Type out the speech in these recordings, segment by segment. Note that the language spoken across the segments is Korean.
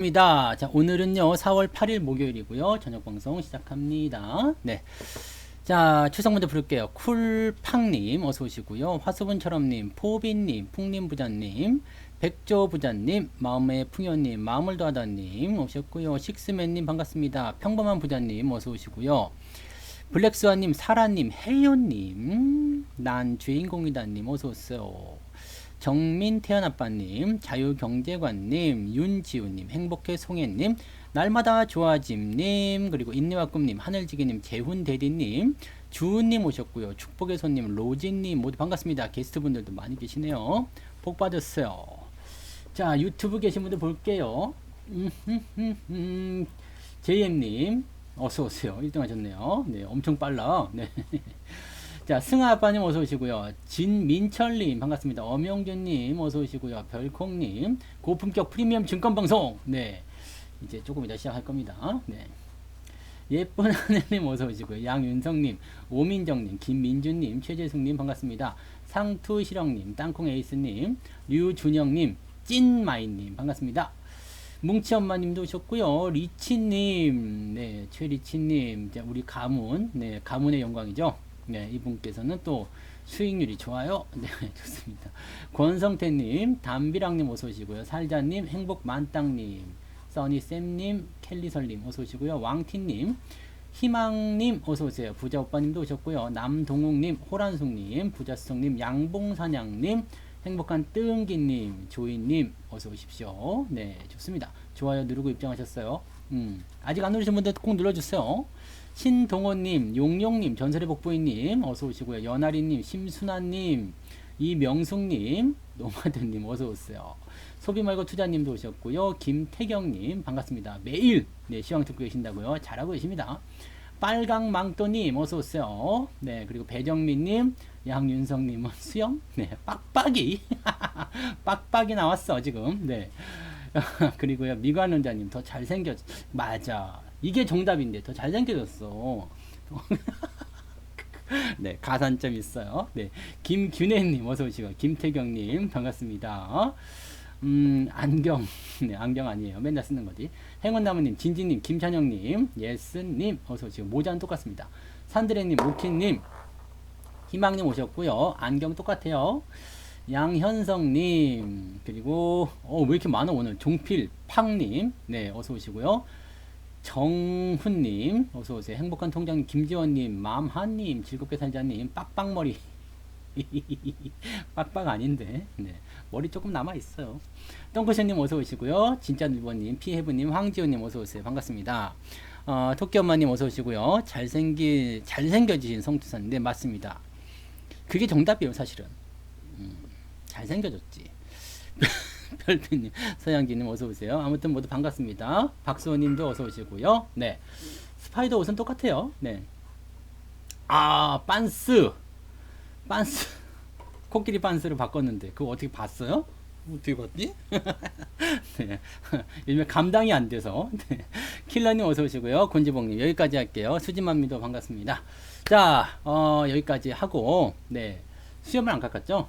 입니다. 자, 오늘은요, 4월 8일 목요일이고요. 저녁 방송 시작합니다. 네. 자, 추석 먼저 부를게요. 쿨팡님, 어서 오시고요. 화수분처럼님, 포빈님, 풍림부자님, 백조부자님, 마음의 풍요님, 마음을 더하다님, 오셨고요. 식스맨님, 반갑습니다. 평범한 부자님, 어서 오시고요. 블랙스와님, 사라님, 혜연님, 난 주인공이다님, 어서 오세요. 정민 태연아빠님, 자유경제관님, 윤지우님, 행복해 송혜님, 날마다 좋아짐님, 그리고 인내와 꿈님, 하늘지기님, 재훈대디님, 주은님 오셨고요. 축복의 손님, 로진님 모두 반갑습니다. 게스트분들도 많이 계시네요. 복 받으세요. 자, 유튜브 계신 분들 볼게요. JM님, 어서오세요. 1등 하셨네요. 네, 엄청 빨라. 네. 자, 승아 아빠님 어서 오시고요. 진민철님 반갑습니다. 엄영준님 어서 오시고요. 별콩님 고품격 프리미엄 증권방송. 네, 이제 조금 이따 시작할 겁니다. 네, 예쁜 하늘님 어서 오시고요. 양윤성님, 오민정님, 김민준님, 최재숙님 반갑습니다. 상투실영님, 땅콩에이스님, 류준영님, 찐마이님 반갑습니다. 뭉치엄마님도 오셨고요. 리치님, 네, 최리치님, 우리 가문, 네, 가문의 영광이죠. 네, 이분께서는 또 수익률이 좋아요. 네, 좋습니다. 권성태님, 담비랑님 어서 오시고요. 살자님, 행복만땅님, 써니쌤님, 켈리설님 어서 오시고요. 왕티님, 희망님 어서 오세요. 부자오빠님도 오셨고요. 남동욱님, 호란숙님, 부자수성님, 양봉사냥님, 행복한 뜬기님, 조이님 어서 오십시오. 네, 좋습니다. 좋아요 누르고 입장하셨어요. 아직 안 누르신 분들 꼭 눌러주세요. 신동호님, 용용님, 전설의 복부인님 어서 오시고요. 연아리님, 심순아님, 이명숙님, 노마드님 어서 오세요. 소비 말고 투자님도 오셨고요. 김태경님 반갑습니다. 매일 네, 시황 듣고 계신다고요. 잘하고 계십니다. 빨강망토님 어서 오세요. 네, 그리고 배정민님, 양윤성님은 수영, 네, 빡빡이, 빡빡이 나왔어 지금. 네, 그리고요 미관원자님 더 잘생겼, 맞아. 이게 정답인데 더 잘생겨졌어. 네, 가산점 있어요. 네, 김균혜님 어서 오시고 김태경님 반갑습니다. 안경, 네, 안경 아니에요. 맨날 쓰는 거지. 행운나무님, 진지님, 김찬영님, 예스님, 어서 오시고. 모자는 똑같습니다. 산드레님, 오키님, 희망님 오셨고요. 안경 똑같아요. 양현성님, 그리고, 왜 이렇게 많아, 오늘. 종필, 팡님, 네, 어서 오시고요. 정훈님, 어서 오세요. 행복한 통장님, 김지원님, 맘하님, 즐겁게 살자님, 빡빡머리. 빡빡 아닌데, 네. 머리 조금 남아 있어요. 똥꼬션님 어서 오시고요. 진짜 늘버님, 피해부님, 황지호님 어서 오세요. 반갑습니다. 토끼 엄마님 어서 오시고요. 잘생겨지신 성투사님, 네 맞습니다. 그게 정답이에요, 사실은. 잘생겨졌지. 별빛님, 서양기님 어서 오세요. 아무튼 모두 반갑습니다. 박수호님도 어서 오시고요. 네, 스파이더 옷은 똑같아요. 네, 빤스. 코끼리 빤스를 바꿨는데 그거 어떻게 봤어요? 어떻게 봤지? 네. 일명 감당이 안 돼서. 네. 킬러님 어서 오시고요. 곤지봉님 여기까지 할게요. 수지맘미도 반갑습니다. 자, 여기까지 하고, 네, 수염을 안 깎았죠?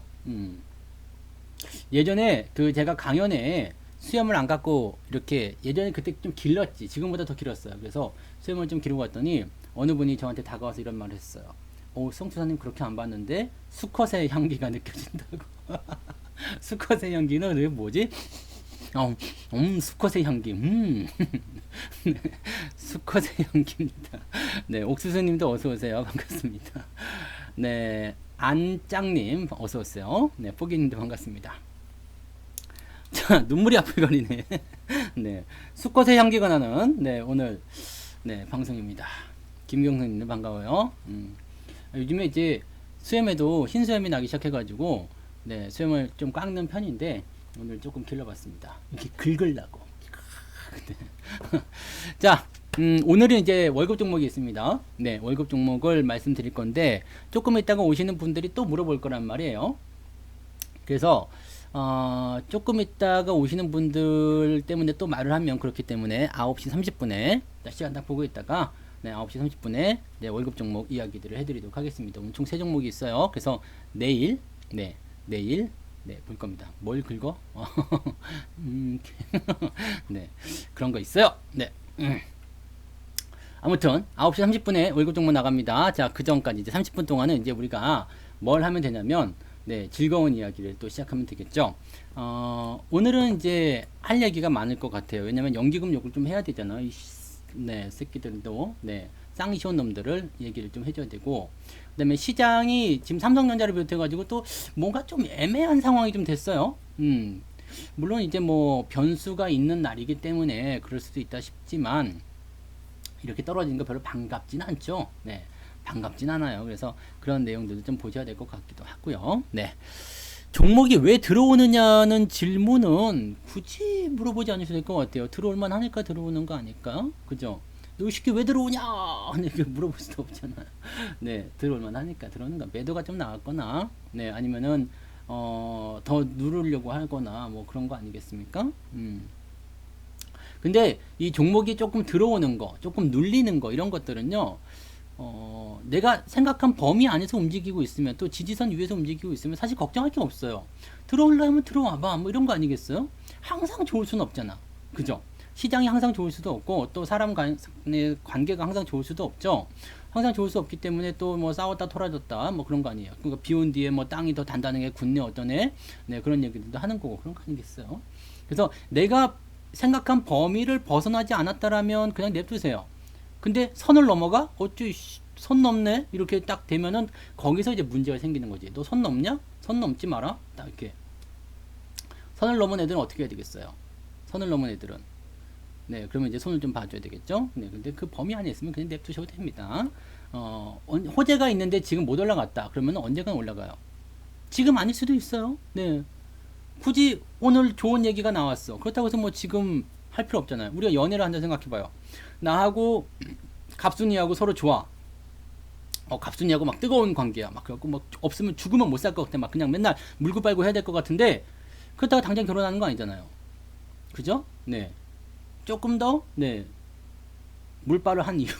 예전에 그 제가 강연에 수염을 안 깎고 이렇게, 예전에 그때 좀 길렀지. 지금보다 더 길었어요. 그래서 수염을 좀 기르고 왔더니 어느 분이 저한테 다가와서 이런 말을 했어요. 성투사님 그렇게 안 봤는데 수컷의 향기가 느껴진다고. 수컷의 향기는 왜 뭐지? 수컷의 향기. 네, 수컷의 향기입니다. 네, 옥수수님도 어서 오세요. 반갑습니다. 네, 안짱님 어서 오세요. 네, 포기님도 반갑습니다. 자, 눈물이 앞을 가리네. 네, 수컷의 향기가 나는, 네, 오늘, 네, 방송입니다. 김경선님 반가워요. 요즘에 이제 수염에도 흰수염이 나기 시작해가지고, 네, 수염을 좀 깎는 편인데 오늘 조금 길러봤습니다. 이렇게 긁으려고. 네. 자, 오늘은 이제 월급 종목이 있습니다. 네, 월급 종목을 말씀드릴 건데 조금 있다가 오시는 분들이 또 물어볼 거란 말이에요. 그래서 조금 있다가 오시는 분들 때문에 또 말을 하면 그렇기 때문에 9시 30분에 시간 딱 보고 있다가, 네, 9시 30분에 네, 월급 종목 이야기들을 해드리도록 하겠습니다. 오늘 총 3종목이 있어요. 그래서 내일, 네, 내일, 네, 볼 겁니다. 뭘 긁어? 네, 그런 거 있어요. 네. 아무튼 9시 30분에 월급 종목 나갑니다. 자, 그 전까지 이제 30분 동안은 이제 우리가 뭘 하면 되냐면 네, 즐거운 이야기를 또 시작하면 되겠죠. 오늘은 이제 할 얘기가 많을 것 같아요. 왜냐면 연기금 요구를 좀 해야 되잖아. 네, 새끼들도 네, 쌍시온 놈들을 얘기를 좀 해줘야 되고, 그다음에 시장이 지금 삼성전자를 비롯해가지고 또 뭔가 좀 애매한 상황이 좀 됐어요. 물론 이제 뭐 변수가 있는 날이기 때문에 그럴 수도 있다 싶지만 이렇게 떨어지는 거 별로 반갑진 않죠. 네, 반갑진 않아요. 그래서 그런 내용들도 좀 보셔야 될 것 같기도 하고요. 네. 종목이 왜 들어오느냐는 질문은 굳이 물어보지 않으셔도 될 것 같아요. 들어올만 하니까 들어오는 거 아닐까? 그죠? 너 쉽게 왜 들어오냐? 이렇게 물어볼 수도 없잖아요. 네, 들어올만 하니까 들어오는 거. 매도가 좀 나왔거나, 네, 아니면은, 더 누르려고 하거나, 뭐 그런 거 아니겠습니까? 근데 이 종목이 조금 들어오는 거, 조금 눌리는 거, 이런 것들은요, 내가 생각한 범위 안에서 움직이고 있으면 또 지지선 위에서 움직이고 있으면 사실 걱정할 게 없어요. 들어오려면 들어와봐. 뭐 이런 거 아니겠어요? 항상 좋을 수는 없잖아. 그죠? 시장이 항상 좋을 수도 없고 또 사람 간의 관계가 항상 좋을 수도 없죠. 항상 좋을 수 없기 때문에 또 뭐 싸웠다 토라졌다 뭐 그런 거 아니에요. 그러니까 비온 뒤에 뭐 땅이 더 단단하게 굳네 어떠네. 네, 그런 얘기들도 하는 거고 그런 거 아니겠어요? 그래서 내가 생각한 범위를 벗어나지 않았다라면 그냥 냅두세요. 근데 선을 넘어가? 선 넘네? 이렇게 딱 되면은 거기서 이제 문제가 생기는 거지. 너 선 넘냐? 선 넘지 마라. 딱 이렇게. 선을 넘은 애들은 어떻게 해야 되겠어요? 선을 넘은 애들은. 네, 그러면 이제 손을 좀 봐줘야 되겠죠? 네, 근데 그 범위 안에 있으면 그냥 냅두셔도 됩니다. 호재가 있는데 지금 못 올라갔다. 그러면 언젠간 올라가요. 지금 아닐 수도 있어요. 네. 굳이 오늘 좋은 얘기가 나왔어. 그렇다고 해서 뭐 지금 할 필요 없잖아요. 우리가 연애를 한다 생각해봐요. 나하고 갑순이하고 서로 좋아. 갑순이하고 막 뜨거운 관계야. 막 그래갖고 막 없으면 죽으면 못 살 것 같아. 막 그냥 맨날 물고 빨고 해야 될 것 같은데 그렇다고 당장 결혼하는 거 아니잖아요. 그죠? 네. 조금 더 네. 물빨을 한 이후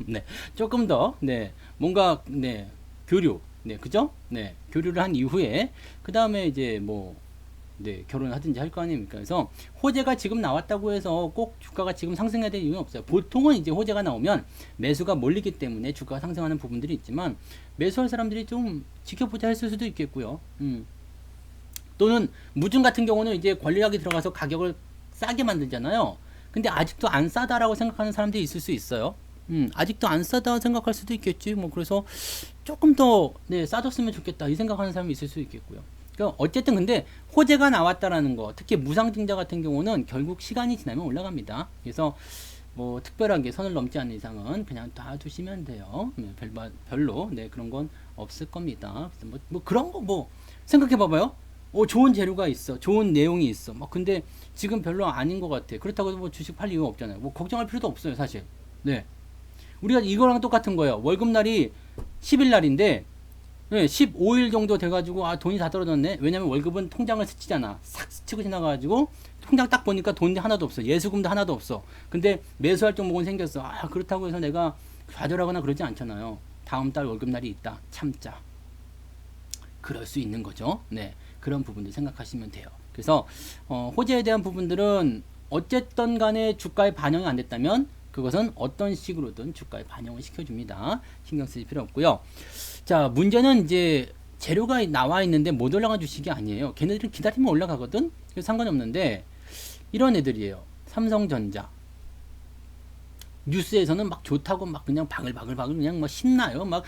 네. 조금 더 네. 뭔가 네. 교류. 네. 그죠? 네. 교류를 한 이후에 그다음에 이제 뭐 네, 결혼을 하든지 할 거 아닙니까? 그래서 호재가 지금 나왔다고 해서 꼭 주가가 지금 상승해야 될 이유는 없어요. 보통은 이제 호재가 나오면 매수가 몰리기 때문에 주가가 상승하는 부분들이 있지만 매수할 사람들이 좀 지켜보자 했을 수도 있겠고요. 또는 무증 같은 경우는 이제 권리학이 들어가서 가격을 싸게 만들잖아요. 근데 아직도 안 싸다라고 생각하는 사람들이 있을 수 있어요. 아직도 안 싸다 생각할 수도 있겠지. 뭐 그래서 조금 더 네, 싸졌으면 좋겠다 이 생각하는 사람이 있을 수 있겠고요. 어쨌든 근데 호재가 나왔다라는 거, 특히 무상증자 같은 경우는 결국 시간이 지나면 올라갑니다. 그래서 뭐 특별하게 선을 넘지 않는 이상은 그냥 놔두시면 돼요. 별로 네, 그런 건 없을 겁니다. 그래서 뭐 그런 거 뭐 생각해 봐봐요. 좋은 재료가 있어, 좋은 내용이 있어. 뭐 근데 지금 별로 아닌 것 같아. 그렇다고 해서 뭐 주식 팔 이유 없잖아요. 뭐 걱정할 필요도 없어요, 사실. 네, 우리가 이거랑 똑같은 거예요. 월급날이 10일 날인데. 네, 15일 정도 돼가지고 돈이 다 떨어졌네. 왜냐면 월급은 통장을 스치잖아. 싹 스치고 지나가가지고 통장 딱 보니까 돈이 하나도 없어. 예수금도 하나도 없어. 근데 매수할 종목은 생겼어. 그렇다고 해서 내가 좌절하거나 그러지 않잖아요. 다음 달 월급날이 있다. 참자. 그럴 수 있는 거죠. 네, 그런 부분들 생각하시면 돼요. 그래서 호재에 대한 부분들은 어쨌든 간에 주가에 반영이 안 됐다면 그것은 어떤 식으로든 주가에 반영을 시켜줍니다. 신경 쓰실 필요 없고요. 자, 문제는 이제 재료가 나와 있는데 못 올라간 주식이 아니에요. 걔네들은 기다리면 올라가거든? 그래서 상관없는데 이런 애들이에요. 삼성전자. 뉴스에서는 막 좋다고 막 그냥 바글바글 그냥 막 신나요. 막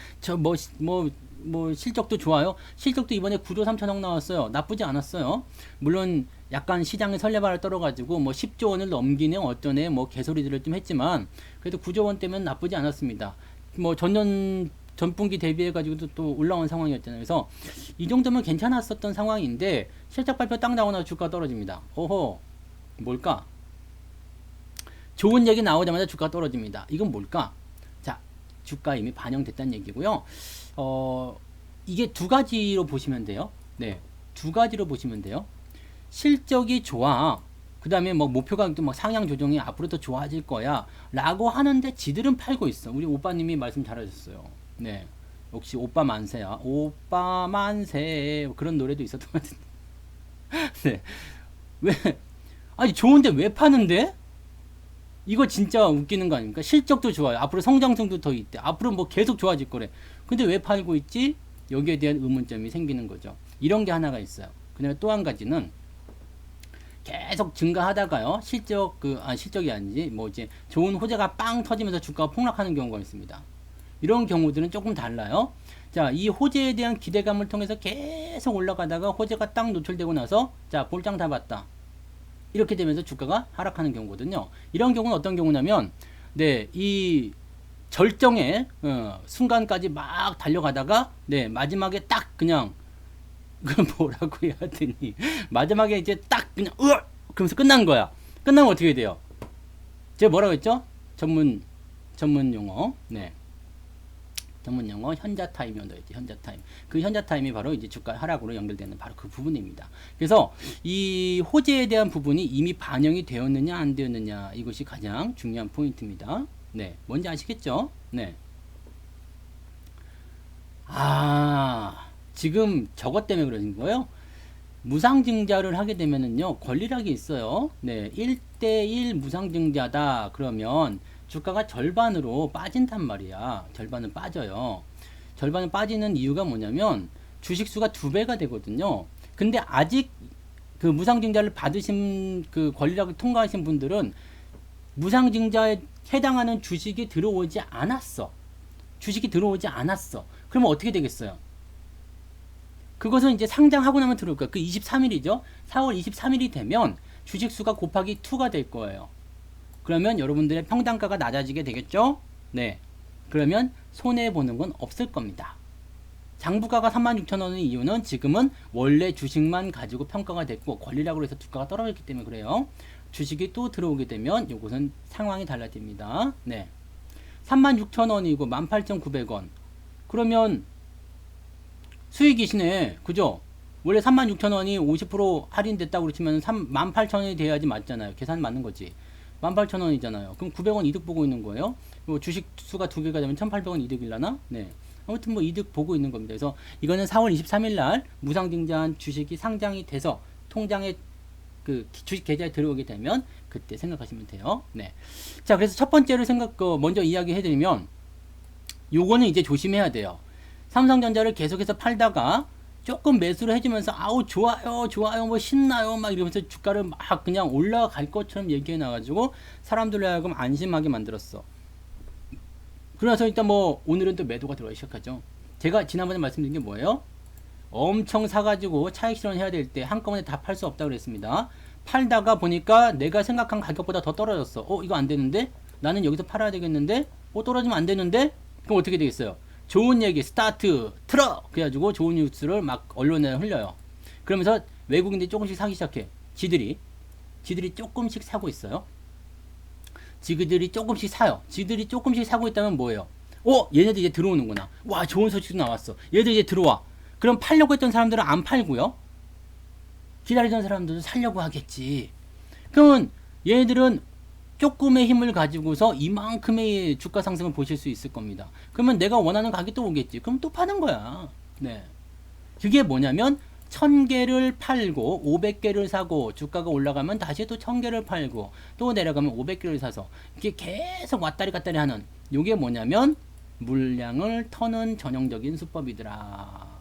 뭐 실적도 좋아요. 실적도 이번에 9조 3천억 나왔어요. 나쁘지 않았어요. 물론 약간 시장의 설레발을 떨어가지고 뭐 10조 원을 넘기네 어쩌네 뭐 개소리들을 좀 했지만 그래도 9조 원 때문에 나쁘지 않았습니다. 뭐 전분기 대비해가지고도 또 올라온 상황이었잖아요. 그래서 이 정도면 괜찮았었던 상황인데 실적 발표 딱 나오나 주가 떨어집니다. 뭘까? 좋은 얘기 나오자마자 주가 떨어집니다. 이건 뭘까? 자, 주가 이미 반영됐다는 얘기고요. 이게 두 가지로 보시면 돼요. 네, 두 가지로 보시면 돼요. 실적이 좋아. 그 다음에 뭐 목표가격도 막 상향 조정이 앞으로 더 좋아질 거야. 라고 하는데 지들은 팔고 있어. 우리 오빠님이 말씀 잘하셨어요. 네. 역시 오빠 만세야. 오빠 만세. 그런 노래도 있었던 것 같은데. 네. 왜, 아니, 좋은데 왜 파는데? 이거 진짜 웃기는 거 아닙니까? 실적도 좋아요. 앞으로 성장성도 더 있대. 앞으로 뭐 계속 좋아질 거래. 근데 왜 팔고 있지? 여기에 대한 의문점이 생기는 거죠. 이런 게 하나가 있어요. 그다음에 또 한 가지는 계속 증가하다가요. 실적이 아니지. 뭐 이제 좋은 호재가 빵 터지면서 주가가 폭락하는 경우가 있습니다. 이런 경우들은 조금 달라요. 자, 이 호재에 대한 기대감을 통해서 계속 올라가다가 호재가 딱 노출되고 나서 자, 볼장 다 봤다. 이렇게 되면서 주가가 하락하는 경우거든요. 이런 경우는 어떤 경우냐면 네, 이 절정의 순간까지 막 달려가다가 네, 마지막에 딱 그냥 그 뭐라고 해야 되니 마지막에 이제 딱 그냥 그러면서 끝난 거야. 끝나면 어떻게 돼요? 제가 뭐라고 했죠? 전문 용어. 네. 전문 용어 현자 타임이 언더였지. 현자 타임. 그 현자 타임이 바로 이제 주가 하락으로 연결되는 바로 그 부분입니다. 그래서 이 호재에 대한 부분이 이미 반영이 되었느냐 안 되었느냐 이것이 가장 중요한 포인트입니다. 네. 뭔지 아시겠죠? 네. 지금 저것 때문에 그러는 거예요. 무상증자를 하게 되면은요, 권리락이 있어요. 네. 1대1 무상증자다. 그러면 주가가 절반으로 빠진단 말이야. 절반은 빠져요. 절반은 빠지는 이유가 뭐냐면 주식수가 2배가 되거든요. 근데 아직 그 무상증자를 받으신 그 권리락을 통과하신 분들은 무상증자에 해당하는 주식이 들어오지 않았어. 그러면 어떻게 되겠어요? 그것은 이제 상장하고 나면 들어올 거야. 그 23일이죠. 4월 23일이 되면 주식수가 곱하기 2가 될 거예요. 그러면 여러분들의 평단가가 낮아지게 되겠죠? 네. 그러면 손해보는 건 없을 겁니다. 장부가가 36,000원의 이유는 지금은 원래 주식만 가지고 평가가 됐고 권리락으로 해서 주가가 떨어졌기 때문에 그래요. 주식이 또 들어오게 되면 이것은 상황이 달라집니다. 네. 36,000원이고 18,900원. 그러면 수익이시네. 그죠? 원래 36,000원이 50% 할인됐다고 그러시면 18,000원이 돼야지 맞잖아요. 계산 맞는 거지. 18,000원이잖아요. 그럼 900원 이득 보고 있는 거예요. 주식 수가 2개가 되면 1,800원 이득이려나? 네. 아무튼 뭐 이득 보고 있는 겁니다. 그래서 이거는 4월 23일 날 무상증자한 주식이 상장이 돼서 통장에 그 주식 계좌에 들어오게 되면 그때 생각하시면 돼요. 네. 자, 그래서 첫 번째로 먼저 이야기해 드리면 요거는 이제 조심해야 돼요. 삼성전자를 계속해서 팔다가 조금 매수를 해주면서 아우 좋아요 뭐 신나요 막 이러면서 주가를 막 그냥 올라갈 것처럼 얘기해 놔가지고 사람들로 하여금 안심하게 만들었어. 그래서 일단 뭐 오늘은 또 매도가 들어가기 시작하죠. 제가 지난번에 말씀드린 게 뭐예요? 엄청 사가지고 차익 실현해야 될 때 한꺼번에 다 팔 수 없다고 그랬습니다. 팔다가 보니까 내가 생각한 가격보다 더 떨어졌어. 이거 안 되는데? 나는 여기서 팔아야 되겠는데? 떨어지면 안 되는데? 그럼 어떻게 되겠어요? 좋은 얘기 스타트 틀어 그래가지고 좋은 뉴스를 막 언론에 흘려요. 그러면서 외국인들이 조금씩 사기 시작해. 지들이 조금씩 사고 있어요. 지들이 조금씩 사요. 지들이 조금씩 사고 있다면 뭐예요? 얘네들 이제 들어오는구나. 와, 좋은 소식도 나왔어. 얘들 이제 들어와. 그럼 팔려고 했던 사람들은 안 팔고요. 기다리던 사람들도 살려고 하겠지. 그러면 얘네들은 조금의 힘을 가지고서 이만큼의 주가 상승을 보실 수 있을 겁니다. 그러면 내가 원하는 가격이 또 오겠지. 그럼 또 파는 거야. 네. 그게 뭐냐면 1000개를 팔고 500개를 사고 주가가 올라가면 다시 또 1000개를 팔고 또 내려가면 500개를 사서 이게 계속 왔다리 갔다리 하는 이게 뭐냐면 물량을 터는 전형적인 수법이더라.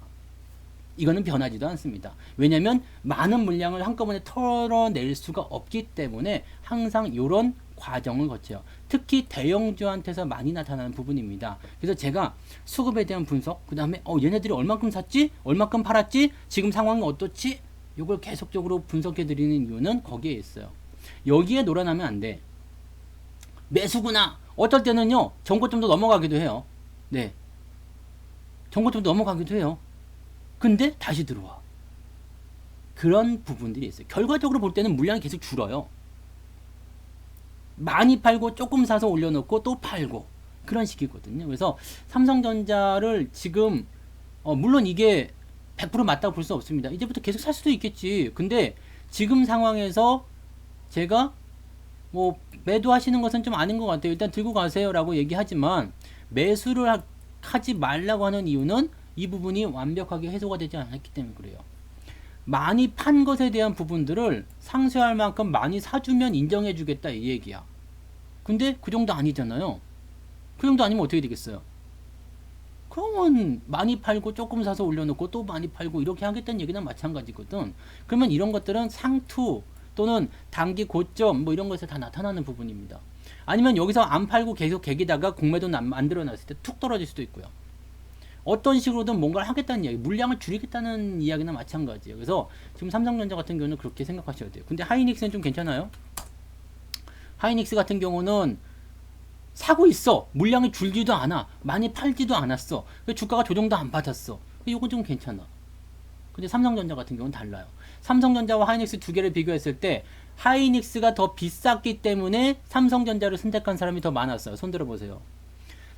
이거는 변하지도 않습니다. 왜냐하면 많은 물량을 한꺼번에 털어낼 수가 없기 때문에 항상 이런 과정을 거쳐요. 특히 대형주한테서 많이 나타나는 부분입니다. 그래서 제가 수급에 대한 분석, 그 다음에 얘네들이 얼만큼 샀지? 얼만큼 팔았지? 지금 상황이 어떻지? 이걸 계속적으로 분석해 드리는 이유는 거기에 있어요. 여기에 놀아나면 안 돼. 매수구나. 어떨 때는요, 정고점도 넘어가기도 해요. 네. 정고점도 넘어가기도 해요. 근데 다시 들어와. 그런 부분들이 있어요. 결과적으로 볼 때는 물량이 계속 줄어요. 많이 팔고 조금 사서 올려놓고 또 팔고 그런 식이거든요. 그래서 삼성전자를 지금 물론 이게 100% 맞다고 볼 수 없습니다. 이제부터 계속 살 수도 있겠지. 근데 지금 상황에서 제가 뭐 매도하시는 것은 좀 아닌 것 같아요. 일단 들고 가세요 라고 얘기하지만 매수를 하지 말라고 하는 이유는 이 부분이 완벽하게 해소가 되지 않았기 때문에 그래요. 많이 판 것에 대한 부분들을 상쇄할 만큼 많이 사주면 인정해 주겠다 이 얘기야. 근데 그 정도 아니잖아요. 그 정도 아니면 어떻게 되겠어요? 그러면 많이 팔고 조금 사서 올려놓고 또 많이 팔고 이렇게 하겠다는 얘기는 마찬가지거든. 그러면 이런 것들은 상투 또는 단기 고점 뭐 이런 것에 다 나타나는 부분입니다. 아니면 여기서 안 팔고 계속 개기다가 공매도 만들어놨을 때 툭 떨어질 수도 있고요. 어떤 식으로든 뭔가를 하겠다는 이야기, 물량을 줄이겠다는 이야기나 마찬가지예요. 그래서 지금 삼성전자 같은 경우는 그렇게 생각하셔야 돼요. 근데 하이닉스는 좀 괜찮아요. 하이닉스 같은 경우는 사고 있어. 물량이 줄지도 않아. 많이 팔지도 않았어. 주가가 조정도 안 받았어. 이건 좀 괜찮아. 근데 삼성전자 같은 경우는 달라요. 삼성전자와 하이닉스 두 개를 비교했을 때 하이닉스가 더 비쌌기 때문에 삼성전자를 선택한 사람이 더 많았어요. 손들어 보세요.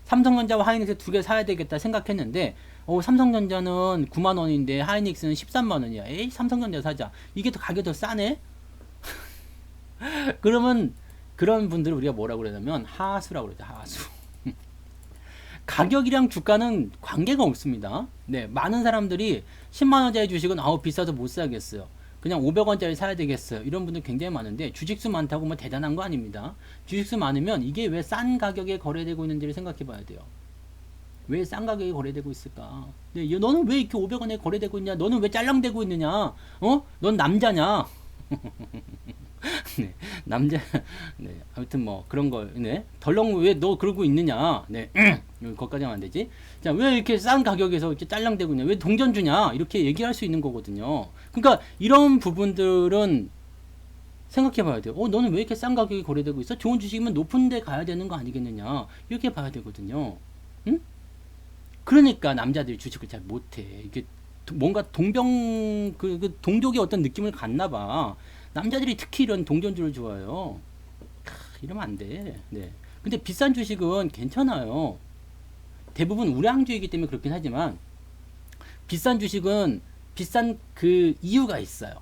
삼성전자와 하이닉스 두 개 사야 되겠다 생각했는데 삼성전자는 9만원인데 하이닉스는 13만원이야. 에이 삼성전자 사자. 이게 더 가격이 더 싸네? 그러면 그런 분들을 우리가 뭐라고 그러냐면 하수라고 그러죠. 하수. 가격이랑 주가는 관계가 없습니다. 네, 많은 사람들이 10만원짜리 주식은 비싸서 못 사겠어요. 그냥 500원짜리 사야 되겠어요. 이런 분들 굉장히 많은데 주식수 많다고 뭐 대단한 거 아닙니다. 주식수 많으면 이게 왜 싼 가격에 거래되고 있는지를 생각해 봐야 돼요. 왜 싼 가격에 거래되고 있을까? 네, 너는 왜 이렇게 500원에 거래되고 있냐? 너는 왜 짤랑대고 있느냐? 넌 남자냐? 네, 남자, 네, 아무튼 뭐 그런 거, 네, 덜렁 왜 너 그러고 있느냐, 네, 거기까지 하면 안 되지. 자, 왜 이렇게 싼 가격에서 이렇게 짤랑대고 있냐, 왜 동전 주냐, 이렇게 얘기할 수 있는 거거든요. 그러니까 이런 부분들은 생각해봐야 돼요. 너는 왜 이렇게 싼 가격에 거래되고 있어? 좋은 주식이면 높은데 가야 되는 거 아니겠느냐, 이렇게 봐야 되거든요. 응? 그러니까 남자들이 주식을 잘 못해. 이게 뭔가 그 동족의 어떤 느낌을 갖나 봐. 남자들이 특히 이런 동전주를 좋아해요. 이러면 안 돼. 네. 근데 비싼 주식은 괜찮아요. 대부분 우량주이기 때문에 그렇긴 하지만 비싼 주식은 비싼 그 이유가 있어요.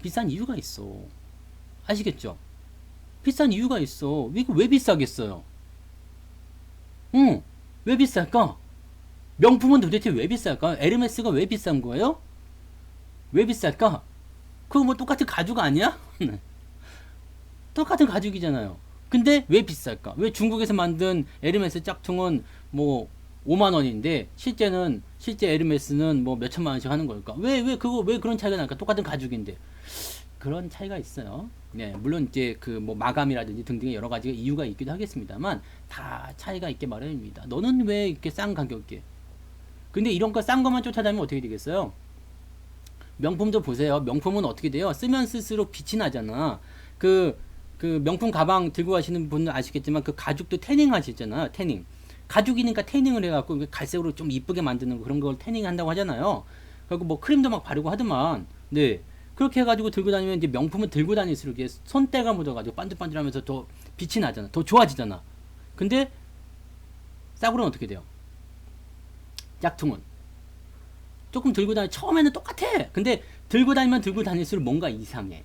비싼 이유가 있어. 아시겠죠? 비싼 이유가 있어. 왜 비싸겠어요? 왜 비쌀까? 명품은 도대체 왜 비쌀까? 에르메스가 왜 비싼 거예요? 왜 비쌀까? 그거 뭐 똑같은 가죽 아니야? 똑같은 가죽이잖아요. 근데 왜 비쌀까? 왜 중국에서 만든 에르메스 짝퉁은 뭐 5만 원인데 실제 에르메스는 뭐 몇천만 원씩 하는 걸까? 왜 그런 차이가 날까? 똑같은 가죽인데. 그런 차이가 있어요. 네, 물론 이제 그 뭐 마감이라든지 등등의 여러 가지 이유가 있기도 하겠습니다만 다 차이가 있게 마련입니다. 너는 왜 이렇게 싼 가격에? 근데 이런 거 싼 것만 쫓아다니면 어떻게 되겠어요? 명품도 보세요. 명품은 어떻게 돼요? 쓰면 쓸수록 빛이 나잖아. 그 명품 가방 들고 가시는 분들 아시겠지만 그 가죽도 태닝 하시잖아요. 태닝. 가죽이니까 태닝을 해갖고 갈색으로 좀 이쁘게 만드는 거, 그런 걸 태닝 한다고 하잖아요. 그리고 뭐 크림도 막 바르고 하더만. 네. 그렇게 해가지고 들고 다니면 이제 명품은 들고 다닐수록 이게 손때가 묻어가지고 반들반들하면서 더 빛이 나잖아. 더 좋아지잖아. 근데 싸구려는 어떻게 돼요? 짝퉁은 조금 들고 다니, 처음에는 똑같아. 근데 들고 다닐수록 뭔가 이상해.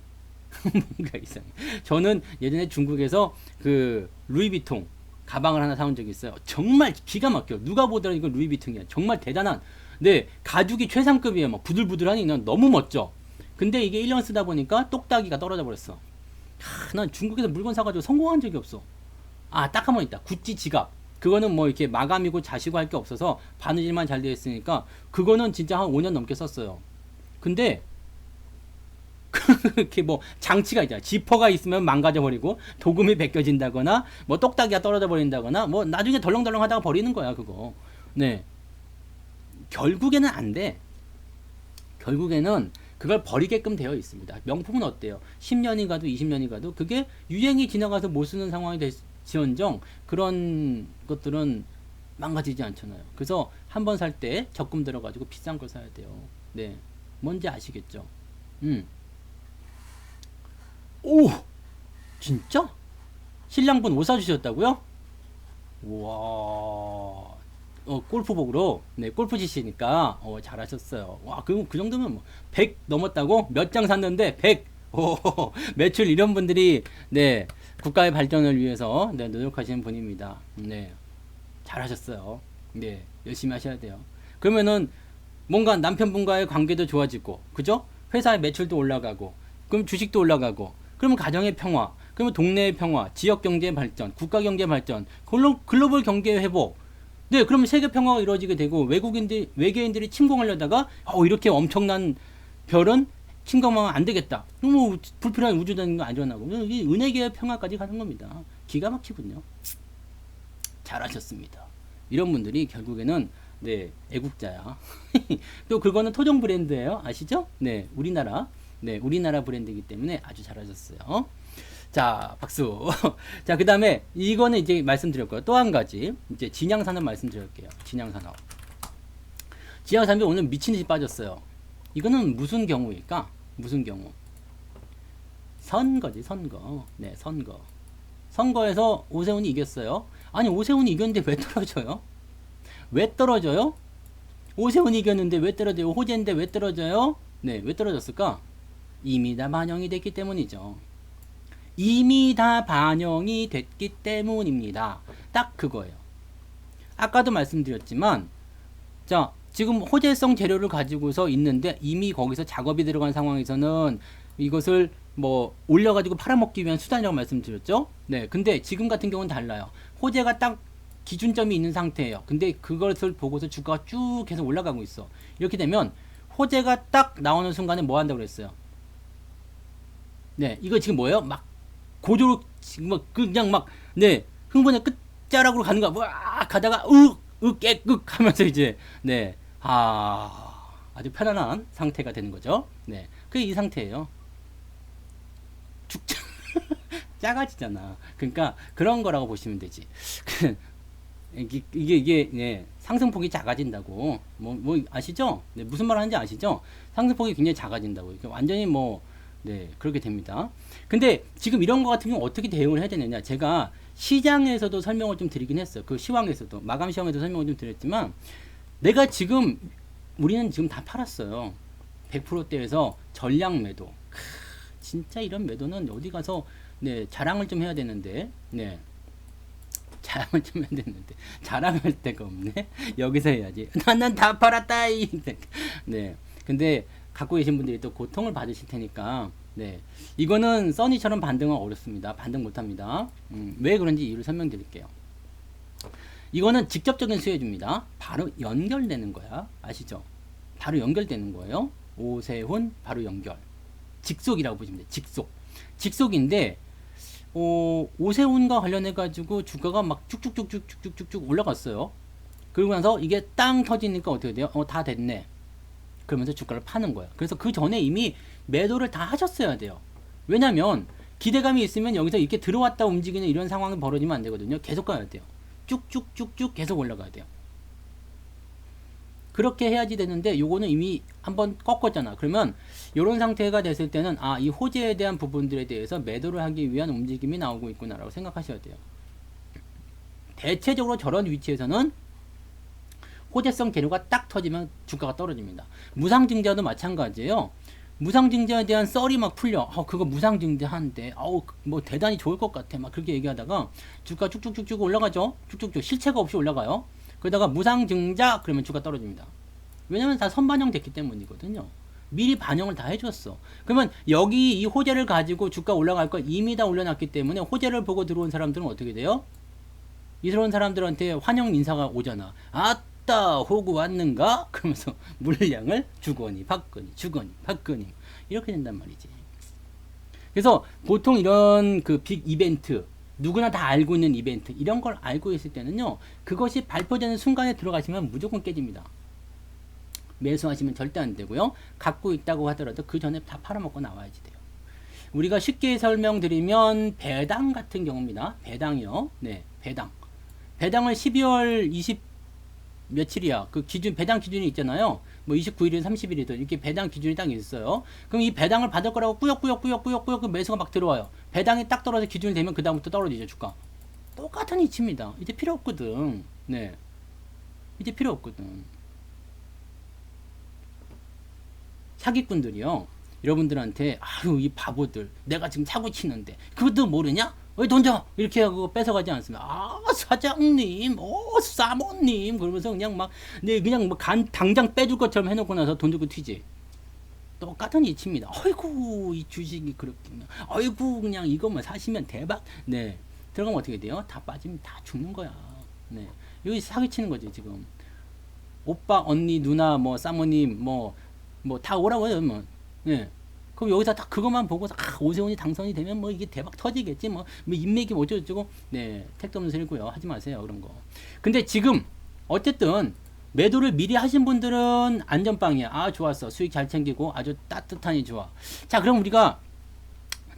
뭔가 이상해. 저는 예전에 중국에서 그 루이비통 가방을 하나 사온 적이 있어요. 정말 기가 막혀. 누가 보더라도 이거 루이비통이야. 정말 대단한. 네, 가죽이 최상급이에요. 막 부들부들하니 너무 멋져. 근데 이게 1년 쓰다 보니까 똑딱이가 떨어져 버렸어. 난 중국에서 물건 사가지고 성공한 적이 없어. 딱 한 번 있다. 구찌 지갑. 그거는 뭐 이렇게 마감이고 자시고 할 게 없어서 바느질만 잘 되어 있으니까 그거는 진짜 한 5년 넘게 썼어요. 근데 그렇게 뭐 장치가 있잖아. 지퍼가 있으면 망가져 버리고 도금이 벗겨진다거나 뭐 똑딱이가 떨어져 버린다거나 뭐 나중에 덜렁덜렁 하다가 버리는 거야 그거. 네. 결국에는 안 돼. 결국에는 그걸 버리게끔 되어 있습니다. 명품은 어때요? 10년이 가도 20년이 가도 그게 유행이 지나가서 못 쓰는 상황이 될지언정 그런 것들은 망가지지 않잖아요. 그래서 한번 살 때 적금 들어가지고 비싼 걸 사야 돼요. 네, 뭔지 아시겠죠? 오! 진짜? 신랑분 옷 사주셨다고요? 우와. 골프복으로, 네, 골프 치시니까, 잘하셨어요. 와, 그 정도면 뭐, 100 넘었다고? 몇 장 샀는데, 100! 매출 이런 분들이, 네, 국가의 발전을 위해서, 네, 노력하시는 분입니다. 네, 잘하셨어요. 네, 열심히 하셔야 돼요. 그러면은 뭔가 남편분과의 관계도 좋아지고, 그죠? 회사의 매출도 올라가고, 그럼 주식도 올라가고, 그러면 가정의 평화, 그러면 동네의 평화, 지역 경제 발전, 국가 경제 발전, 글로벌 경제 회복. 네, 그러면 세계 평화가 이루어지게 되고 외계인들이 침공하려다가 이렇게 엄청난 별은 침공하면 안 되겠다. 그럼 뭐 불필요한 우주단도 안 일어나고 이 은혜계의 평화까지 가는 겁니다. 기가 막히군요. 잘하셨습니다. 이런 분들이 결국에는 네, 애국자야. 또 그거는 토종 브랜드예요. 아시죠? 네, 우리나라 브랜드이기 때문에 아주 잘하셨어요. 자, 박수. 자, 그 다음에 이거는 이제 말씀드렸고요. 또 한 가지 이제 진양산업 말씀드릴게요. 진양산업. 진양산업이 오늘 미친듯이 빠졌어요. 이거는 무슨 경우일까? 무슨 경우? 선거지, 선거. 네, 선거. 선거에서 오세훈이 이겼어요. 아니, 오세훈이 이겼는데 왜 떨어져요? 왜 떨어져요? 오세훈이 이겼는데 왜 떨어져요? 호재인데 왜 떨어져요? 네, 왜 떨어졌을까? 이미 다 반영이 됐기 때문이죠. 이미 다 반영이 됐기 때문입니다. 딱 그거예요. 아까도 말씀드렸지만, 자, 지금 호재성 재료를 가지고서 있는데 이미 거기서 작업이 들어간 상황에서는 이것을 뭐 올려가지고 팔아먹기 위한 수단이라고 말씀드렸죠. 네, 근데 지금 같은 경우는 달라요. 호재가 딱 기준점이 있는 상태예요. 근데 그것을 보고서 주가가 쭉 계속 올라가고 있어. 이렇게 되면 호재가 딱 나오는 순간에 뭐 한다고 그랬어요? 네, 이거 지금 뭐예요? 막 고조로 지금 막 그냥 막 네, 흥분의 끝자락으로 가는 거야. 와 가다가 깨끗 하면서 이제 네, 아주 편안한 상태가 되는 거죠. 네, 그게 이 상태예요. 죽자 작아지잖아. 그러니까 그런 거라고 보시면 되지. 이게 네, 상승폭이 작아진다고 뭐 아시죠? 네, 무슨 말 하는지 아시죠? 상승폭이 굉장히 작아진다고. 이게 완전히 뭐 네, 그렇게 됩니다. 근데 지금 이런 거 같은 경우 어떻게 대응을 해야 되느냐? 제가 시장에서도 설명을 좀 드리긴 했어요. 그 시황에서도 마감 시황에도 설명을 좀 드렸지만 내가 지금 우리는 지금 다 팔았어요. 100%대에서 전량 매도. 진짜 이런 매도는 어디 가서 네, 자랑을 좀 해야 되는데. 네. 자랑을 좀 해야 되는데 자랑할 데가 없네. 여기서 해야지. 난 다 팔았다. 네. 근데 갖고 계신 분들이 또 고통을 받으실 테니까 네, 이거는 써니처럼 반등은 어렵습니다. 반등 못합니다. 왜 그런지 이유를 설명드릴게요. 이거는 직접적인 수혜주입니다. 바로 연결되는 거야. 아시죠? 바로 연결되는 거예요. 오세훈 바로 연결. 직속이라고 보시면 돼요. 직속인데 오세훈과 관련해 가지고 주가가 막 쭉쭉쭉쭉쭉쭉쭉 올라갔어요. 그러고 나서 이게 땅 터지니까 어떻게 돼요? 다 됐네. 그러면서 주가를 파는 거야. 그래서 그 전에 이미 매도를 다 하셨어야 돼요. 왜냐면 기대감이 있으면 여기서 이렇게 들어왔다 움직이는 이런 상황이 벌어지면 안 되거든요. 계속 가야 돼요. 쭉쭉쭉쭉 계속 올라가야 돼요. 그렇게 해야지 되는데 요거는 이미 한번 꺾었잖아. 그러면 이런 상태가 됐을 때는 이 호재에 대한 부분들에 대해서 매도를 하기 위한 움직임이 나오고 있구나라고 생각하셔야 돼요. 대체적으로 저런 위치에서는 호재성 재료가 딱 터지면 주가가 떨어집니다. 무상증자도 마찬가지예요. 무상증자에 대한 썰이 막 풀려. 그거 무상증자한데, 뭐 대단히 좋을 것 같아. 막 그렇게 얘기하다가 주가 쭉쭉쭉쭉 올라가죠. 쭉쭉쭉 실체가 없이 올라가요. 그러다가 무상증자 그러면 주가 떨어집니다. 왜냐면 다 선반영 됐기 때문이거든요. 미리 반영을 다 해줬어. 그러면 여기 이 호재를 가지고 주가 올라갈 걸 이미 다 올려놨기 때문에 호재를 보고 들어온 사람들은 어떻게 돼요? 이런 사람들한테 환영 인사가 오잖아. 아따 호구 왔는가? 그러면서 물량을 주거니 받거니 이렇게 된단 말이지. 그래서 보통 이런 그 빅 이벤트 누구나 다 알고 있는 이벤트 이런 걸 알고 있을 때는요, 그것이 발표되는 순간에 들어가시면 무조건 깨집니다. 매수하시면 절대 안 되고요. 갖고 있다고 하더라도 그 전에 다 팔아먹고 나와야지 돼요. 우리가 쉽게 설명드리면 배당 같은 경우입니다. 배당이요. 네, 배당을 12월 20 며칠이야. 그 기준, 배당 기준이 있잖아요. 뭐 29일이든 30일이든 이렇게 배당 기준이 딱 있어요. 그럼 이 배당을 받을 거라고 꾸역꾸역 그 매수가 막 들어와요. 배당이 딱 떨어져 기준이 되면 그 다음부터 떨어지죠, 주가. 똑같은 이치입니다. 이제 필요 없거든. 네. 이제 필요 없거든. 사기꾼들이요. 여러분들한테 이 바보들 내가 지금 사고 치는데 그것도 모르냐? 어이 돈 줘! 이렇게 하고 뺏어가지 않습니다. 사장님, 사모님 그러면서 그냥 막 그냥 뭐 당장 빼줄 것처럼 해놓고 나서 돈 주고 튀지. 똑같은 이치입니다. 아이고 이 주식이 그렇군요. 아이고 그냥 이것만 사시면 대박. 네, 들어가면 어떻게 돼요? 다 빠지면 다 죽는 거야. 네, 여기 사기치는 거지 지금. 오빠, 언니, 누나, 뭐 사모님, 뭐 다 오라고 해요. 뭐. 네. 그럼 여기서 딱 그것만 보고서 오세훈이 당선이 되면 뭐 이게 대박 터지겠지 뭐 인맥이 뭐 어쩌고저쩌고. 네, 택도 없는 소리고요. 하지 마세요 그런 거. 근데 지금 어쨌든 매도를 미리 하신 분들은 안전빵이야. 좋았어. 수익 잘 챙기고 아주 따뜻하니 좋아. 자, 그럼 우리가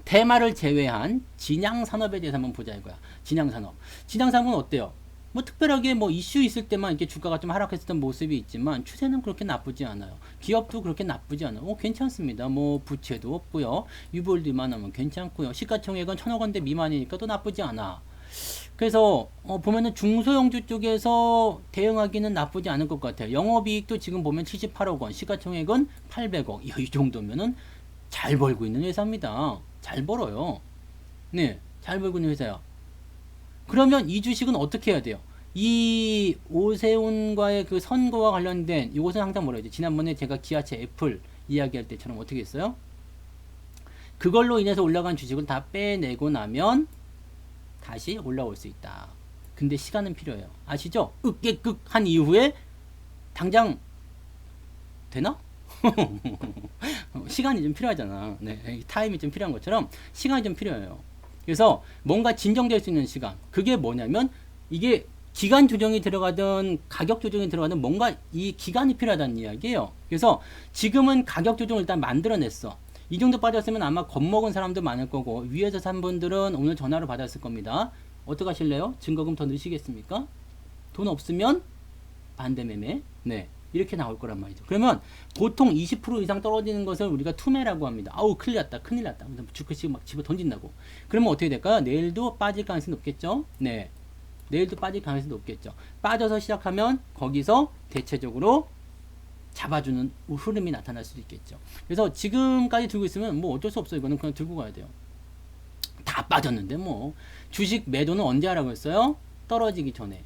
테마를 제외한 진양산업에 대해서 한번 보자 이거야. 진양산업. 진양산업은 어때요? 뭐 특별하게 뭐 이슈 있을 때만 이렇게 주가가 좀 하락했었던 모습이 있지만 추세는 그렇게 나쁘지 않아요. 기업도 그렇게 나쁘지 않아요. 괜찮습니다. 뭐 부채도 없고요. 유보율만 하면 괜찮고요. 시가총액은 1,000억 원대 미만이니까 또 나쁘지 않아. 그래서 보면은 중소형주 쪽에서 대응하기는 나쁘지 않을 것 같아요. 영업이익도 지금 보면 78억 원, 시가총액은 800억. 이 정도면은 잘 벌고 있는 회사입니다. 잘 벌어요. 네, 잘 벌고 있는 회사야. 그러면 이 주식은 어떻게 해야 돼요? 이 오세훈과의 그 선거와 관련된 이것은 항상 뭐라 해야지? 지난번에 제가 기아차 애플 이야기할 때처럼 어떻게 했어요? 그걸로 인해서 올라간 주식을 다 빼내고 나면 다시 올라올 수 있다. 근데 시간은 필요해요. 아시죠? 으깨끗 한 이후에 당장 되나? 시간이 좀 필요하잖아. 네, 타임이 좀 필요한 것처럼 시간이 좀 필요해요. 그래서 뭔가 진정될 수 있는 시간. 그게 뭐냐면 이게 기간 조정이 들어가든 가격 조정이 들어가든 뭔가 이 기간이 필요하다는 이야기예요. 그래서 지금은 가격 조정을 일단 만들어냈어. 이 정도 빠졌으면 아마 겁먹은 사람도 많을 거고 위에서 산 분들은 오늘 전화를 받았을 겁니다. 어떻게 하실래요? 증거금 더 넣으시겠습니까? 돈 없으면 반대 매매. 네, 이렇게 나올 거란 말이죠. 그러면 보통 20% 이상 떨어지는 것을 우리가 투매라고 합니다. 큰일 났다 큰일 났다. 주크식 막 집어 던진다고. 그러면 어떻게 될까요? 내일도 빠질 가능성이 높겠죠. 네, 내일도 빠질 가능성이 높겠죠. 빠져서 시작하면 거기서 대체적으로 잡아주는 흐름이 나타날 수도 있겠죠. 그래서 지금까지 들고 있으면 뭐 어쩔 수 없어요. 이거는 그냥 들고 가야 돼요. 다 빠졌는데 뭐 주식 매도는 언제 하라고 했어요? 떨어지기 전에.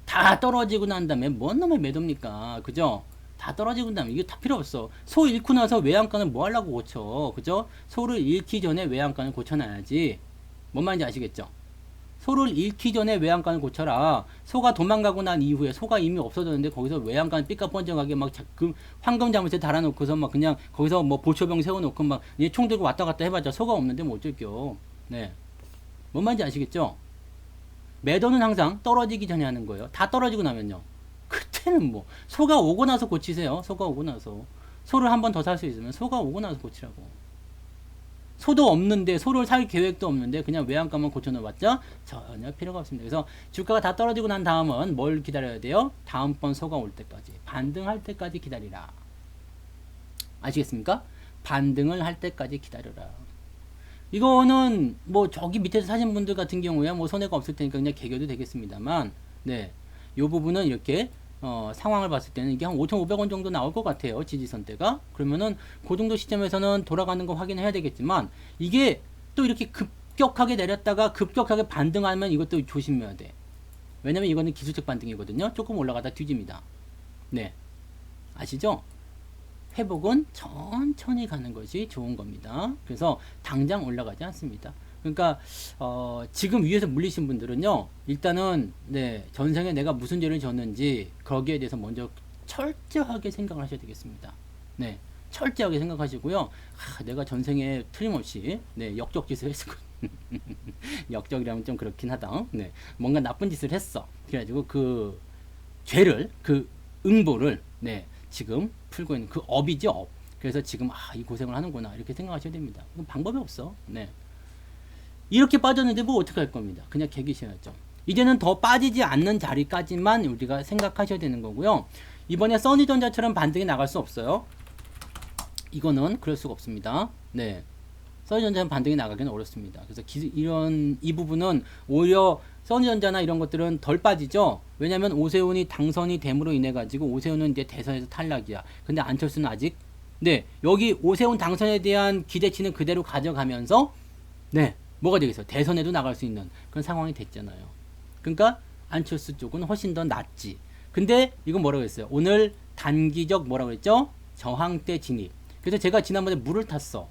다 떨어지고 난 다음에 뭔 놈의 매도입니까? 그죠? 다 떨어지고 난 다음에 이게 다 필요 없어. 소 잃고 나서 외양간을 뭐 하려고 고쳐? 그죠? 소를 잃기 전에 외양간을 고쳐놔야지. 뭔 말인지 아시겠죠? 소를 잃기 전에 외양간을 고쳐라. 소가 도망가고 난 이후에 소가 이미 없어졌는데 거기서 외양간 삐까뻔쩍하게 막 황금 자물쇠 달아놓고서 막 그냥 거기서 뭐 보초병 세워놓고 막 총 들고 왔다 갔다 해봤자 소가 없는데 뭐 어쩔겨. 네. 뭔 말인지 아시겠죠? 매도는 항상 떨어지기 전에 하는 거예요. 다 떨어지고 나면요. 그때는 뭐 소가 오고 나서 고치세요. 소가 오고 나서. 소를 한 번 더 살 수 있으면 소가 오고 나서 고치라고. 소도 없는데 소를 살 계획도 없는데 그냥 외양간만 고쳐놓았죠? 전혀 필요가 없습니다. 그래서 주가가 다 떨어지고 난 다음은 뭘 기다려야 돼요? 다음번 소가 올 때까지 반등할 때까지 기다리라. 아시겠습니까? 반등을 할 때까지 기다려라. 이거는 뭐 저기 밑에서 사신 분들 같은 경우에 뭐 손해가 없을 테니까 그냥 개겨도 되겠습니다만, 네, 요 부분은 이렇게 상황을 봤을 때는 이게 한 5,500원 정도 나올 것 같아요. 지지선대가. 그러면은 그 정도 시점에서는 돌아가는 거 확인해야 되겠지만 이게 또 이렇게 급격하게 내렸다가 급격하게 반등하면 이것도 조심해야 돼. 왜냐면 이거는 기술적 반등이거든요. 조금 올라가다 뒤집니다. 네, 아시죠? 회복은 천천히 가는 것이 좋은 겁니다. 그래서 당장 올라가지 않습니다. 그러니까 지금 위에서 물리신 분들은요, 일단은 네, 전생에 내가 무슨 죄를 졌는지 거기에 대해서 먼저 철저하게 생각을 하셔야 되겠습니다. 네, 철저하게 생각하시고요. 내가 전생에 틀림없이 네, 역적짓을 했을 역적이라면 좀 그렇긴 하다. 네, 뭔가 나쁜 짓을 했어. 그래가지고 그 죄를, 그 응보를 네, 지금 풀고 있는 그 업이죠, 업. 그래서 지금 이 고생을 하는구나 이렇게 생각하셔야 됩니다. 방법이 없어. 네. 이렇게 빠졌는데 뭐 어떻게 할 겁니다. 그냥 개기셔야죠. 이제는 더 빠지지 않는 자리까지만 우리가 생각하셔야 되는 거고요. 이번에 써니전자처럼 반등이 나갈 수 없어요. 이거는 그럴 수가 없습니다. 네, 써니전자는 반등이 나가기는 어렵습니다. 그래서 이 부분은 오히려 써니전자나 이런 것들은 덜 빠지죠. 왜냐면 오세훈이 당선이 됨으로 인해 가지고 오세훈은 이제 대선에서 탈락이야. 근데 안철수는 아직 네, 여기 오세훈 당선에 대한 기대치는 그대로 가져가면서 네, 뭐가 되겠어요? 대선에도 나갈 수 있는 그런 상황이 됐잖아요. 그러니까 안철수 쪽은 훨씬 더 낫지. 근데 이건 뭐라고 했어요? 오늘 단기적 뭐라고 했죠? 저항대 진입. 그래서 제가 지난번에 물을 탔어.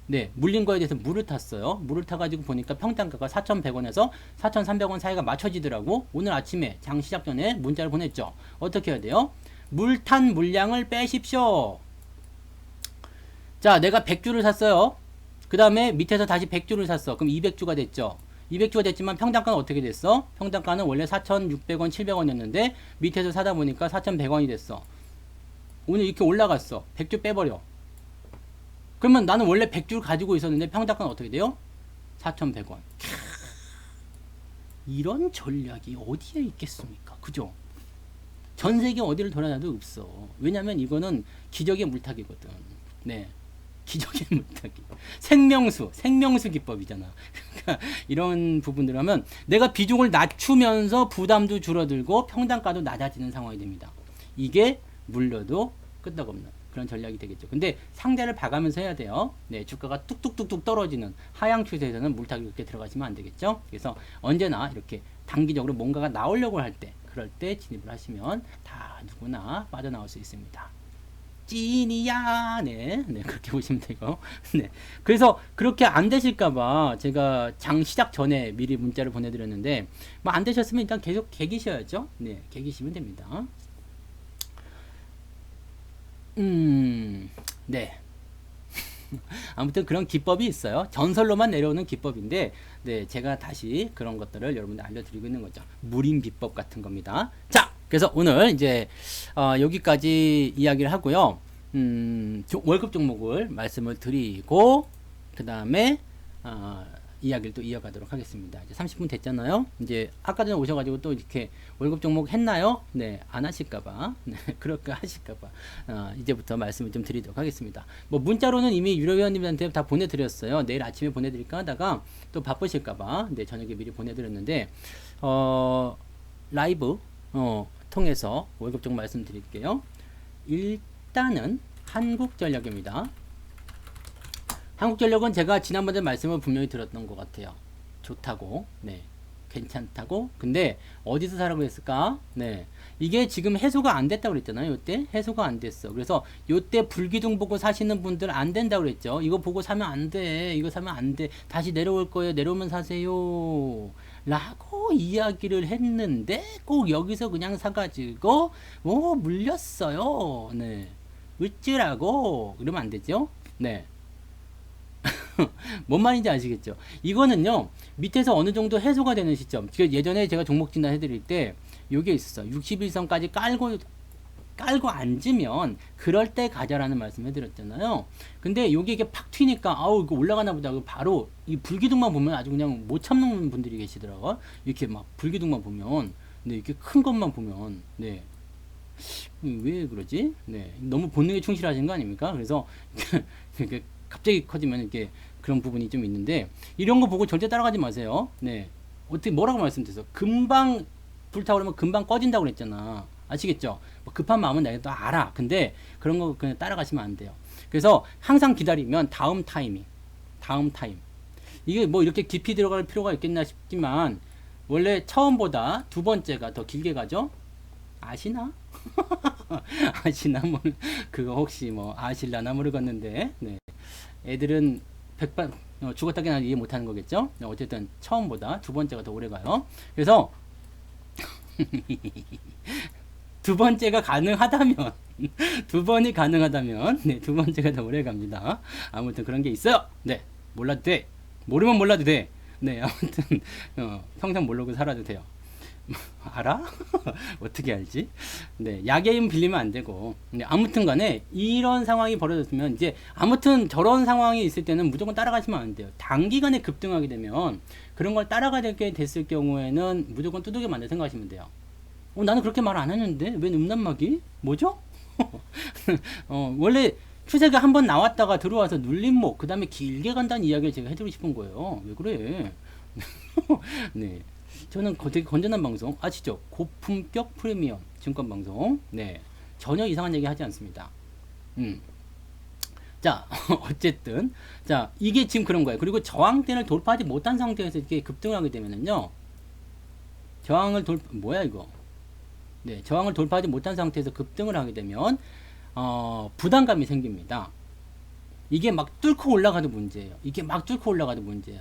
네, 물린 거에 대해서 물을 탔어요. 물을 타가지고 보니까 평단가가 4,100원에서 4,300원 사이가 맞춰지더라고. 오늘 아침에 장 시작 전에 문자를 보냈죠. 어떻게 해야 돼요? 물 탄 물량을 빼십시오. 자, 내가 100주를 샀어요. 그 다음에 밑에서 다시 100주를 샀어. 그럼 200주가 됐죠. 200주가 됐지만 평단가는 어떻게 됐어? 평단가는 원래 4,600원, 700원이었는데 밑에서 사다 보니까 4,100원이 됐어. 오늘 이렇게 올라갔어. 100주 빼버려. 그러면 나는 원래 100주를 가지고 있었는데 평단가는 어떻게 돼요? 4,100원. 이런 전략이 어디에 있겠습니까? 그죠? 전 세계 어디를 돌아다녀도 없어. 왜냐면 이거는 기적의 물타기거든. 네. 기적의 물타기. 생명수 기법이잖아. 그러니까 이런 부분들 하면 내가 비중을 낮추면서 부담도 줄어들고 평단가도 낮아지는 상황이 됩니다. 이게 물려도 끄떡없는 그런 전략이 되겠죠. 근데 상대를 봐가면서 해야 돼요. 네, 주가가 뚝뚝뚝뚝 떨어지는 하향 추세에서는 물타기 그렇게 들어가시면 안 되겠죠. 그래서 언제나 이렇게 단기적으로 뭔가가 나오려고 할 때, 그럴 때 진입을 하시면 다 누구나 빠져나올 수 있습니다. 찐이야. 네, 네, 그렇게 보시면 되고. 네. 그래서 그렇게 안 되실까봐 제가 장 시작 전에 미리 문자를 보내드렸는데, 뭐 안 되셨으면 일단 계속 개기셔야죠. 네, 개기시면 됩니다. 네. 아무튼 그런 기법이 있어요. 전설로만 내려오는 기법인데, 네, 제가 다시 그런 것들을 여러분들 알려드리고 있는 거죠. 무림 비법 같은 겁니다. 자, 그래서 오늘 이제 여기까지 이야기를 하고요. 월급 종목을 말씀을 드리고 그 다음에 이야기를 또 이어가도록 하겠습니다. 이제 30분 됐잖아요. 이제 아까 전에 오셔가지고 또 이렇게 월급 종목 했나요? 네, 안 하실까봐. 네, 그렇게 하실까봐. 이제부터 말씀을 좀 드리도록 하겠습니다. 뭐 문자로는 이미 유료회원님한테 다 보내드렸어요. 내일 아침에 보내드릴까 하다가 또 바쁘실까봐 네, 저녁에 미리 보내드렸는데 라이브 통해서 월급 종목 말씀드릴게요. 일단은 한국전력입니다. 한국전력은 제가 지난번에 말씀을 분명히 들었던 것 같아요. 좋다고, 네, 괜찮다고. 근데 어디서 사라고 했을까? 네, 이게 지금 해소가 안 됐다고 그랬잖아요. 이때 해소가 안 됐어. 그래서 이때 불기둥 보고 사시는 분들 안 된다고 그랬죠. 이거 보고 사면 안 돼. 이거 사면 안 돼. 다시 내려올 거예요. 내려오면 사세요. 라고 이야기를 했는데 꼭 여기서 그냥 사가지고 물렸어요. 네, 으찌라고 그러면 안 되죠. 네. 뭔 말인지 아시겠죠? 이거는요, 밑에서 어느 정도 해소가 되는 시점. 예전에 제가 종목 진단 해드릴 때, 요게 있었어. 61선까지 깔고 앉으면, 그럴 때 가자라는 말씀 해드렸잖아요. 근데 요게 이게 팍 튀니까, 아우, 이거 올라가나 보다. 바로, 이 불기둥만 보면 아주 그냥 못 참는 분들이 계시더라고요. 이렇게 막 불기둥만 보면, 네, 이렇게 큰 것만 보면, 네. 왜 그러지? 네. 너무 본능에 충실하신 거 아닙니까? 그래서, 갑자기 커지면 이렇게 그런 부분이 좀 있는데 이런 거 보고 절대 따라가지 마세요. 네, 어떻게 뭐라고 말씀드렸어? 금방 불타오르면 금방 꺼진다고 그랬잖아. 아시겠죠? 뭐 급한 마음은 내가 또 알아. 근데 그런 거 그냥 따라가시면 안 돼요. 그래서 항상 기다리면 다음 타임 이게 뭐 이렇게 깊이 들어갈 필요가 있겠나 싶지만 원래 처음보다 두 번째가 더 길게 가죠. 아시나? 아시나? 뭐 그거 혹시 뭐 아실라나 모르겠는데 네. 애들은 죽었다 깨나 이해 못하는 거겠죠? 어쨌든 처음보다 두 번째가 더 오래 가요. 그래서 두 번째가 가능하다면 두 번이 가능하다면 네, 두 번째가 더 오래 갑니다. 아무튼 그런 게 있어요. 네, 몰라도 돼. 모르면 몰라도 돼. 네, 아무튼 평생 모르고 살아도 돼요. 알아? 어떻게 알지? 네, 약의 빌리면 안 되고. 네, 아무튼 간에 이런 상황이 벌어졌으면 이제 아무튼 저런 상황이 있을 때는 무조건 따라가시면 안 돼요. 단기간에 급등하게 되면 그런 걸 따라가게 됐을 경우에는 무조건 두들겨 맞는 생각하시면 돼요. 나는 그렇게 말 안 했는데 웬 음란막이? 뭐죠? 원래 추세가 한번 나왔다가 들어와서 눌림목 그 다음에 길게 간다는 이야기를 제가 해드리고 싶은 거예요. 왜 그래? 네. 저는 되게 건전한 방송 아시죠? 고품격 프리미엄 증권 방송. 네, 전혀 이상한 얘기 하지 않습니다. 자, 어쨌든. 자, 이게 지금 그런 거예요. 그리고 저항대를 돌파하지 못한 상태에서 이렇게 급등을 하게 되면은요. 뭐야, 이거. 네, 저항을 돌파하지 못한 상태에서 급등을 하게 되면, 부담감이 생깁니다. 이게 막 뚫고 올라가도 문제예요. 이게 막 뚫고 올라가도 문제예요.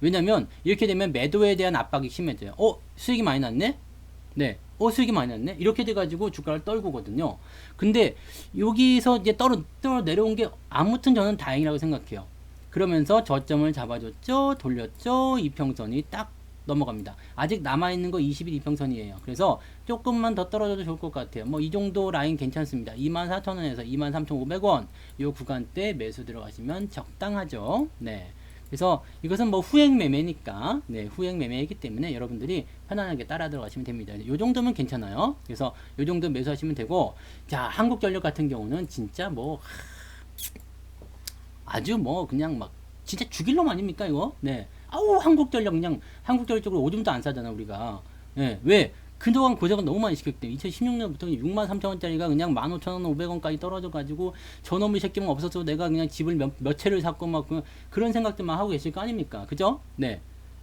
왜냐면, 이렇게 되면 매도에 대한 압박이 심해져요. 수익이 많이 났네? 네. 수익이 많이 났네? 이렇게 돼가지고 주가를 떨구거든요. 근데 여기서 이제 떨어 내려온 게 아무튼 저는 다행이라고 생각해요. 그러면서 저점을 잡아줬죠. 돌렸죠. 이평선이 딱 넘어갑니다. 아직 남아있는 거 20일 이평선이에요. 그래서 조금만 더 떨어져도 좋을 것 같아요. 뭐 이 정도 라인 괜찮습니다. 24,000원에서 23,500원 요 구간대 매수 들어가시면 적당하죠. 네. 그래서 이것은 뭐 후행 매매니까, 네, 후행 매매이기 때문에 여러분들이 편안하게 따라 들어가시면 됩니다. 요 정도면 괜찮아요. 그래서 요 정도 매수하시면 되고, 자, 한국전력 같은 경우는 진짜 뭐 아주 뭐 그냥 막 진짜 죽일 놈 아닙니까 이거? 네. 아우 한국전력 그냥 한국전력 쪽으로 오줌도 안 싸잖아 우리가. 네. 왜? 그동안 고생을 너무 많이 시켰기 때문에 2016년부터 63,000원짜리가 그냥 15,000원, 500원까지 떨어져가지고 저놈의 새끼만 없었어도 내가 그냥 집을 몇 채를 샀고 막 그런 생각들만 하고 계실 거 아닙니까? 그죠? 네.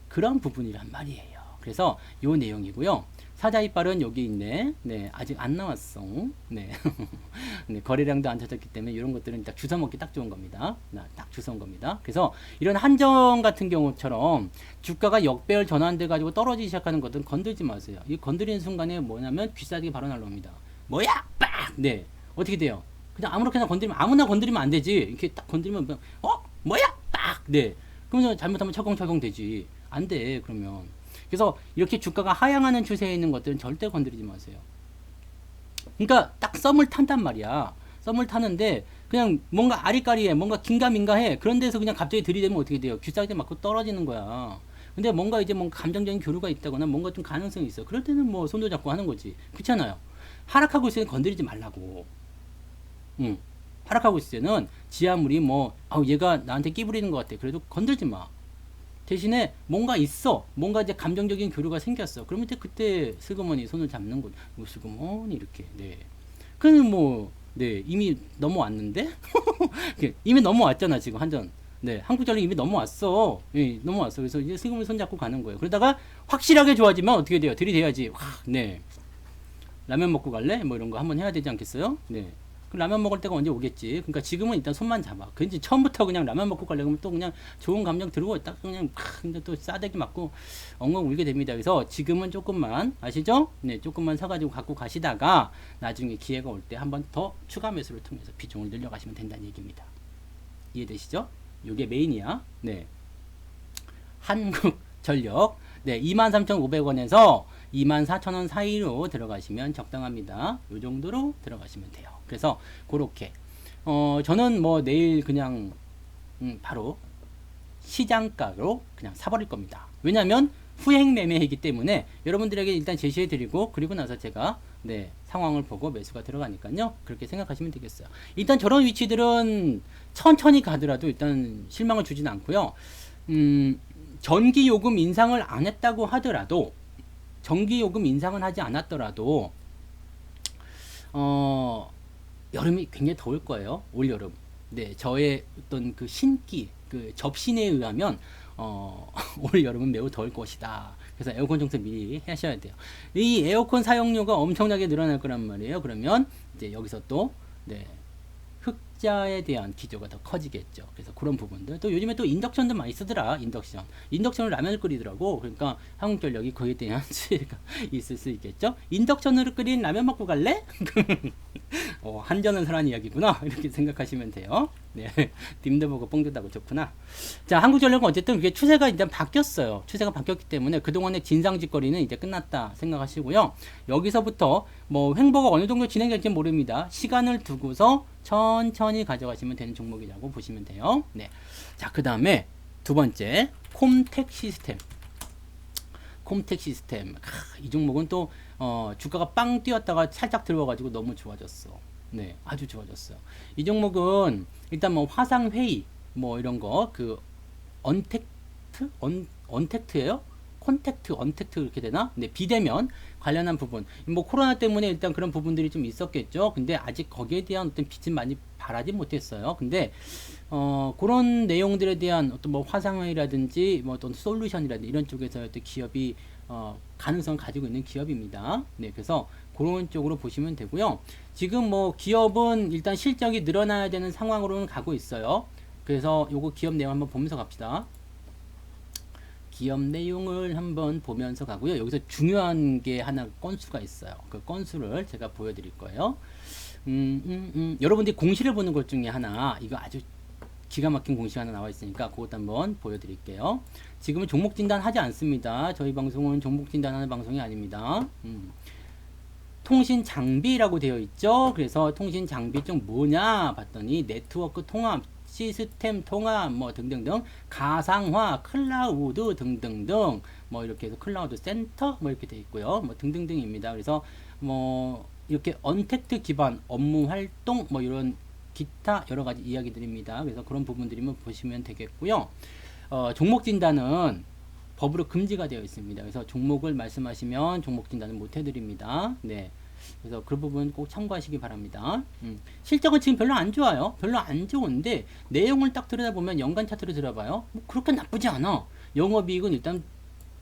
그런 부분이란 말이에요. 그래서 요 내용이고요. 사자 이빨은 여기 있네. 네. 아직 안 나왔어. 네. 네. 거래량도 안 찾았기 때문에 이런 것들은 딱 주워 먹기 딱 좋은 겁니다. 딱 주워 온 겁니다. 그래서 이런 한정 같은 경우처럼 주가가 역배열 전환돼 가지고 떨어지기 시작하는 것들은 건들지 마세요. 이 건드리는 순간에 뭐냐면 귀싸대기 바로 날라옵니다. 뭐야? 빡! 네. 어떻게 돼요? 그냥 아무나 건드리면 안 되지. 이렇게 딱 건드리면 뭐야? 빡! 네. 그러면 잘못하면 철컹철컹 되지. 안 돼. 그러면. 그래서 이렇게 주가가 하향하는 추세에 있는 것들은 절대 건드리지 마세요. 그러니까 딱 썸을 탄단 말이야. 썸을 타는데 그냥 뭔가 아리까리해, 뭔가 긴가민가해. 그런 데서 그냥 갑자기 들이대면 어떻게 돼요? 귀싸게 맞고 떨어지는 거야. 근데 뭔가 이제 뭔가 감정적인 교류가 있다거나 뭔가 좀 가능성이 있어. 그럴 때는 뭐 손도 잡고 하는 거지. 그렇잖아요. 하락하고 있을 때는 건드리지 말라고. 응. 하락하고 있을 때는 지하물이 얘가 나한테 끼부리는 것 같아. 그래도 건들지 마. 대신에 뭔가 있어. 뭔가 이제 감정적인 교류가 생겼어. 그러면 그때 슬그머니 손을 잡는 거죠. 슬그머니 이렇게. 네. 그는 네, 이미 넘어왔는데? 이미 넘어왔잖아, 지금 한전. 네, 한국전력 이미 넘어왔어. 예, 넘어왔어. 그래서 이제 슬그머니 손 잡고 가는 거예요. 그러다가 확실하게 좋아지면 어떻게 돼요? 들이대야지. 네. 라면 먹고 갈래? 뭐 이런 거 한번 해야 되지 않겠어요? 네. 라면 먹을 때가 언제 오겠지. 그러니까 지금은 일단 손만 잡아. 그지 처음부터 그냥 라면 먹고 가려고 하면 또 그냥 좋은 감정 들고 딱 그냥 근데 또 싸대기 맞고 엉엉 울게 됩니다. 그래서 지금은 조금만 아시죠? 네, 조금만 사가지고 갖고 가시다가 나중에 기회가 올 때 한번 더 추가 매수를 통해서 비중을 늘려가시면 된다는 얘기입니다. 이해되시죠? 이게 메인이야. 네. 한국전력. 네, 23,500원에서 24,000원 사이로 들어가시면 적당합니다. 요 정도로 들어가시면 돼요. 그래서 그렇게 저는 내일 그냥 바로 시장가로 그냥 사버릴 겁니다. 왜냐면 후행 매매이기 때문에 여러분들에게 일단 제시해 드리고 그리고 나서 제가 네, 상황을 보고 매수가 들어가니까요. 그렇게 생각하시면 되겠어요. 일단 저런 위치들은 천천히 가더라도 일단 실망을 주진 않고요. 전기요금 인상을 안 했다고 하더라도 전기요금 인상은 하지 않았더라도 여름이 굉장히 더울 거예요. 올여름. 네, 저의 어떤 그 신기, 그 접신에 의하면 올여름은 매우 더울 것이다. 그래서 에어컨 정책 미리 하셔야 돼요. 이 에어컨 사용료가 엄청나게 늘어날 거란 말이에요. 그러면 이제 여기서 또 네, 흑자에 대한 기조가 더 커지겠죠. 그래서 그런 부분들. 또 요즘에 또 인덕션도 많이 쓰더라. 인덕션을 라면을 끓이더라고. 그러니까 한국전력이 그에 대한 수혜가 있을 수 있겠죠. 인덕션으로 끓인 라면 먹고 갈래? 한전은 설한 이야기구나. 이렇게 생각하시면 돼요. 네. 딤도 보고 뽕듯하고 좋구나. 자, 한국전력은 어쨌든 그게 추세가 일단 바뀌었어요. 추세가 바뀌었기 때문에 그동안의 진상짓거리는 이제 끝났다 생각하시고요. 여기서부터 횡보가 어느 정도 진행될지 모릅니다. 시간을 두고서 천천히 가져가시면 되는 종목이라고 보시면 돼요. 네. 자, 그 다음에 두 번째, 콤텍 시스템. 이 종목은 또 주가가 빵 뛰었다가 살짝 들어와가지고 너무 좋아졌어. 네, 아주 좋아졌어요. 이 종목은 일단 화상회의 이런 거 언택트예요. 콘택트, 언택트 이렇게 되나? 네, 비대면 관련한 부분. 뭐 코로나 때문에 일단 그런 부분들이 좀 있었겠죠. 근데 아직 거기에 대한 어떤 빛은 많이 발하지 못했어요. 근데 그런 내용들에 대한 어떤 뭐 화상이라든지 뭐 어떤 솔루션이라든지 이런 쪽에서 어떤 기업이 가능성 가지고 있는 기업입니다. 네, 그래서 그런 쪽으로 보시면 되고요. 지금 뭐 기업은 일단 실적이 늘어나야 되는 상황으로는 가고 있어요. 그래서 요거 기업 내용 한번 보면서 갑시다. 기업 내용을 한번 보면서 가고요. 여기서 중요한 게 하나 건수가 있어요. 그 건수를 제가 보여드릴 거예요. 여러분들이 공시를 보는 것 중에 하나, 이거 아주 기가 막힌 공시가 하나 나와 있으니까 그것도 한번 보여드릴게요. 지금은 종목 진단 하지 않습니다. 저희 방송은 종목 진단하는 방송이 아닙니다. 통신 장비라고 되어 있죠. 그래서 통신 장비 좀 뭐냐 봤더니 네트워크 통합, 시스템 통합 뭐 등등등, 가상화, 클라우드 등등등 뭐 이렇게 해서 클라우드 센터 뭐 이렇게 되어 있고요. 뭐 등등등입니다. 그래서 뭐 이렇게 언택트 기반 업무 활동 뭐 이런 기타 여러 가지 이야기들입니다. 그래서 그런 부분들이면 보시면 되겠고요. 종목 진단은 법으로 금지가 되어 있습니다. 그래서 종목을 말씀하시면 종목 진단은 못 해드립니다. 네. 그래서 그 부분 꼭 참고하시기 바랍니다. 실적은 지금 별로 안 좋아요. 별로 안 좋은데 내용을 딱 들여다보면 연간 차트를 들어봐요. 뭐 그렇게 나쁘지 않아. 영업이익은 일단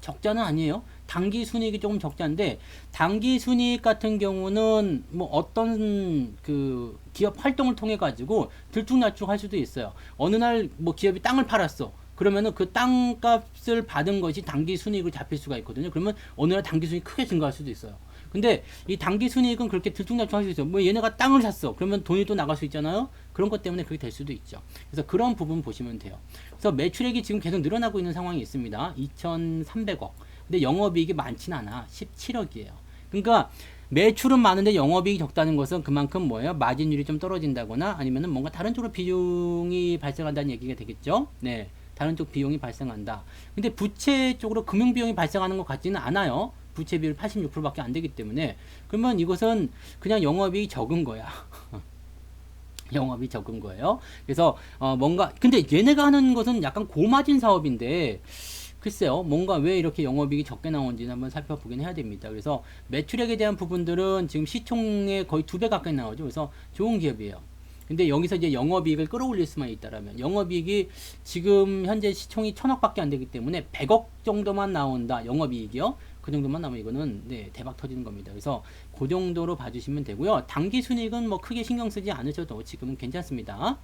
적자는 아니에요. 단기 순이익이 조금 적자인데 단기 순이익 같은 경우는 뭐 어떤 그 기업 활동을 통해 가지고 들쭉날쭉 할 수도 있어요. 어느 날 뭐 기업이 땅을 팔았어. 그러면은 그 땅값을 받은 것이 단기 순이익으로 잡힐 수가 있거든요. 그러면 어느 날 단기 순이익이 크게 증가할 수도 있어요. 근데 이 단기 순이익은 그렇게 들쭉날쭉 할 수 있어요. 뭐 얘네가 땅을 샀어. 그러면 돈이 또 나갈 수 있잖아요. 그런 것 때문에 그렇게 될 수도 있죠. 그래서 그런 부분 보시면 돼요. 그래서 매출액이 지금 계속 늘어나고 있는 상황이 있습니다. 2,300억. 근데 영업이익이 많진 않아. 17억이에요. 그러니까 매출은 많은데 영업이익이 적다는 것은 그만큼 뭐예요? 마진율이 좀 떨어진다거나 아니면은 뭔가 다른 쪽으로 비용이 발생한다는 얘기가 되겠죠. 네. 다른 쪽 비용이 발생한다. 근데 부채 쪽으로 금융 비용이 발생하는 것 같지는 않아요. 부채 비율 86%밖에 안 되기 때문에 그러면 이것은 그냥 영업이 적은 거야. 영업이 적은 거예요. 그래서 뭔가 근데 얘네가 하는 것은 약간 고마진 사업인데 글쎄요, 뭔가 왜 이렇게 영업이익이 적게 나오는지 한번 살펴보긴 해야 됩니다. 그래서 매출액에 대한 부분들은 지금 시총의 거의 2배 가까이 나오죠. 그래서 좋은 기업이에요. 근데 여기서 이제 영업이익을 끌어올릴 수만 있다라면 영업이익이 지금 현재 시총이 1,000억밖에 안 되기 때문에 100억 정도만 나온다. 영업이익이요. 그 정도만 나오면 이거는 네, 대박 터지는 겁니다. 그래서 그 정도로 봐주시면 되고요. 단기 순이익은 뭐 크게 신경 쓰지 않으셔도 지금은 괜찮습니다.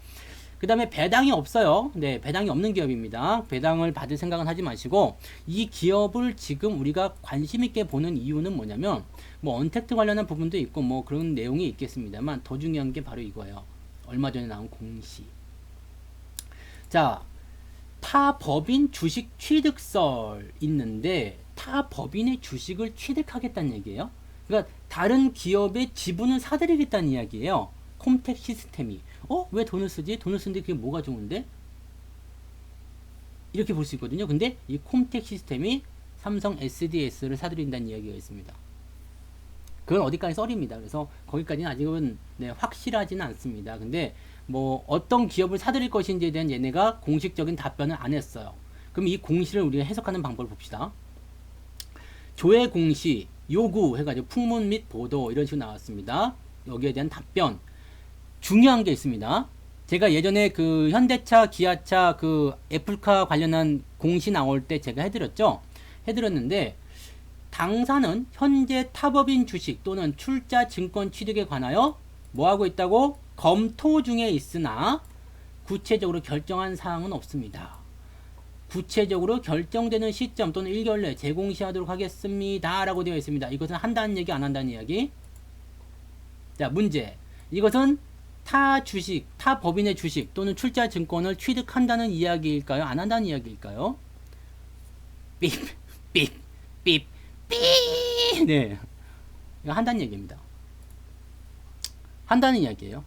그 다음에 배당이 없어요. 네, 배당이 없는 기업입니다. 배당을 받을 생각은 하지 마시고 이 기업을 지금 우리가 관심 있게 보는 이유는 뭐냐면 뭐 언택트 관련한 부분도 있고 뭐 그런 내용이 있겠습니다만 더 중요한 게 바로 이거예요. 얼마 전에 나온 공시. 자, 타 법인 주식 취득설 있는데 타 법인의 주식을 취득하겠다는 얘기예요. 그러니까 다른 기업의 지분을 사들이겠다는 이야기예요. 콤텍 시스템이. 왜 돈을 쓰지? 돈을 쓰는데 그게 뭐가 좋은데? 이렇게 볼 수 있거든요. 근데 이 콤텍 시스템이 삼성 SDS를 사들인다는 이야기가 있습니다. 그건 어디까지 썰입니다. 그래서 거기까지는 아직은 네, 확실하지는 않습니다. 근데 뭐 어떤 기업을 사들일 것인지에 대한 얘네가 공식적인 답변을 안 했어요. 그럼 이 공시를 우리가 해석하는 방법을 봅시다. 조회 공시, 요구 해가지고 풍문 및 보도 이런 식으로 나왔습니다. 여기에 대한 답변. 중요한 게 있습니다. 제가 예전에 그 현대차, 기아차, 그 애플카 관련한 공시 나올 때 제가 해드렸죠. 해드렸는데 당사는 현재 타법인 주식 또는 출자 증권 취득에 관하여 뭐하고 있다고? 검토 중에 있으나 구체적으로 결정한 사항은 없습니다. 구체적으로 결정되는 시점 또는 1개월 내에 재공시하도록 하겠습니다. 라고 되어 있습니다. 이것은 한다는 얘기 안 한다는 이야기? 자, 문제. 이것은 타 주식, 타 법인의 주식 또는 출자 증권을 취득한다는 이야기일까요? 안 한다는 이야기일까요? 삐, 삐, 삐, 삐. 네. 이거 한다는 얘기입니다. 한다는 이야기예요.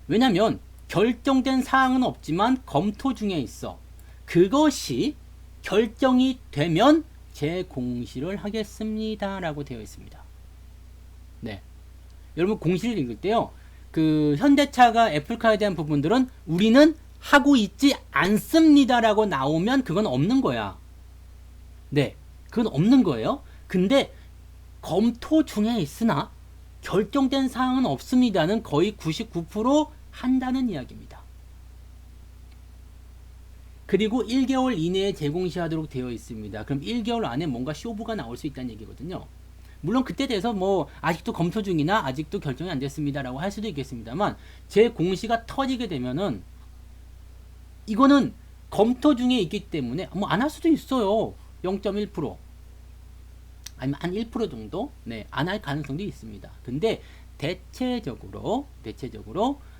왜냐면 결정된 사항은 없지만 검토 중에 있어. 그것이 결정이 되면 재공시를 하겠습니다. 라고 되어 있습니다. 네. 여러분 공시를 읽을 때요. 그 현대차가 애플카에 대한 부분들은 우리는 하고 있지 않습니다. 라고 나오면 그건 없는 거야. 네, 그건 없는 거예요. 근데 검토 중에 있으나 결정된 사항은 없습니다는 거의 99% 한다는 이야기입니다. 그리고 1개월 이내에 제공시하도록 되어 있습니다. 그럼 1개월 안에 뭔가 쇼부가 나올 수 있다는 얘기거든요. 물론 그때 대해서 뭐 아직도 검토 중이나 아직도 결정이 안 됐습니다라고 할 수도 있겠습니다만 제 공시가 터지게 되면은 이거는 검토 중에 있기 때문에 뭐 안 할 수도 있어요. 0.1% 아니면 한 1% 정도 안 할 가능성도 있습니다. 근데 대체적으로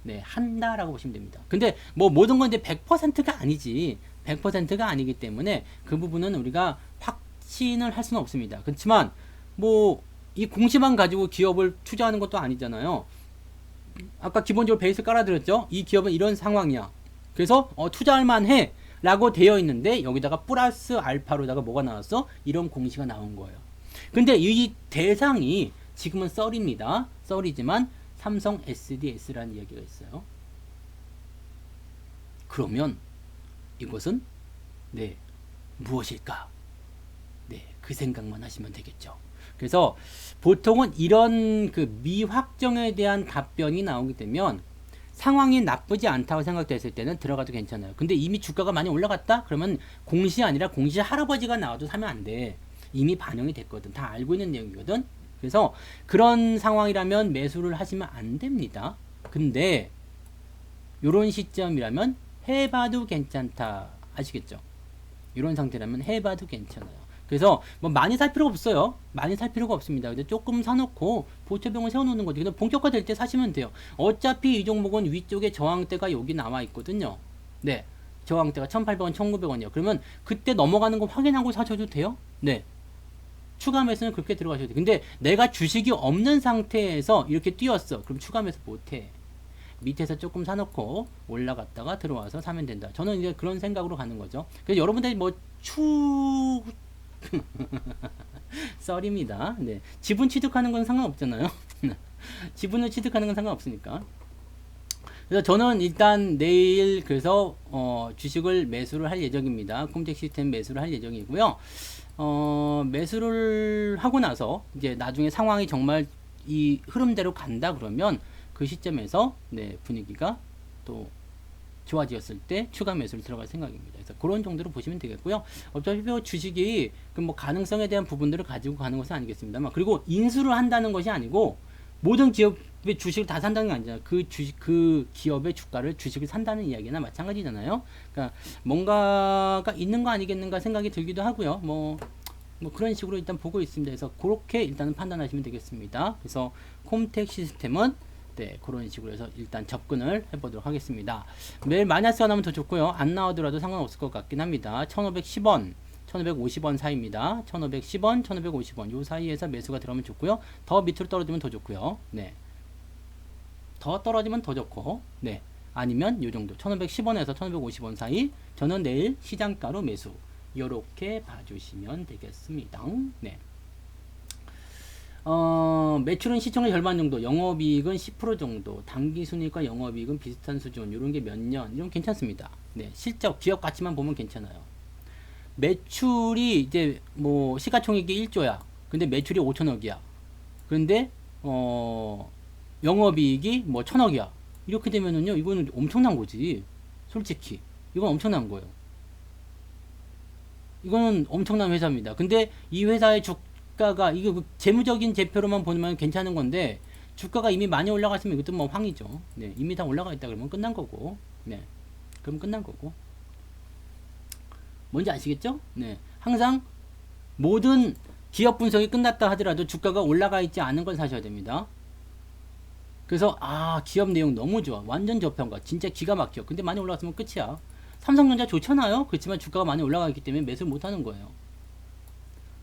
네, 한다라고 보시면 됩니다. 근데 뭐 모든 건 이제 100%가 아니지. 100%가 아니기 때문에 그 부분은 우리가 확신을 할 수는 없습니다. 그렇지만 뭐 이 공시만 가지고 기업을 투자하는 것도 아니잖아요. 아까 기본적으로 베이스 깔아드렸죠. 이 기업은 이런 상황이야. 그래서 투자할 만해 라고 되어 있는데 여기다가 플러스 알파로다가 뭐가 나왔어? 이런 공시가 나온 거예요. 근데 이 대상이 지금은 썰입니다. 썰이지만 삼성 SDS라는 이야기가 있어요. 그러면 이것은 네, 무엇일까? 네, 그 생각만 하시면 되겠죠. 그래서 보통은 이런 그 미확정에 대한 답변이 나오게 되면 상황이 나쁘지 않다고 생각됐을 때는 들어가도 괜찮아요. 근데 이미 주가가 많이 올라갔다? 그러면 공시 아니라 공시 할아버지가 나와도 사면 안 돼. 이미 반영이 됐거든. 다 알고 있는 내용이거든. 그래서 그런 상황이라면 매수를 하시면 안 됩니다. 근데 이런 시점이라면 해봐도 괜찮다. 아시겠죠? 이런 상태라면 해봐도 괜찮아요. 그래서 뭐 많이 살 필요가 없어요. 많이 살 필요가 없습니다. 근데 조금 사놓고 보초병을 세워놓는 거지. 근데 본격화될 때 사시면 돼요. 어차피 이 종목은 위쪽에 저항대가 여기 나와 있거든요. 네, 저항대가 1,800원, 1,900원이요. 그러면 그때 넘어가는 거 확인하고 사셔도 돼요. 네, 추가 매수는 그렇게 들어가셔도 돼요. 근데 내가 주식이 없는 상태에서 이렇게 뛰었어. 그럼 추가 매수 못해. 밑에서 조금 사놓고 올라갔다가 들어와서 사면 된다. 저는 이제 그런 생각으로 가는 거죠. 그래서 여러분들이 썰입니다. 네. 지분 취득하는 건 상관없잖아요. 지분을 취득하는 건 상관없으니까. 그래서 저는 일단 내일 그래서 주식을 매수를 할 예정입니다. 콤텍 시스템 매수를 할 예정이고요. 매수를 하고 나서 이제 나중에 상황이 정말 이 흐름대로 간다 그러면 그 시점에서 네, 분위기가 또 좋아지었을 때 추가 매수를 들어갈 생각입니다. 그래서 그런 정도로 보시면 되겠고요. 어차피 주식이 그 뭐 가능성에 대한 부분들을 가지고 가는 것은 아니겠습니다만, 그리고 인수를 한다는 것이 아니고 모든 기업의 주식을 다 산다는 게 아니잖아요. 그 기업의 주가를 주식을 산다는 이야기나 마찬가지잖아요. 그러니까 뭔가가 있는 거 아니겠는가 생각이 들기도 하고요. 뭐 그런 식으로 일단 보고 있습니다. 그래서 그렇게 일단은 판단하시면 되겠습니다. 그래서 콤텍 시스템은 네, 그런 식으로 해서 일단 접근을 해보도록 하겠습니다. 매일 마이너스가 나오면 더 좋고요. 안 나오더라도 상관없을 것 같긴 합니다. 1510원, 1550원 사이입니다. 1510원, 1550원 요 사이에서 매수가 들어오면 좋고요. 더 밑으로 떨어지면 더 좋고요. 네, 더 떨어지면 더 좋고, 네, 아니면 요 정도 1510원에서 1550원 사이. 저는 내일 시장가로 매수. 요렇게 봐주시면 되겠습니다. 네. 매출은 시총의 절반 정도, 영업이익은 10% 정도, 당기순이익과 영업이익은 비슷한 수준, 이런 게 몇 년, 이런 괜찮습니다. 네, 실적, 기업 가치만 보면 괜찮아요. 매출이 이제 뭐 시가총액이 1조야. 근데 매출이 5천억이야. 그런데 영업이익이 뭐 1,000억이야. 이렇게 되면은요, 이거는 엄청난 거지. 솔직히 이건 엄청난 거예요. 이거는 엄청난 회사입니다. 근데 이 회사의 주가가 이게 재무적인 제표로만 보면 괜찮은 건데 주가가 이미 많이 올라갔으면 이것도 뭐 황이죠. 네, 이미 다 올라가 있다 그러면 끝난 거고. 네, 그럼 끝난 거고. 뭔지 아시겠죠? 네, 항상 모든 기업 분석이 끝났다 하더라도 주가가 올라가 있지 않은 걸 사셔야 됩니다. 그래서 기업 내용 너무 좋아. 완전 저평가. 진짜 기가 막혀. 근데 많이 올라갔으면 끝이야. 삼성전자 좋잖아요. 그렇지만 주가가 많이 올라가기 때문에 매수를 못 하는 거예요.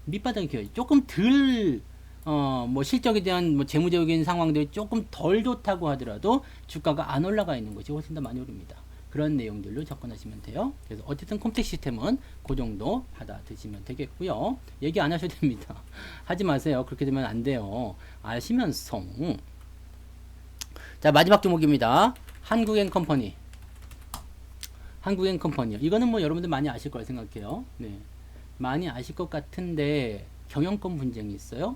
밑바닥이 기어요. 조금 덜 뭐 실적에 대한 뭐 재무적인 상황들이 조금 덜 좋다고 하더라도 주가가 안 올라가 있는 것이 훨씬 더 많이 오릅니다. 그런 내용들로 접근하시면 돼요. 그래서 어쨌든 콤텍 시스템은 그 정도 받아 드시면 되겠고요. 얘기 안 하셔도 됩니다. 하지 마세요. 그렇게 되면 안 돼요. 아시면서. 자, 마지막 종목입니다. 한국엔컴퍼니. 한국엔컴퍼니요. 이거는 뭐 여러분들 많이 아실 거라 생각해요. 네. 많이 아실 것 같은데 경영권 분쟁이 있어요.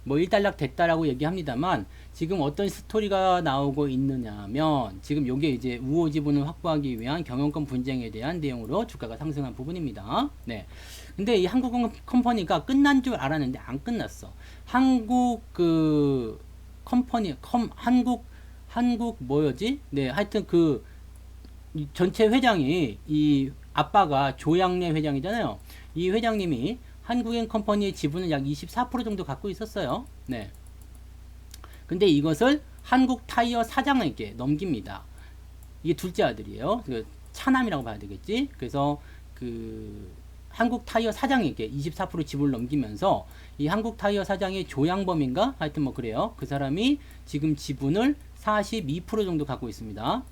뭐 일단락 됐다라고 얘기합니다만 지금 어떤 스토리가 나오고 있느냐면 지금 요게 이제 우호 지분을 확보하기 위한 경영권 분쟁에 대한 내용으로 주가가 상승한 부분입니다. 네. 근데 이 한국 컴퍼니가 끝난 줄 알았는데 안 끝났어. 한국 그 컴퍼니 한국 뭐였지? 네, 하여튼 그 전체 회장이 이 아빠가 조양래 회장이잖아요. 이 회장님이 한국엔컴퍼니의 지분을 약 24% 정도 갖고 있었어요. 네. 근데 이것을 한국타이어 사장에게 넘깁니다. 이게 둘째 아들이에요. 그 차남이라고 봐야 되겠지. 그래서 그 한국타이어 사장에게 24% 지분을 넘기면서 이 한국타이어 사장의 조양범인가? 하여튼 뭐 그래요. 그 사람이 지금 지분을 42% 정도 갖고 있습니다.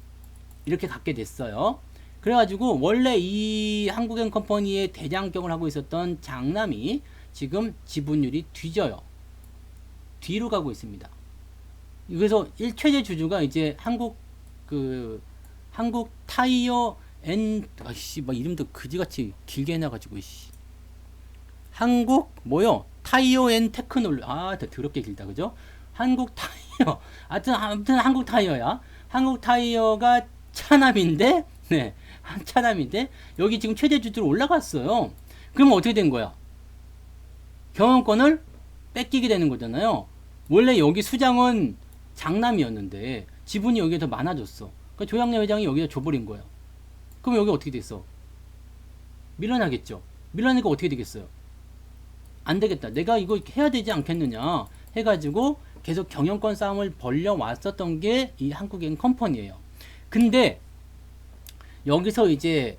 이렇게 갖게 됐어요. 그래가지고 원래 이 한국엔컴퍼니의 대장경을 하고 있었던 장남이 지금 지분율이 뒤져요. 뒤로 가고 있습니다. 그래서 1최대 주주가 이제 한국 타이어 아씨 막 이름도 그지같이 길게 해놔가지고 한국 뭐요? 타이어 앤 테크놀 더 더럽게 길다 그죠? 한국 타이어 아무튼 한국 타이어야. 한국 타이어가 차남인데 네. 차남인데 여기 지금 최대 주주로 올라갔어요. 그러면 어떻게 된 거야? 경영권을 뺏기게 되는 거잖아요. 원래 여기 수장은 장남이었는데 지분이 여기에 더 많아졌어. 그러니까 조양래 회장이 여기다 줘버린 거예요. 그럼 여기 어떻게 됐어? 밀려나겠죠. 밀려나니까 어떻게 되겠어요? 안 되겠다. 내가 이거 해야 되지 않겠느냐 해가지고 계속 경영권 싸움을 벌려왔었던 게 이 한국엔컴퍼니예요. 근데 여기서 이제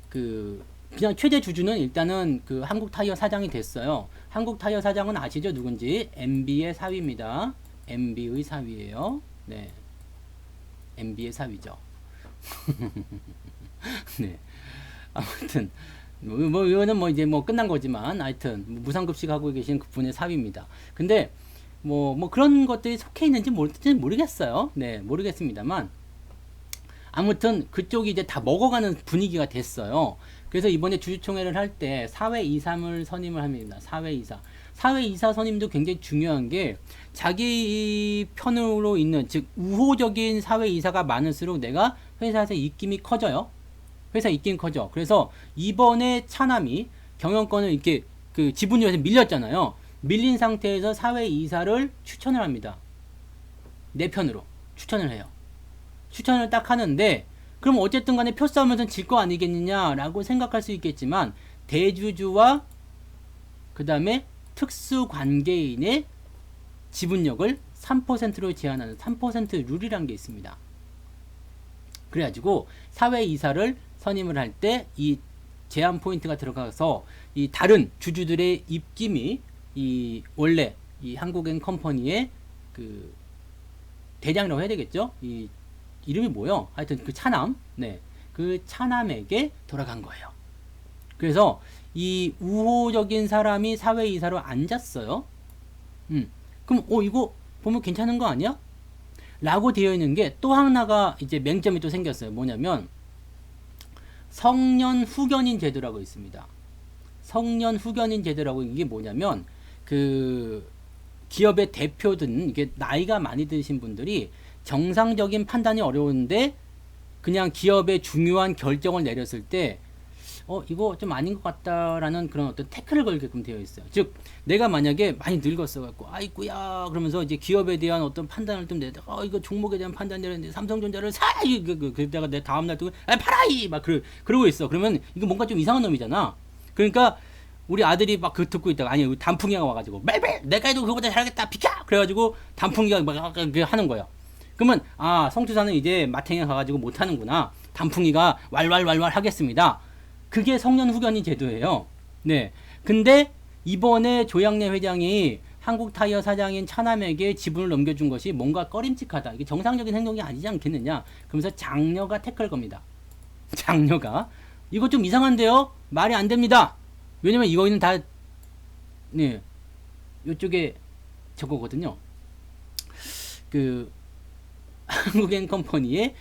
그냥 최대 주주는 일단은 그 한국타이어 사장이 됐어요. 한국타이어 사장은 아시죠? 누군지? MB의 사위입니다. MB의 사위예요. 네. MB의 사위죠. 네. 아무튼 뭐 이거는 뭐 이제 뭐 끝난 거지만 하여튼 무상급식 하고 계신 그분의 사위입니다. 근데 뭐 그런 것들이 속해 있는지 모르겠어요. 네, 모르겠습니다만 아무튼 그쪽이 이제 다 먹어가는 분위기가 됐어요. 그래서 이번에 주주총회를 할 때 사회이사를 선임을 합니다. 사회이사 선임도 굉장히 중요한 게 자기 편으로 있는 즉 우호적인 사회이사가 많을수록 내가 회사에서 입김이 커져요. 회사 입김이 커져. 그래서 이번에 차남이 경영권을 이렇게 그 지분율에서 밀렸잖아요. 밀린 상태에서 사회이사를 추천을 합니다. 내 편으로 추천을 해요. 추천을 딱 하는데 그럼 어쨌든 간에 표싸움에서는 질 거 아니겠느냐라고 생각할 수 있겠지만 대주주와 그 다음에 특수관계인의 지분력을 3%로 제한하는 3% 룰이란 게 있습니다. 그래가지고 사회이사를 선임을 할 때 이 제한 포인트가 들어가서 이 다른 주주들의 입김이 이 원래 이 한국엔컴퍼니의 그 대장이라고 해야 되겠죠? 이 이름이 뭐요? 하여튼 그 차남, 네, 그 차남에게 돌아간 거예요. 그래서 이 우호적인 사람이 사회이사로 앉았어요. 그럼 이거 보면 괜찮은 거 아니야? 라고 되어 있는 게 또 하나가 이제 맹점이 또 생겼어요. 뭐냐면 성년 후견인 제도라고 있습니다. 성년 후견인 제도라고 이게 뭐냐면 그 기업의 대표든 이게 나이가 많이 드신 분들이 정상적인 판단이 어려운데 그냥 기업의 중요한 결정을 내렸을 때 이거 좀 아닌 것 같다라는 그런 어떤 태클을 걸게끔 되어 있어요. 즉 내가 만약에 많이 늙었어 갖고 아이쿠야 그러면서 이제 기업에 대한 어떤 판단을 좀 내다가 이거 종목에 대한 판단 내렸는데 삼성전자를 사 그때가 내 다음 날 또 팔아이 막 그러고 있어. 그러면 이거 뭔가 좀 이상한 놈이잖아. 그러니까 우리 아들이 막 그 듣고 있다가 아니 단풍이가 와가지고 매매 내가 해도 그거보다 잘하겠다 비켜 그래가지고 단풍이가 막 하는 거예요. 그러면 성투사는 이제 마탱에 가가지고 못하는구나. 단풍이가 왈왈왈왈 하겠습니다. 그게 성년 후견인 제도예요. 네. 근데 이번에 조양래 회장이 한국타이어 사장인 차남에게 지분을 넘겨준 것이 뭔가 꺼림칙하다. 이게 정상적인 행동이 아니지 않겠느냐. 그러면서 장녀가 태클 겁니다. 장녀가. 이거 좀 이상한데요? 말이 안 됩니다. 왜냐면 이거는 다, 네. 요쪽에 저거거든요. 한국엔컴퍼니의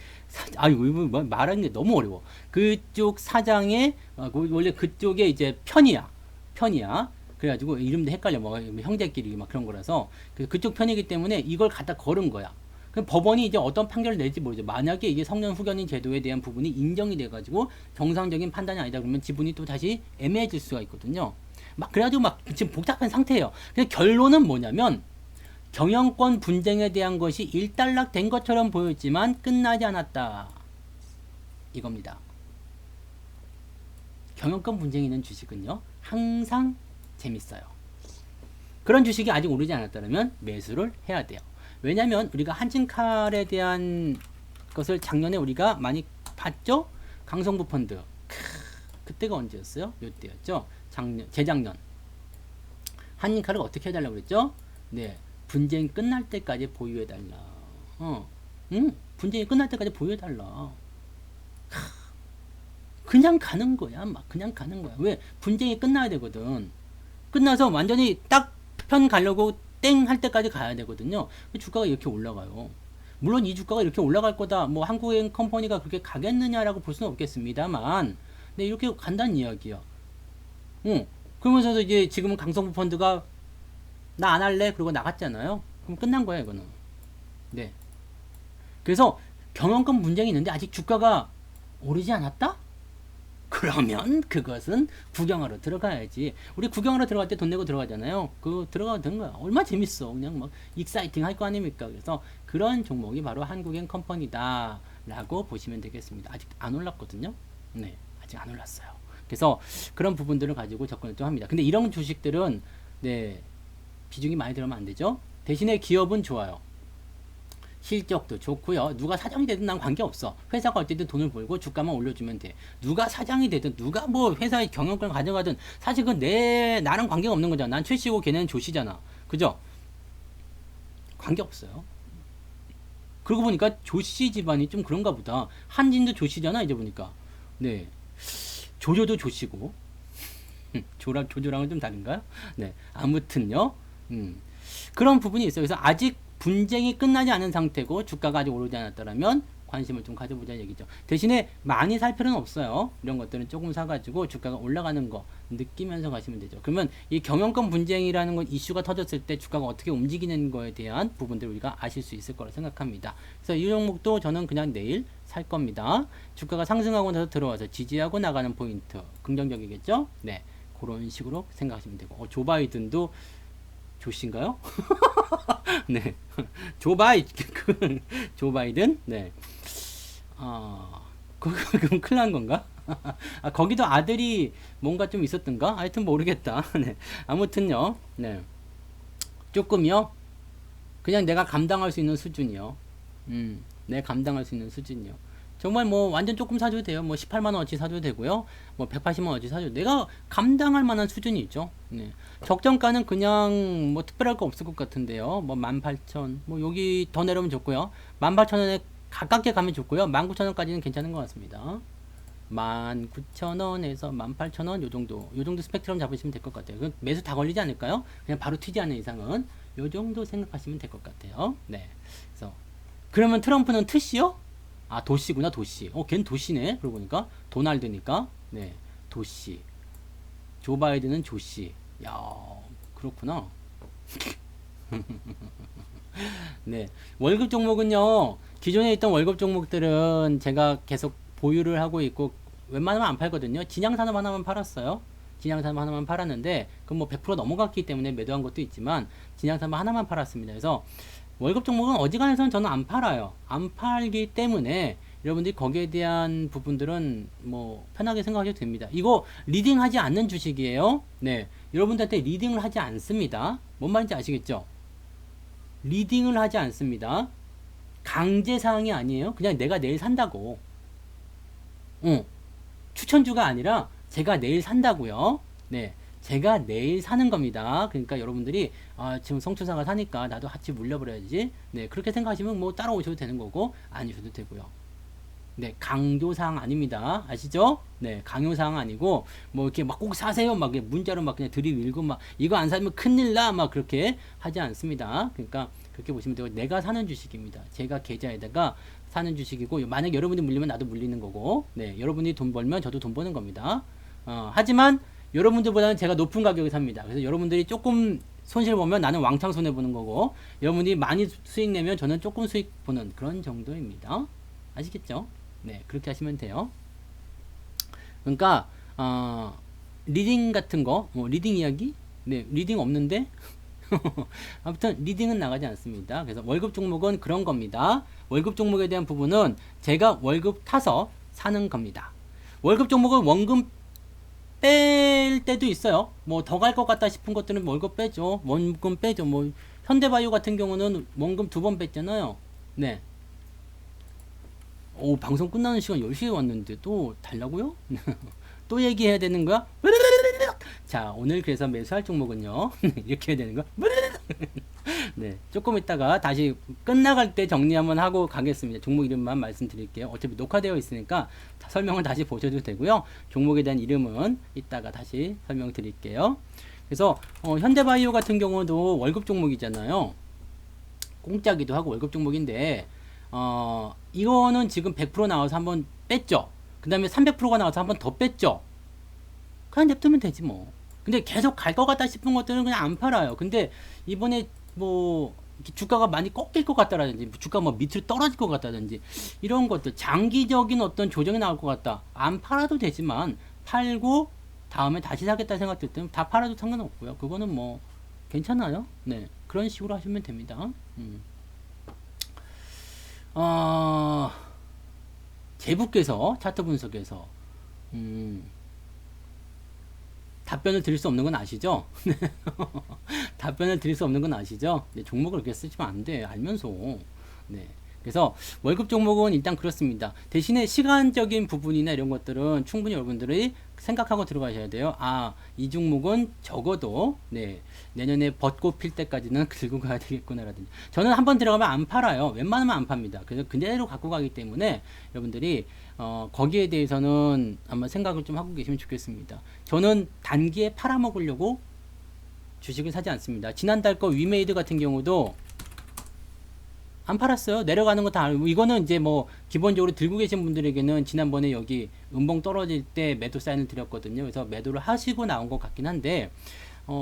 말하는 게 너무 어려워. 그쪽 사장의 원래 그쪽에 이제 편이야. 편이야. 그래가지고 이름도 헷갈려. 뭐 형제끼리 막 그런 거라서 그쪽 편이기 때문에 이걸 갖다 걸은 거야. 그럼 법원이 이제 어떤 판결을 낼지 모르죠. 만약에 이게 성년 후견인 제도에 대한 부분이 인정이 돼가지고 정상적인 판단이 아니다 그러면 지분이 또 다시 애매해질 수가 있거든요. 막 그래가지고 막 지금 복잡한 상태예요. 근데 결론은 뭐냐면 경영권 분쟁에 대한 것이 일단락된 것처럼 보였지만 끝나지 않았다. 이겁니다. 경영권 분쟁이 있는 주식은요 항상 재밌어요. 그런 주식이 아직 오르지 않았다면 매수를 해야 돼요. 왜냐면 우리가 한진칼에 대한 것을 작년에 우리가 많이 봤죠? 강성부 펀드. 그때가 언제였어요? 요때였죠? 재작년. 한진칼을 어떻게 해달라고 그랬죠? 네. 분쟁이 끝날 때까지 보유해달라. 분쟁이 끝날 때까지 보유해달라. 그냥 가는 거야. 막 그냥 가는 거야. 왜? 분쟁이 끝나야 되거든. 끝나서 완전히 딱 편 가려고 땡 할 때까지 가야 되거든요. 주가가 이렇게 올라가요. 물론 이 주가가 이렇게 올라갈 거다. 뭐 한국행 컴퍼니가 그렇게 가겠느냐라고 볼 수는 없겠습니다만, 네, 이렇게 간다는 이야기야. 그러면서도 이제 지금은 강성부 펀드가 나 안 할래? 그러고 나갔잖아요. 그럼 끝난 거야, 이거는. 네. 그래서 경영권 분쟁이 있는데 아직 주가가 오르지 않았다? 그러면 그것은 구경하러 들어가야지. 우리 구경하러 들어갈 때 돈 내고 들어가잖아요. 그 들어가도 된 거야. 얼마나 재밌어. 그냥 막 익사이팅 할 거 아닙니까? 그래서 그런 종목이 바로 한국행 컴퍼니다 라고 보시면 되겠습니다. 아직 안 올랐거든요. 네, 아직 안 올랐어요. 그래서 그런 부분들을 가지고 접근을 좀 합니다. 근데 이런 주식들은 네, 비중이 많이 들어가면 안 되죠. 대신에 기업은 좋아요. 실적도 좋고요. 누가 사장이 되든 난 관계없어. 회사가 어쨌든 돈을 벌고 주가만 올려주면 돼. 누가 사장이 되든 누가 뭐 회사의 경영권을 가져가든 사실 그건 나랑 관계가 없는 거잖아. 난 최씨고 걔네는 조씨잖아. 그죠? 관계없어요. 그러고 보니까 조씨 집안이 좀 그런가 보다. 한진도 조씨잖아 이제 보니까. 네. 조조도 조씨고 조조랑은 좀 다른가요? 네. 아무튼요. 그런 부분이 있어요. 그래서 아직 분쟁이 끝나지 않은 상태고 주가가 아직 오르지 않았다면 관심을 좀 가져보자는 얘기죠. 대신에 많이 살 필요는 없어요. 이런 것들은 조금 사가지고 주가가 올라가는 거 느끼면서 가시면 되죠. 그러면 이 경영권 분쟁이라는 건 이슈가 터졌을 때 주가가 어떻게 움직이는 거에 대한 부분들을 우리가 아실 수 있을 거라 생각합니다. 그래서 이 종목도 저는 그냥 내일 살 겁니다. 주가가 상승하고 나서 들어와서 지지하고 나가는 포인트 긍정적이겠죠? 네, 그런 식으로 생각하시면 되고 조 바이든도 조씨인가요? 네. 조 바이든? 네. 그럼 큰일 난 건가? 거기도 아들이 뭔가 좀 있었던가? 하여튼 모르겠다. 네. 아무튼요. 네. 조금요. 그냥 내가 감당할 수 있는 수준이요. 내가 감당할 수 있는 수준이요. 정말 뭐 완전 조금 사줘도 돼요. 뭐 18만원어치 사줘도 되고요. 뭐 180만원어치 사줘도 내가 감당할 만한 수준이 있죠. 네. 적정가는 그냥 뭐 특별할 거 없을 것 같은데요. 뭐 18,000, 뭐 여기 더 내려오면 좋고요. 18,000원에 가깝게 가면 좋고요. 19,000원까지는 괜찮은 것 같습니다. 19,000원에서 18,000원 요 정도 스펙트럼 잡으시면 될 것 같아요. 매수 다 걸리지 않을까요? 그냥 바로 튀지 않는 이상은 요 정도 생각하시면 될 것 같아요. 네. 그래서 그러면 트럼프는 트시요? 아, 도시구나, 도시. 걔는 도시네. 그러고 보니까 도널드니까. 네. 도시. 조 바이든은 조시. 야, 그렇구나. 네. 월급 종목은요. 기존에 있던 월급 종목들은 제가 계속 보유를 하고 있고 웬만하면 안 팔거든요. 진양산업 하나만 팔았어요. 진양산업 하나만 팔았는데 그건 뭐 100% 넘어갔기 때문에 매도한 것도 있지만 진양산업 하나만 팔았습니다. 그래서 월급 종목은 어지간해서는 저는 안 팔아요. 안 팔기 때문에 여러분들이 거기에 대한 부분들은 뭐 편하게 생각하셔도 됩니다. 이거 리딩하지 않는 주식이에요. 네, 여러분들한테 리딩을 하지 않습니다. 뭔 말인지 아시겠죠? 리딩을 하지 않습니다. 강제사항이 아니에요. 그냥 내가 내일 산다고. 추천주가 아니라 제가 내일 산다고요. 네, 제가 내일 사는 겁니다. 그러니까 여러분들이 지금 성춘사가 사니까 나도 같이 물려버려야지. 네, 그렇게 생각하시면 뭐 따라오셔도 되는 거고 아니셔도 되고요. 네, 강조사항 아닙니다. 아시죠? 네, 강요사항 아니고 뭐 이렇게 막 꼭 사세요 막 문자로 막 그냥 들이밀고 막 이거 안 사면 큰일 나 막 그렇게 하지 않습니다. 그러니까 그렇게 보시면 되고 내가 사는 주식입니다. 제가 계좌에다가 사는 주식이고 만약 여러분이 물리면 나도 물리는 거고 네, 여러분이 돈 벌면 저도 돈 버는 겁니다. 하지만 여러분들보다는 제가 높은 가격에 삽니다. 그래서 여러분들이 조금 손실 보면 나는 왕창 손해 보는 거고, 여러분들이 많이 수익 내면 저는 조금 수익 보는 그런 정도입니다. 아시겠죠? 네, 그렇게 하시면 돼요. 그러니까 리딩 같은 거, 리딩 이야기? 네, 리딩 없는데 아무튼 리딩은 나가지 않습니다. 그래서 월급 종목은 그런 겁니다. 월급 종목에 대한 부분은 제가 월급 타서 사는 겁니다. 월급 종목은 원금 뺄 때도 있어요. 뭐 더 갈 것 같다 싶은 것들은 월급 빼죠. 원금 빼죠. 뭐 현대바이오 같은 경우는 원금 2번 뺐잖아요. 네. 오, 방송 끝나는 시간 10시에 왔는데 또 달라고요? 또 얘기해야 되는 거야? 자, 오늘 그래서 매수할 종목은요. 이렇게 해야 되는 거야? 네, 조금 있다가 다시 끝나갈 때 정리 한번 하고 가겠습니다. 종목 이름만 말씀드릴게요. 어차피 녹화되어 있으니까 설명을 다시 보셔도 되고요. 종목에 대한 이름은 이따가 다시 설명드릴게요. 그래서 현대바이오 같은 경우도 월급 종목이잖아요. 공짜기도 하고 월급 종목인데 이거는 지금 100% 나와서 한번 뺐죠. 그 다음에 300%가 나와서 한번 더 뺐죠. 그냥 냅두면 되지 뭐. 근데 계속 갈 것 같다 싶은 것들은 그냥 안 팔아요. 근데 이번에 뭐 주가가 많이 꺾일 것 같다라든지 주가 뭐 밑으로 떨어질 것 같다든지 이런 것들 장기적인 어떤 조정이 나올 것 같다. 안 팔아도 되지만 팔고 다음에 다시 사겠다 생각될 때는 다 팔아도 상관없고요. 그거는 뭐 괜찮아요. 네, 그런 식으로 하시면 됩니다. 제부께서 차트 분석에서 답변을 드릴 수 없는 건 아시죠? 답변을 드릴 수 없는 건 아시죠? 네, 종목을 그렇게 쓰시면 안 돼. 알면서. 네. 그래서 월급 종목은 일단 그렇습니다. 대신에 시간적인 부분이나 이런 것들은 충분히 여러분들이 생각하고 들어가셔야 돼요. 이 종목은 적어도 네, 내년에 벚꽃 필 때까지는 들고 가야 되겠구나라든지. 저는 한번 들어가면 안 팔아요. 웬만하면 안 팝니다. 그래서 그대로 갖고 가기 때문에 여러분들이 거기에 대해서는 아마 생각을 좀 하고 계시면 좋겠습니다. 저는 단기에 팔아먹으려고 주식을 사지 않습니다. 지난달 거 위메이드 같은 경우도 안 팔았어요. 내려가는 거 다 알고. 이거는 이제 뭐 기본적으로 들고 계신 분들에게는 지난번에 여기 음봉 떨어질 때 매도 사인을 드렸거든요. 그래서 매도를 하시고 나온 것 같긴 한데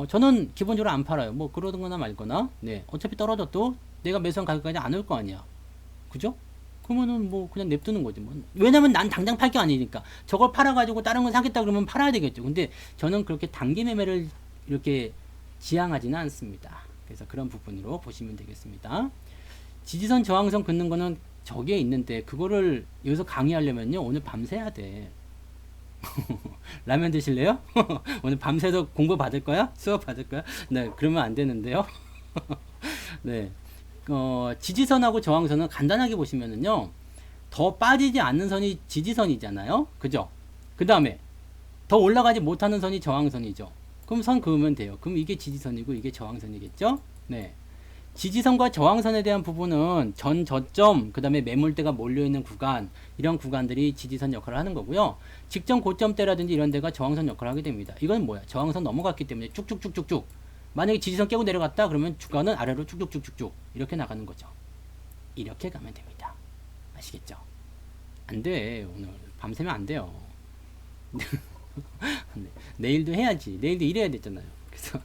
저는 기본적으로 안 팔아요. 뭐 그러거나 말거나. 네, 어차피 떨어져도 내가 매수한 가격까지 안 올 거 아니야. 그죠? 그러면은 뭐 그냥 냅두는 거지 뭐. 왜냐면 난 당장 팔 게 아니니까. 저걸 팔아가지고 다른 걸 사겠다 그러면 팔아야 되겠죠. 근데 저는 그렇게 단기 매매를 이렇게 지향하지는 않습니다. 그래서 그런 부분으로 보시면 되겠습니다. 지지선 저항선 긋는 거는 저기에 있는데 그거를 여기서 강의하려면요 오늘 밤새야 돼. 라면 드실래요? 오늘 밤새도 공부 받을 거야? 수업 받을 거야? 네, 그러면 안 되는데요. 네, 지지선하고 저항선은 간단하게 보시면은요 더 빠지지 않는 선이 지지선이잖아요. 그죠? 그 다음에 더 올라가지 못하는 선이 저항선이죠. 그럼 선 그으면 돼요. 그럼 이게 지지선이고 이게 저항선이겠죠? 네. 지지선과 저항선에 대한 부분은 전 저점, 그 다음에 매물대가 몰려있는 구간, 이런 구간들이 지지선 역할을 하는 거고요. 직전 고점대라든지 이런 데가 저항선 역할을 하게 됩니다. 이건 뭐야? 저항선 넘어갔기 때문에 쭉쭉쭉쭉쭉. 만약에 지지선 깨고 내려갔다 그러면 주가는 아래로 쭉쭉쭉쭉쭉 이렇게 나가는 거죠. 이렇게 가면 됩니다. 아시겠죠? 안 돼. 오늘 밤새면 안 돼요. 내일도 해야지. 내일도 일해야 되잖아요. 그래서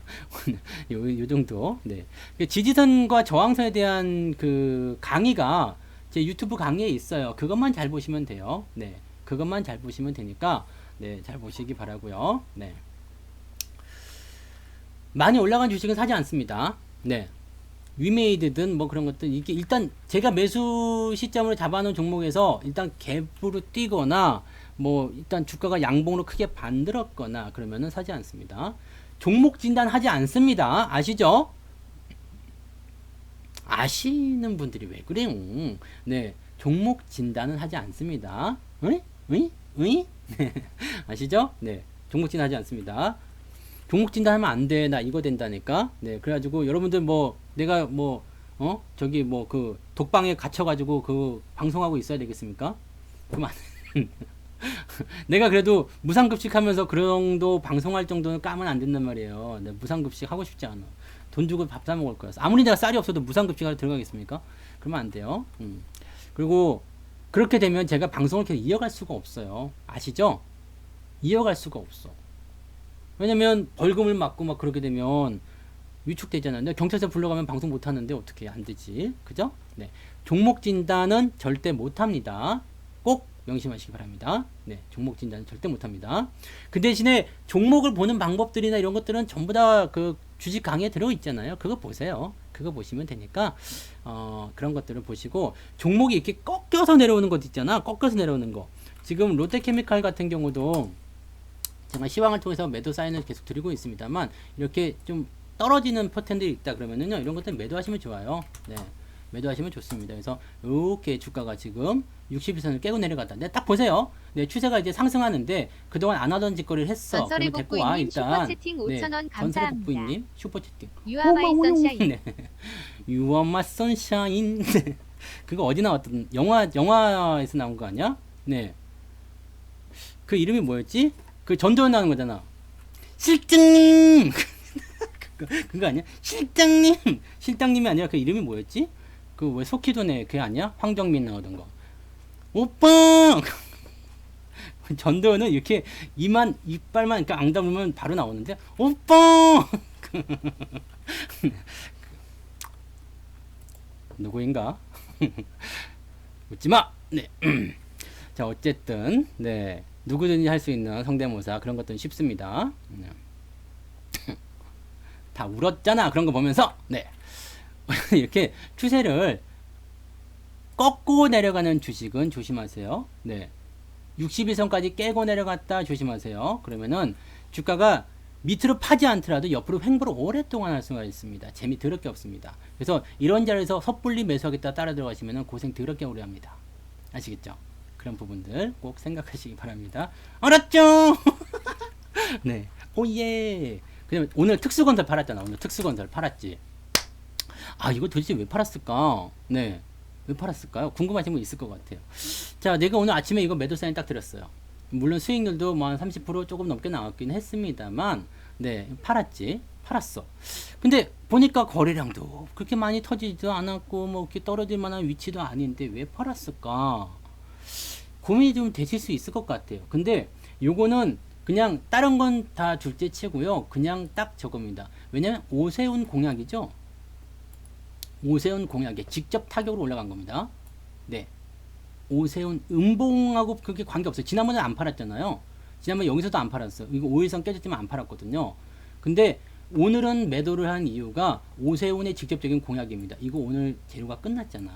오늘 요 정도. 네. 지지선과 저항선에 대한 그 강의가 제 유튜브 강의에 있어요. 그것만 잘 보시면 돼요. 네. 그것만 잘 보시면 되니까 네, 잘 보시기 바라고요. 네. 많이 올라간 주식은 사지 않습니다. 네. 위메이드든 뭐 그런 것들 이게 일단 제가 매수 시점으로 잡아놓은 종목에서 일단 갭으로 뛰거나 뭐 일단 주가가 양봉으로 크게 반들었거나 그러면은 사지 않습니다. 종목 진단 하지 않습니다. 아시죠? 아시는 분들이 왜 그래요? 네, 종목 진단은 하지 않습니다. 응? 응? 응? 아시죠? 네, 종목 진단 하지 않습니다. 종목 진단하면 안 돼. 나 이거 된다니까. 네, 그래가지고 여러분들 뭐 내가 뭐 저기 뭐 그 독방에 갇혀가지고 그 방송하고 있어야 되겠습니까? 그럼 안. 내가 그래도 무상급식 하면서 그 정도 방송할 정도는 까면 안 된단 말이에요. 내가 무상급식 하고 싶지 않아. 돈 주고 밥 사 먹을 거라서. 아무리 내가 쌀이 없어도 무상급식 하러 들어가겠습니까? 그러면 안 돼요. 그리고 그렇게 되면 제가 방송을 계속 이어갈 수가 없어요. 아시죠? 이어갈 수가 없어. 왜냐면 벌금을 맞고 막 그렇게 되면 위축되잖아요. 근데 경찰서 불러가면 방송 못 하는데 어떻게 안 되지? 그죠? 네. 종목 진단은 절대 못 합니다. 꼭 명심하시기 바랍니다. 네. 종목 진단은 절대 못 합니다. 그 대신에 종목을 보는 방법들이나 이런 것들은 전부 다 그 주식 강의에 들어 있잖아요. 그거 보세요. 그거 보시면 되니까 그런 것들을 보시고 종목이 이렇게 꺾여서 내려오는 것 있잖아. 꺾여서 내려오는 거. 지금 롯데케미칼 같은 경우도 제가 시황을 통해서 매도 사인을 계속 드리고 있습니다만 이렇게 좀 떨어지는 패턴들이 있다 그러면은요 이런 것들 매도하시면 좋아요. 네, 매도하시면 좋습니다. 그래서 이렇게 주가가 지금 60일선을 깨고 내려갔다. 네, 딱 보세요. 네, 추세가 이제 상승하는데 그동안 안 하던 짓거리를 했어. 그러면 됐고 와 일단. 슈퍼채팅 네, 5,000원 전설의 감사합니다. 복부인님 슈퍼채팅. You are my sunshine. 네, You are my sunshine. 네. 그거 어디 나왔던 영화에서 나온 거 아니야? 네, 그 이름이 뭐였지? 그 전도연 나오는 거잖아. 실장님. 그거 아니야? 실장님. 실장님이 아니라 그 이름이 뭐였지? 그 왜 소키도네 그 아니야? 황정민 나오던 거. 오빠. 전도연은 이렇게 이빨만 이렇게 앙다물면 바로 나오는데 오빠. 누구인가? 웃지 마. 네. 자, 어쨌든 네. 누구든지 할 수 있는 성대모사 그런 것들은 쉽습니다. 다 울었잖아. 그런 거 보면서 네. 이렇게 추세를 꺾고 내려가는 주식은 조심하세요. 네. 61선까지 깨고 내려갔다 조심하세요. 그러면은 주가가 밑으로 파지 않더라도 옆으로 횡보를 오랫동안 할 수가 있습니다. 재미 더럽게 없습니다. 그래서 이런 자리에서 섣불리 매수하겠다 따라 들어가시면 고생 더럽게 오래 합니다. 아시겠죠? 그런 부분들 꼭 생각하시기 바랍니다. 알았죠? 네. 오예. 그다음에 오늘 특수건설 팔았잖아. 오늘 특수건설 팔았지. 아, 이거 도대체 왜 팔았을까? 네. 왜 팔았을까요? 궁금하신 분 있을 것 같아요. 자, 내가 오늘 아침에 이거 매도 사인 딱 드렸어요. 물론 수익률도 뭐 한 30% 조금 넘게 나왔긴 했습니다만, 네, 팔았지. 팔았어. 근데 보니까 거래량도 그렇게 많이 터지지도 않았고, 뭐 이렇게 떨어질 만한 위치도 아닌데 왜 팔았을까? 고민이 좀 되실 수 있을 것 같아요. 근데 요거는 그냥 다른 건 다 둘째 치고요. 그냥 딱 저겁니다. 왜냐면 오세훈 공약이죠. 오세훈 공약에 직접 타격으로 올라간 겁니다. 네. 오세훈 음봉하고 그렇게 관계없어요. 지난번에 안 팔았잖아요. 지난번에 여기서도 안 팔았어요. 이거 5일선 깨졌지만 안 팔았거든요. 근데 오늘은 매도를 한 이유가 오세훈의 직접적인 공약입니다. 이거 오늘 재료가 끝났잖아.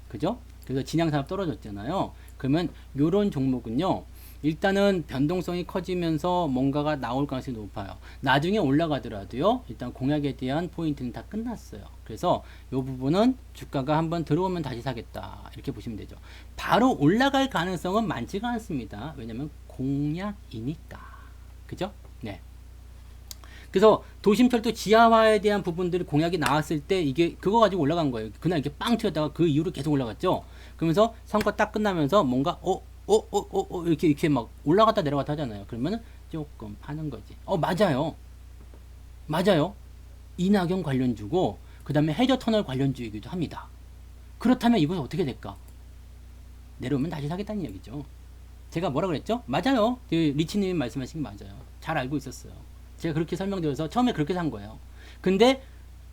그죠? 그래서 진양산업 떨어졌잖아요. 그러면 요런 종목은요. 일단은 변동성이 커지면서 뭔가가 나올 가능성이 높아요. 나중에 올라가더라도요. 일단 공약에 대한 포인트는 다 끝났어요. 그래서 이 부분은 주가가 한번 들어오면 다시 사겠다. 이렇게 보시면 되죠. 바로 올라갈 가능성은 많지가 않습니다. 왜냐면 공약이니까. 그죠? 네. 그래서 도심철도 지하화에 대한 부분들이 공약이 나왔을 때 이게 그거 가지고 올라간 거예요. 그날 이렇게 빵 튀었다가 그 이후로 계속 올라갔죠. 그러면서 선거 딱 끝나면서 뭔가 이렇게 막 올라갔다 내려갔다 하잖아요. 그러면은 조금 파는 거지. 맞아요. 맞아요. 이낙연 관련주고 그 다음에 해저터널 관련주이기도 합니다. 그렇다면 이것은 어떻게 될까? 내려오면 다시 사겠다는 이야기죠. 제가 뭐라 그랬죠? 맞아요. 리치님이 말씀하신 게 맞아요. 잘 알고 있었어요. 제가 그렇게 설명드려서 처음에 그렇게 산 거예요. 근데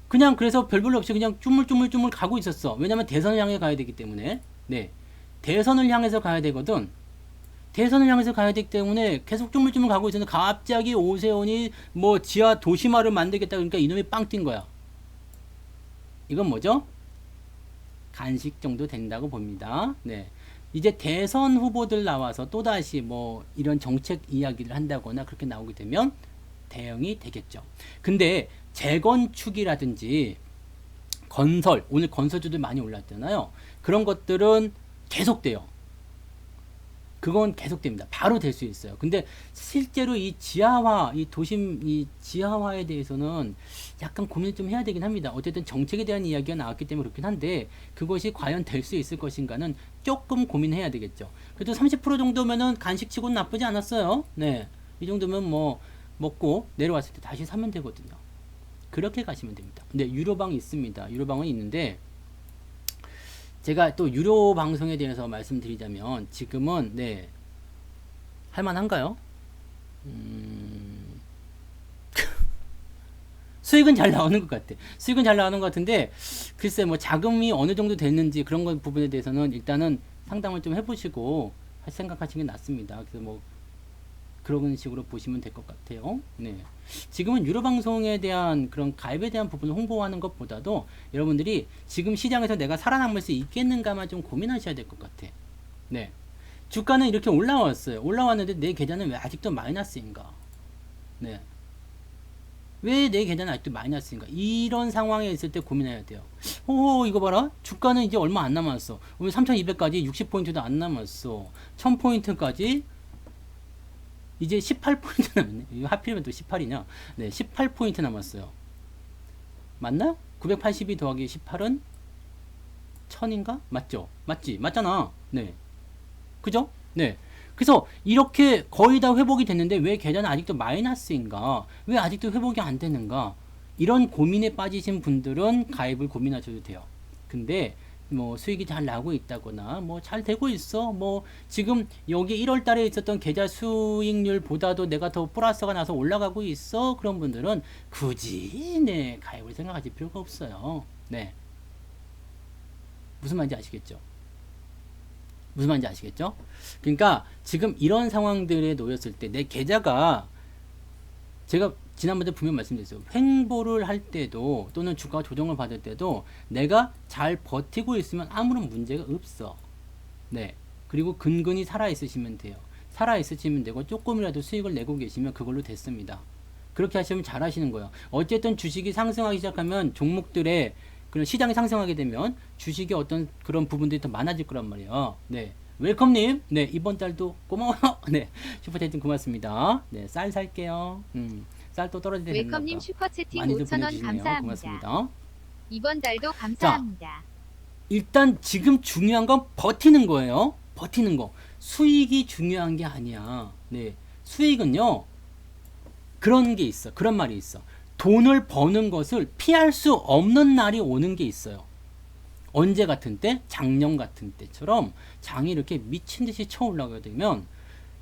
그냥 그래서 별별 없이 그냥 쭈물쭈물 가고 있었어. 왜냐면 대선을 향해 가야 되기 때문에. 네. 대선을 향해서 가야 되거든. 대선을 향해서 가야 되기 때문에 계속 쭈물쭈물 가고 있었는데 갑자기 오세훈이 뭐 지하 도시마를 만들겠다 그러니까 이놈이 빵 뛴 거야. 이건 뭐죠? 간식 정도 된다고 봅니다. 네. 이제 대선 후보들 나와서 또다시 뭐 이런 정책 이야기를 한다거나 그렇게 나오게 되면 대응이 되겠죠. 근데 재건축이라든지 건설, 오늘 건설주들 많이 올랐잖아요. 그런 것들은 계속돼요. 그건 계속됩니다. 바로 될 수 있어요. 근데 실제로 이 지하화, 이 도심, 이 지하화에 대해서는 약간 고민을 좀 해야 되긴 합니다. 어쨌든 정책에 대한 이야기가 나왔기 때문에 그렇긴 한데 그것이 과연 될 수 있을 것인가는 조금 고민해야 되겠죠. 그래도 30% 정도면은 간식치고는 나쁘지 않았어요. 네. 이 정도면 뭐 먹고 내려왔을 때 다시 사면 되거든요. 그렇게 가시면 됩니다. 근데 유료방이 있습니다. 유료방은 있는데 제가 또 유료 방송에 대해서 말씀드리자면 지금은 네 할만한가요? 수익은 잘 나오는 것 같아. 수익은 잘 나오는 것 같은데 글쎄 뭐 자금이 어느 정도 됐는지 그런 것 부분에 대해서는 일단은 상담을 좀 해보시고 생각하시는 게 낫습니다. 그래서 뭐 그런 식으로 보시면 될 것 같아요. 네. 지금은 유료 방송에 대한 그런 가입에 대한 부분을 홍보하는 것보다도 여러분들이 지금 시장에서 내가 살아남을 수 있겠는가만 좀 고민하셔야 될 것 같아. 네. 주가는 이렇게 올라왔어요. 올라왔는데 내 계좌는 왜 아직도 마이너스인가? 네. 왜 내 계좌는 아직도 마이너스인가? 이런 상황에 있을 때 고민해야 돼요. 오, 이거 봐라. 주가는 이제 얼마 안 남았어. 오늘 3200까지 60포인트도 안 남았어. 1000포인트까지 이제 18포인트 남았네. 이거 하필이면 또 18이냐? 네, 18포인트 남았어요. 맞나? 982 더하기 18은 1000인가? 맞죠? 맞지? 맞잖아. 네. 그죠? 네. 그래서 이렇게 거의 다 회복이 됐는데 왜 계좌는 아직도 마이너스인가? 왜 아직도 회복이 안 되는가? 이런 고민에 빠지신 분들은 가입을 고민하셔도 돼요. 근데 뭐 수익이 잘 나고 있다거나 뭐 잘 되고 있어. 뭐 지금 여기 1월 달에 있었던 계좌 수익률보다도 내가 더 플러스가 나서 올라가고 있어. 그런 분들은 굳이 네, 가입을 생각하실 필요가 없어요. 네. 무슨 말인지 아시겠죠? 무슨 말인지 아시겠죠? 그러니까 지금 이런 상황들에 놓였을 때 내 계좌가 제가 지난번에 분명 말씀드렸어요. 횡보를 할 때도 또는 주가 조정을 받을 때도 내가 잘 버티고 있으면 아무런 문제가 없어. 네. 그리고 근근히 살아 있으시면 돼요. 살아 있으시면 되고 조금이라도 수익을 내고 계시면 그걸로 됐습니다. 그렇게 하시면 잘 하시는 거예요. 어쨌든 주식이 상승하기 시작하면 종목들의 그런 시장이 상승하게 되면 주식의 어떤 그런 부분들이 더 많아질 거란 말이에요. 네. 웰컴님, 네, 이번 달도 고마워요. 네, 슈퍼채팅 고맙습니다. 네, 쌀 살게요. 쌀 또 떨어지게 됐나 웰컴님 보다. 슈퍼채팅 많이들 5,000원 보내주시네요. 감사합니다. 고맙습니다. 이번 달도 감사합니다. 자, 일단 지금 중요한 건 버티는 거예요. 버티는 거. 수익이 중요한 게 아니야. 네, 수익은요, 그런 게 있어. 그런 말이 있어. 돈을 버는 것을 피할 수 없는 날이 오는 게 있어요. 언제 같은 때? 작년 같은 때처럼 장이 이렇게 미친 듯이 쳐 올라가게 되면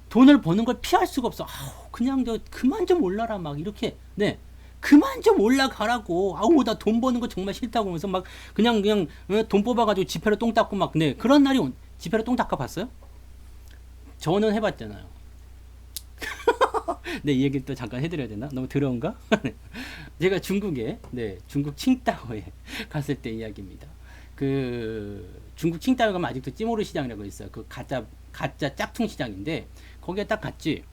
돈을 버는 걸 피할 수가 없어. 아우, 그냥 저 그만 좀 올라라 막 이렇게. 네. 그만 좀 올라가라고. 아우, 나 돈 버는 거 정말 싫다고 하면서 막 그냥 돈 뽑아 가지고 지폐로 똥 닦고 막 네. 그런 날이 지폐로 똥 닦아 봤어요? 저는 해 봤잖아요. 네, 이 얘기를 또 잠깐 해드려야 되나? 너무 더러운가? 제가 중국에, 네, 중국 칭다오에 갔을 때 이야기입니다. 그, 중국 칭다오 가면 아직도 찌모르 시장이라고 있어요. 그 가짜 짝퉁 시장인데, 거기에 딱 갔지.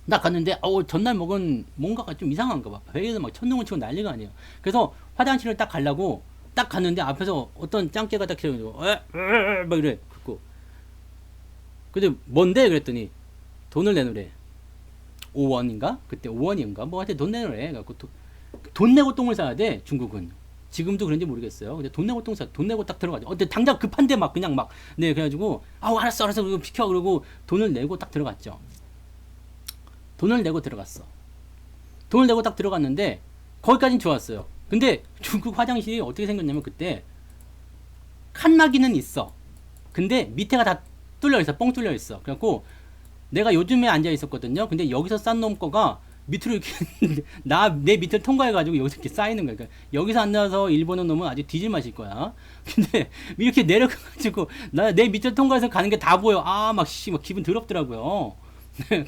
딱 갔는데, 전날 먹은 뭔가가 좀 이상한가 봐. 배에서 막 천둥을 치고 난리가 아니에요. 그래서 화장실을 딱 가려고 딱 갔는데 앞에서 어떤 짱깨가 딱 키워가지고, 막 이래. 근데 뭔데? 그랬더니, 돈을 내놓으래. 5원인가? 그때 5원인가? 뭐 하여튼 돈 내놓으래. 그래갖고 돈 내고 똥을 싸야 돼, 중국은. 지금도 그런지 모르겠어요. 근데 돈 내고 돈 내고 딱 들어가죠. 근데 당장 급한데 막 그냥 막, 네, 그래가지고, 알았어. 그리고 비켜. 그러고 돈을 내고 딱 들어갔죠. 돈을 내고 들어갔어. 돈을 내고 딱 들어갔는데, 거기까진 좋았어요. 근데 중국 화장실이 어떻게 생겼냐면 그때, 칸막이는 있어. 근데 밑에가 다 뚫려 있어. 뻥 뚫려 있어. 그래갖고, 내가 요즘에 앉아 있었거든요. 근데 여기서 싼 놈 거가 밑으로 이렇게 내 밑을 통과해가지고 여기서 이렇게 쌓이는 거야. 그러니까 여기서 앉아서 일본은 놈은 아주 뒤질 맛일 거야. 근데 이렇게 내려가가지고 내 밑을 통과해서 가는 게 다 보여. 막 기분 더럽더라고요.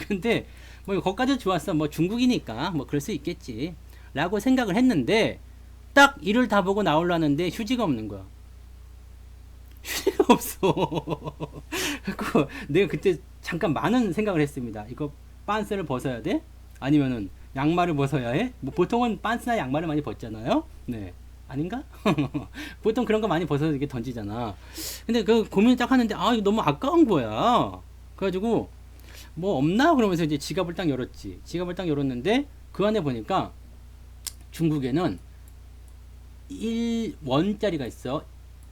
근데 뭐 거기까지 좋았어. 뭐 중국이니까 뭐 그럴 수 있겠지. 라고 생각을 했는데 딱 이를 다 보고 나오려는데 휴지가 없는 거야. 휴지가 없어. 그래서 내가 그때 잠깐 많은 생각을 했습니다. 이거 빤스를 벗어야 돼? 아니면은 양말을 벗어야 해? 뭐 보통은 빤스나 양말을 많이 벗잖아요. 네. 아닌가? 보통 그런 거 많이 벗어서 이렇게 던지잖아. 근데 그 고민을 딱 하는데 이거 너무 아까운 거야. 그래가지고 뭐 없나? 그러면서 이제 지갑을 딱 열었지. 지갑을 딱 열었는데 그 안에 보니까 중국에는 1원짜리가 있어.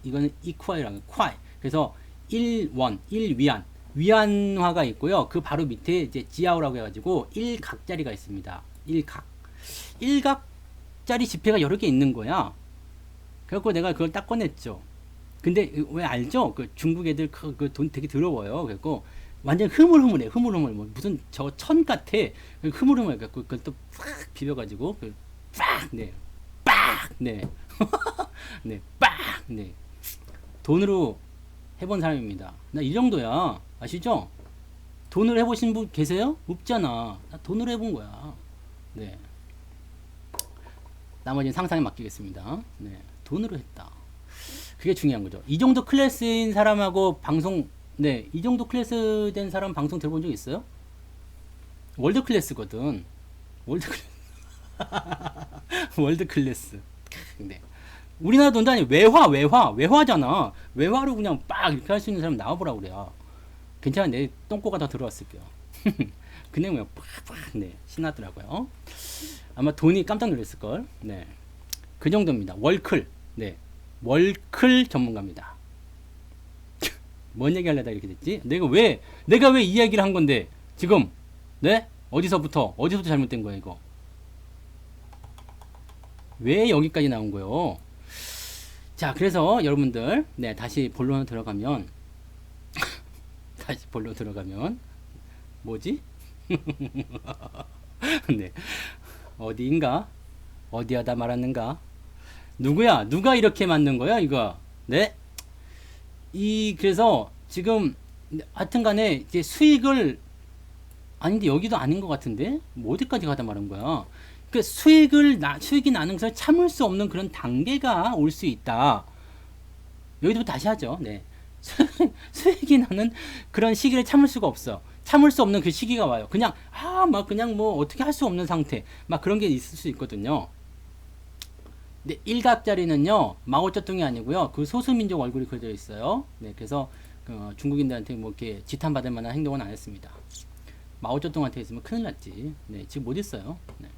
이거는 이쿠아이라는 콰이. 그래서 1원, 1위안. 위안화가 있고요. 그 바로 밑에 이제 지아오라고 해가지고 1각짜리가 있습니다. 1각. 1각짜리 지폐가 여러 개 있는 거야. 그래갖고 내가 그걸 딱 꺼냈죠. 근데 왜 알죠? 그 중국 애들 그 돈 되게 더러워요. 그래갖고 완전 흐물흐물해. 흐물흐물. 뭐 무슨 저 천 같아. 흐물흐물. 그래갖고 그걸 또 팍 비벼가지고 빡, 네, 빡, 네, 네, 빡, 네. 돈으로 해본 사람입니다. 나 이 정도야. 아시죠? 돈으로 해보신 분 계세요? 없잖아. 나 돈으로 해본 거야. 네. 나머지는 상상에 맡기겠습니다. 네. 돈으로 했다. 그게 중요한 거죠. 이 정도 클래스인 사람하고 방송, 네. 이 정도 클래스 된 사람 방송 들어본 적 있어요? 월드 클래스거든. 월드 클래스. 월드 클래스. 네. 우리나라 돈도 아니 외화잖아. 외화로 그냥 빡 이렇게 할 수 있는 사람 나와보라 그래요. 괜찮아, 내 똥꼬가 더 들어왔을게요. 그 내용이 팍팍 네 신나더라고요. 아마 돈이 깜짝 놀랐을 걸. 네, 그 정도입니다. 월클, 네, 월클 전문가입니다. 뭔 얘기하려다 이렇게 됐지? 내가 왜 이 이야기를 한 건데 지금 네 어디서부터 잘못된 거야 이거? 왜 여기까지 나온 거예요? 자, 그래서 여러분들 네 다시 본론으로 들어가면 뭐지? 네. 어디인가? 어디하다 말았는가? 누가 이렇게 만든 거야, 이거? 네? 그래서 지금 하여튼 간에 이제 수익을 아닌데 여기도 아닌 것 같은데? 뭐 어디까지 가다 말한 거야? 그 수익이 나는 것을 참을 수 없는 그런 단계가 올 수 있다. 여기도 다시 하죠. 네. 수익이 나는 그런 시기를 참을 수가 없어. 참을 수 없는 그 시기가 와요. 그냥 막 그냥 뭐 어떻게 할 수 없는 상태. 막 그런 게 있을 수 있거든요. 네, 일각짜리는요. 마오쩌둥이 아니고요. 그 소수민족 얼굴이 그려져 있어요. 네, 그래서 중국인들한테 뭐 이렇게 지탄받을 만한 행동은 안 했습니다. 마오쩌둥한테 있으면 큰일 났지. 네, 지금 못 있어요. 네.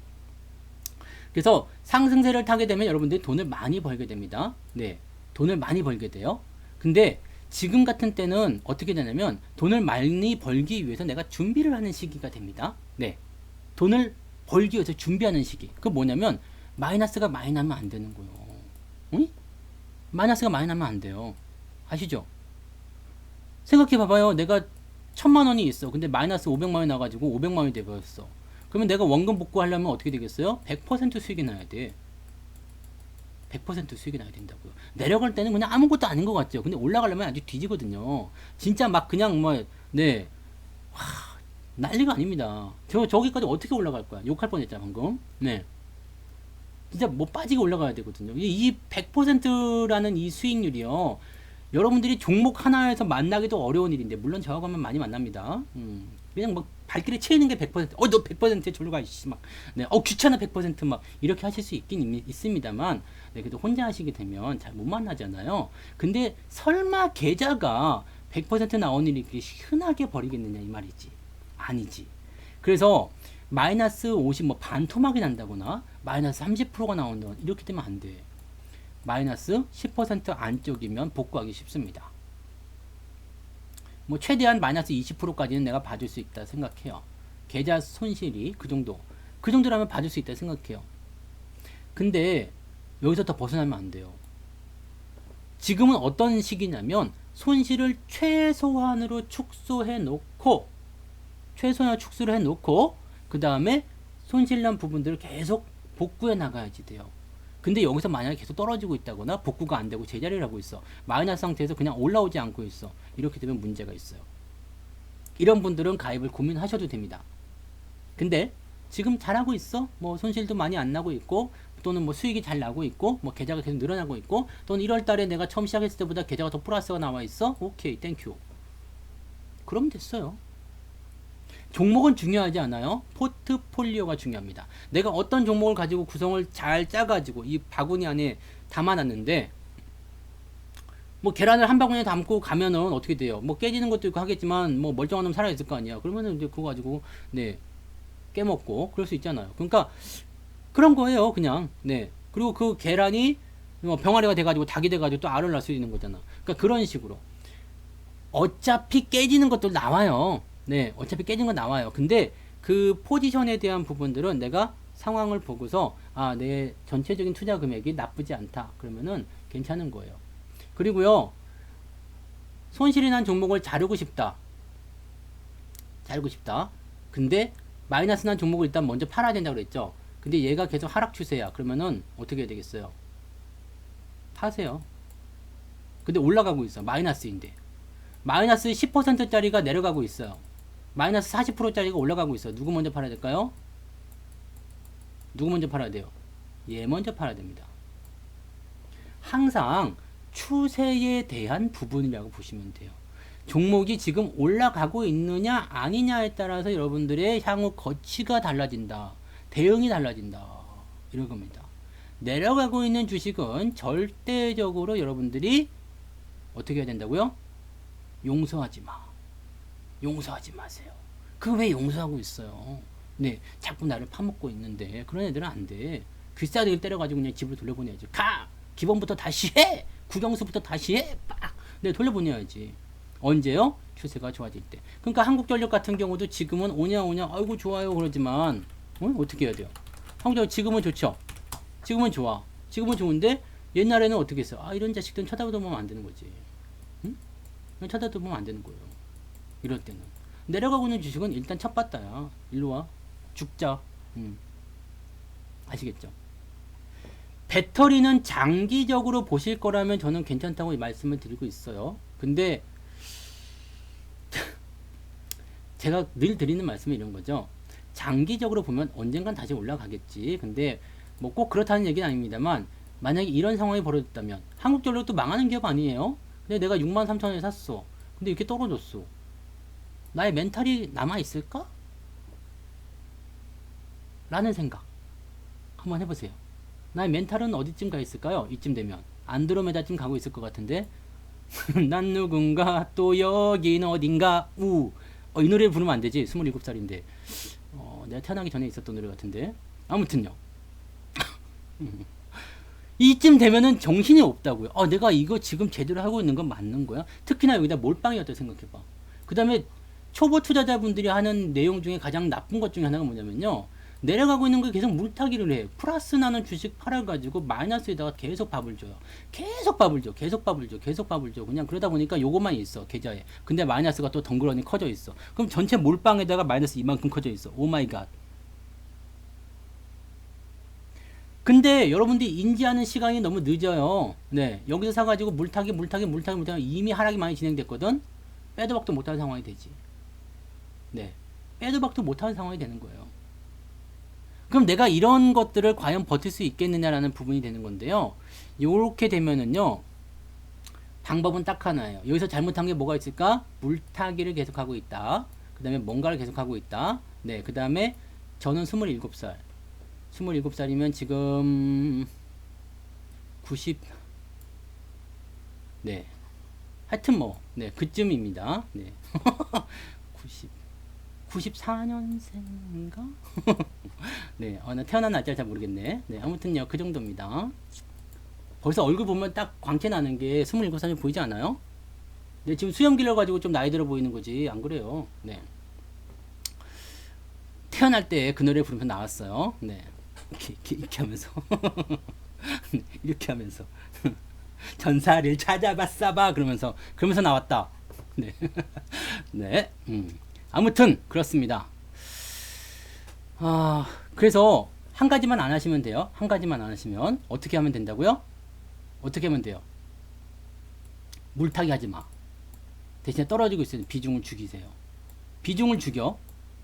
그래서 상승세를 타게 되면 여러분들이 돈을 많이 벌게 됩니다. 네, 돈을 많이 벌게 돼요. 근데 지금 같은 때는 어떻게 되냐면 돈을 많이 벌기 위해서 내가 준비를 하는 시기가 됩니다. 네, 돈을 벌기 위해서 준비하는 시기. 그 뭐냐면 마이너스가 많이 나면 안 되는 거예요. 응? 마이너스가 많이 나면 안 돼요. 아시죠? 생각해 봐봐요. 내가 1000만 원이 있어. 근데 마이너스 500만 원이 나가지고 500만 원이 돼버렸어. 그러면 내가 원금 복구하려면 어떻게 되겠어요? 100% 수익이 나야 돼. 100% 수익이 나야 된다고요. 내려갈 때는 그냥 아무것도 아닌 것 같죠. 근데 올라가려면 아주 뒤지거든요. 진짜 막 그냥 네. 난리가 아닙니다. 저기까지 어떻게 올라갈 거야? 욕할 뻔했잖아, 방금. 네. 진짜 뭐 빠지게 올라가야 되거든요. 이 100%라는 이 수익률이요. 여러분들이 종목 하나에서 만나기도 어려운 일인데, 물론 저하고만 많이 만납니다. 그냥 뭐 발길에 채이는 게 100%, 너 100%에 졸로 가, 이씨, 막. 네, 귀찮아 100% 막, 이렇게 하실 수 있긴 있습니다만, 네, 그래도 혼자 하시게 되면 잘 못 만나잖아요. 근데 설마 계좌가 100% 나온 일이 그렇게 흔하게 벌이겠느냐, 이 말이지. 아니지. 그래서, 마이너스 50, 뭐, 반토막이 난다거나, 마이너스 30%가 나온다거나, 이렇게 되면 안 돼. 마이너스 10% 안쪽이면 복구하기 쉽습니다. 뭐 최대한 마이너스 20%까지는 내가 봐줄 수 있다 생각해요. 계좌 손실이 그 정도라면 봐줄 수 있다 생각해요. 근데 여기서 더 벗어나면 안 돼요. 지금은 어떤 시기냐면 손실을 최소한으로 축소해 놓고 그 다음에 손실난 부분들을 계속 복구해 나가야지 돼요. 근데 여기서 만약에 계속 떨어지고 있다거나 복구가 안 되고 제자리를 하고 있어. 마이너스 상태에서 그냥 올라오지 않고 있어. 이렇게 되면 문제가 있어요. 이런 분들은 가입을 고민하셔도 됩니다. 근데 지금 잘하고 있어. 뭐 손실도 많이 안 나고 있고 또는 뭐 수익이 잘 나고 있고 뭐 계좌가 계속 늘어나고 있고 또는 1월 달에 내가 처음 시작했을 때보다 계좌가 더 플러스가 나와 있어. 오케이, 땡큐. 그럼 됐어요. 종목은 중요하지 않아요. 포트폴리오가 중요합니다. 내가 어떤 종목을 가지고 구성을 잘 짜가지고 이 바구니 안에 담아놨는데 뭐 계란을 한 바구니에 담고 가면은 어떻게 돼요? 뭐 깨지는 것도 있고 하겠지만 뭐 멀쩡한 놈 살아있을 거 아니야. 그러면은 이제 그거 가지고 네 깨먹고 그럴 수 있잖아요. 그러니까 그런 거예요, 그냥. 네. 그리고 그 계란이 뭐 병아리가 돼가지고 닭이 돼가지고 또 알을 낳을 수 있는 거잖아. 그러니까 그런 식으로 어차피 깨지는 것도 나와요. 네, 어차피 깨진 건 나와요. 근데 그 포지션에 대한 부분들은 내가 상황을 보고서 내 전체적인 투자 금액이 나쁘지 않다. 그러면은 괜찮은 거예요. 그리고요, 손실이 난 종목을 자르고 싶다. 근데 마이너스 난 종목을 일단 먼저 팔아야 된다고 그랬죠. 근데 얘가 계속 하락 추세야. 그러면은 어떻게 해야 되겠어요? 파세요. 근데 올라가고 있어. 마이너스인데. 마이너스 10%짜리가 내려가고 있어요. 마이너스 40%짜리가 올라가고 있어요. 누구 먼저 팔아야 될까요? 누구 먼저 팔아야 돼요? 얘 먼저 팔아야 됩니다. 항상 추세에 대한 부분이라고 보시면 돼요. 종목이 지금 올라가고 있느냐 아니냐에 따라서 여러분들의 향후 거치가 달라진다. 대응이 달라진다. 이런 겁니다. 내려가고 있는 주식은 절대적으로 여러분들이 어떻게 해야 된다고요? 용서하지 마. 용서하지 마세요. 그 왜 용서하고 있어요? 네, 자꾸 나를 파먹고 있는데 그런 애들은 안 돼. 귀싸대기를 때려가지고 그냥 집으로 돌려보내야지. 가! 기본부터 다시 해! 국영수부터 다시 해! 빡! 네, 돌려보내야지. 언제요? 추세가 좋아질 때. 그러니까 한국전력 같은 경우도 지금은 오냐 아이고 좋아요 그러지만 어떻게 해야 돼요? 한국전력 지금은 좋죠? 지금은 좋아. 지금은 좋은데 옛날에는 어떻게 했어? 아 이런 자식들은 쳐다보면 안 되는 거지. 응? 쳐다보면 안 되는 거예요. 이럴 때는. 내려가고 있는 주식은 일단 첫 봤다야. 일로 와. 죽자. 아시겠죠? 배터리는 장기적으로 보실 거라면 저는 괜찮다고 말씀을 드리고 있어요. 근데 제가 늘 드리는 말씀이 이런 거죠. 장기적으로 보면 언젠간 다시 올라가겠지. 근데 뭐 꼭 그렇다는 얘기는 아닙니다만 만약에 이런 상황이 벌어졌다면 한국전력도 망하는 기업 아니에요? 근데 내가 63,000원에 샀어. 근데 이렇게 떨어졌어. 나의 멘탈이 남아있을까? 라는 생각 한번 해보세요. 나의 멘탈은 어디쯤 가 있을까요? 이쯤 되면 안드로메다쯤 가고 있을 것 같은데 난 누군가 또 여긴 어딘가 이 노래 부르면 안 되지. 27살인데 내가 태어나기 전에 있었던 노래 같은데 아무튼요. 이쯤 되면은 정신이 없다고요. 내가 이거 지금 제대로 하고 있는 건 맞는 거야? 특히나 여기다 몰빵이었다 생각해봐. 그 다음에 초보 투자자분들이 하는 내용 중에 가장 나쁜 것 중에 하나가 뭐냐면요. 내려가고 있는 거 계속 물타기를 해. 플러스 나는 주식 팔아가지고 마이너스에다가 계속 밥을 줘요. 계속 밥을 줘. 계속 밥을 줘. 계속 밥을 줘. 그냥 그러다 보니까 요것만 있어. 계좌에. 근데 마이너스가 또 덩그러니 커져 있어. 그럼 전체 몰빵에다가 마이너스 이만큼 커져 있어. 오 마이 갓. 근데 여러분들이 인지하는 시간이 너무 늦어요. 네. 여기서 사가지고 물타기 이미 하락이 많이 진행됐거든? 빼도 박도 못하는 상황이 되지. 네. 빼도 박도 못하는 상황이 되는 거예요. 그럼 내가 이런 것들을 과연 버틸 수 있겠느냐라는 부분이 되는 건데요. 요렇게 되면은요. 방법은 딱 하나예요. 여기서 잘못한 게 뭐가 있을까? 물타기를 계속하고 있다. 그 다음에 뭔가를 계속하고 있다. 네. 그 다음에 저는 27살. 27살이면 지금 90 네. 하여튼 네. 그쯤입니다. 네. 94년생인가? 네. 나 태어난 날짜 잘 모르겠네. 네. 아무튼요. 그 정도입니다. 벌써 얼굴 보면 딱 광채 나는 게 27살이 보이지 않아요? 네. 지금 수염 길러가지고 좀 나이 들어 보이는 거지. 안 그래요? 네. 태어날 때 그 노래 부르면서 나왔어요. 네. 이렇게 하면서. 이렇게 하면서. 전사를 찾아봤어봐. 그러면서 나왔다. 네. 네. 아무튼, 그렇습니다. 그래서, 한 가지만 안 하시면 돼요. 한 가지만 안 하시면. 어떻게 하면 된다고요? 어떻게 하면 돼요? 물타기 하지 마. 대신에 떨어지고 있으면 비중을 죽이세요. 비중을 죽여.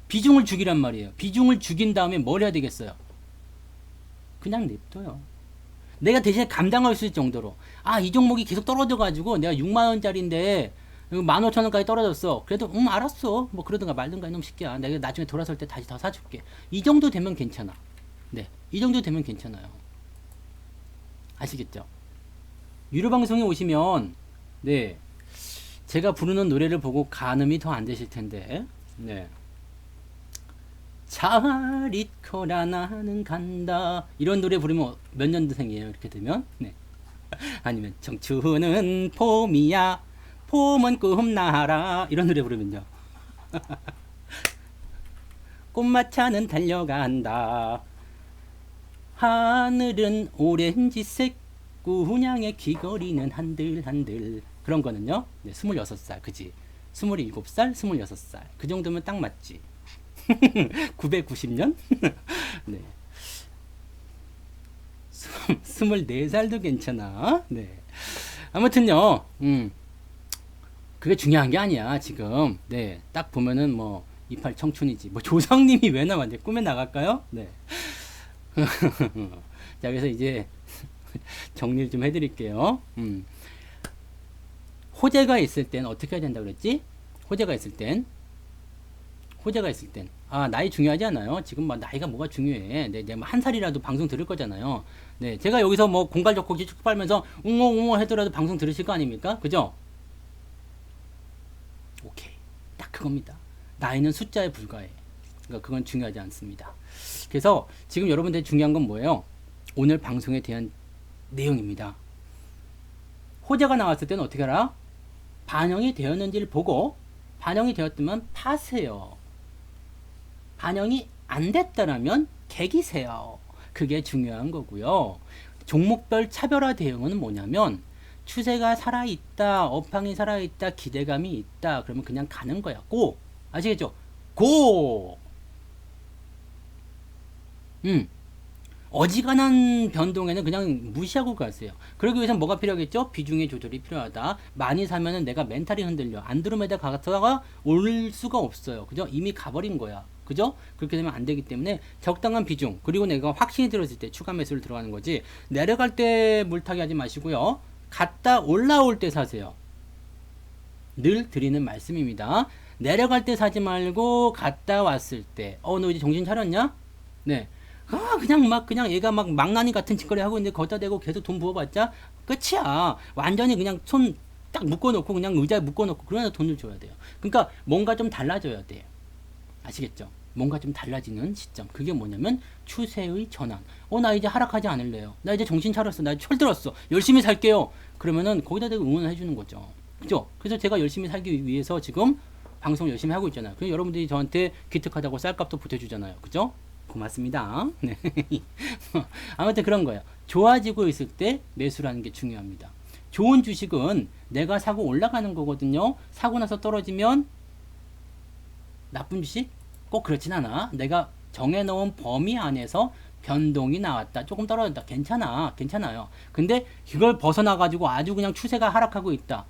비중을 죽이란 말이에요. 비중을 죽인 다음에 뭘 해야 되겠어요? 그냥 냅둬요. 내가 대신에 감당할 수 있을 정도로. 이 종목이 계속 떨어져가지고 내가 6만원짜리인데 15,000원까지 떨어졌어. 그래도 알았어. 뭐 그러든가 말든가 이놈 새끼야. 내가 나중에 돌아설 때 다시 더 사줄게. 이 정도 되면 괜찮아. 네, 이 정도 되면 괜찮아요. 아시겠죠? 유료 방송에 오시면 네, 제가 부르는 노래를 보고 가늠이 더 안 되실 텐데 네. 잘 있거라 나는 간다 이런 노래 부르면 몇 년생이에요 이렇게 되면 네. 아니면 청춘은 봄이야 봄은 꿈나라 이런 노래 부르면요 꽃마차는 달려간다 하늘은 오렌지색 꾸냥의 귀걸이는 한들한들 그런 거는요 네, 26살 그지 27살 26살 그 정도면 딱 맞지 990년? 네. 24살도 괜찮아. 네. 아무튼요, 그게 중요한 게 아니야, 지금. 네. 딱 보면은 뭐, 28 청춘이지. 뭐, 조상님이 왜 나와? 이제 꿈에 나갈까요? 네. 자, 그래서 이제, 정리를 좀 해드릴게요. 호재가 있을 땐 어떻게 해야 된다 그랬지? 호재가 있을 땐. 아, 나이 중요하지 않아요? 지금 뭐 나이가 뭐가 중요해? 네, 이제 뭐한 살이라도 방송 들을 거잖아요. 네, 제가 여기서 뭐 공갈 좋고 기축 빨면서 웅웅웅 해더라도 방송 들으실 거 아닙니까? 그죠? 오케이. 딱 그겁니다. 나이는 숫자에 불과해. 그러니까 그건 중요하지 않습니다. 그래서 지금 여러분들이 중요한 건 뭐예요? 오늘 방송에 대한 내용입니다. 호재가 나왔을 때는 어떻게 하라? 반영이 되었는지를 보고 반영이 되었다면 파세요. 반영이 안 됐다라면 개기세요. 그게 중요한 거고요. 종목별 차별화 대응은 뭐냐면 추세가 살아있다, 업황이 살아있다, 기대감이 있다. 그러면 그냥 가는 거야. 고! 아시겠죠? 고! 어지간한 변동에는 그냥 무시하고 가세요. 그러기 위해서 뭐가 필요하겠죠? 비중의 조절이 필요하다. 많이 사면은 내가 멘탈이 흔들려. 안드로메다 가다가 올 수가 없어요. 그죠? 이미 가버린 거야. 그죠? 그렇게 되면 안 되기 때문에 적당한 비중, 그리고 내가 확신이 들었을 때 추가 매수를 들어가는 거지. 내려갈 때 물타기 하지 마시고요. 갔다 올라올 때 사세요. 늘 드리는 말씀입니다. 내려갈 때 사지 말고 갔다 왔을 때. 너 이제 정신 차렸냐? 네. 그냥 얘가 막 망나니 같은 짓거리 하고 있는데 거기다 대고 계속 돈 부어봤자 끝이야. 완전히 그냥 손 딱 묶어놓고 그냥 의자에 묶어놓고 그러나 돈을 줘야 돼요. 그러니까 뭔가 좀 달라져야 돼요. 아시겠죠? 뭔가 좀 달라지는 시점. 그게 뭐냐면 추세의 전환. 나 이제 하락하지 않을래요. 나 이제 정신 차렸어. 나 철들었어. 열심히 살게요. 그러면은 거기다 대고 응원해 주는 거죠. 그죠? 그래서 제가 열심히 살기 위해서 지금 방송 열심히 하고 있잖아요. 그래서 여러분들이 저한테 기특하다고 쌀값도 보태주잖아요. 그죠? 고맙습니다. 네. 아무튼 그런 거예요. 좋아지고 있을 때 매수라는 게 중요합니다. 좋은 주식은 내가 사고 올라가는 거거든요. 사고 나서 떨어지면 나쁜 주식? 꼭 그렇진 않아. 내가 정해놓은 범위 안에서 변동이 나왔다. 조금 떨어졌다. 괜찮아요. 근데 이걸 벗어나가지고 아주 그냥 추세가 하락하고 있다.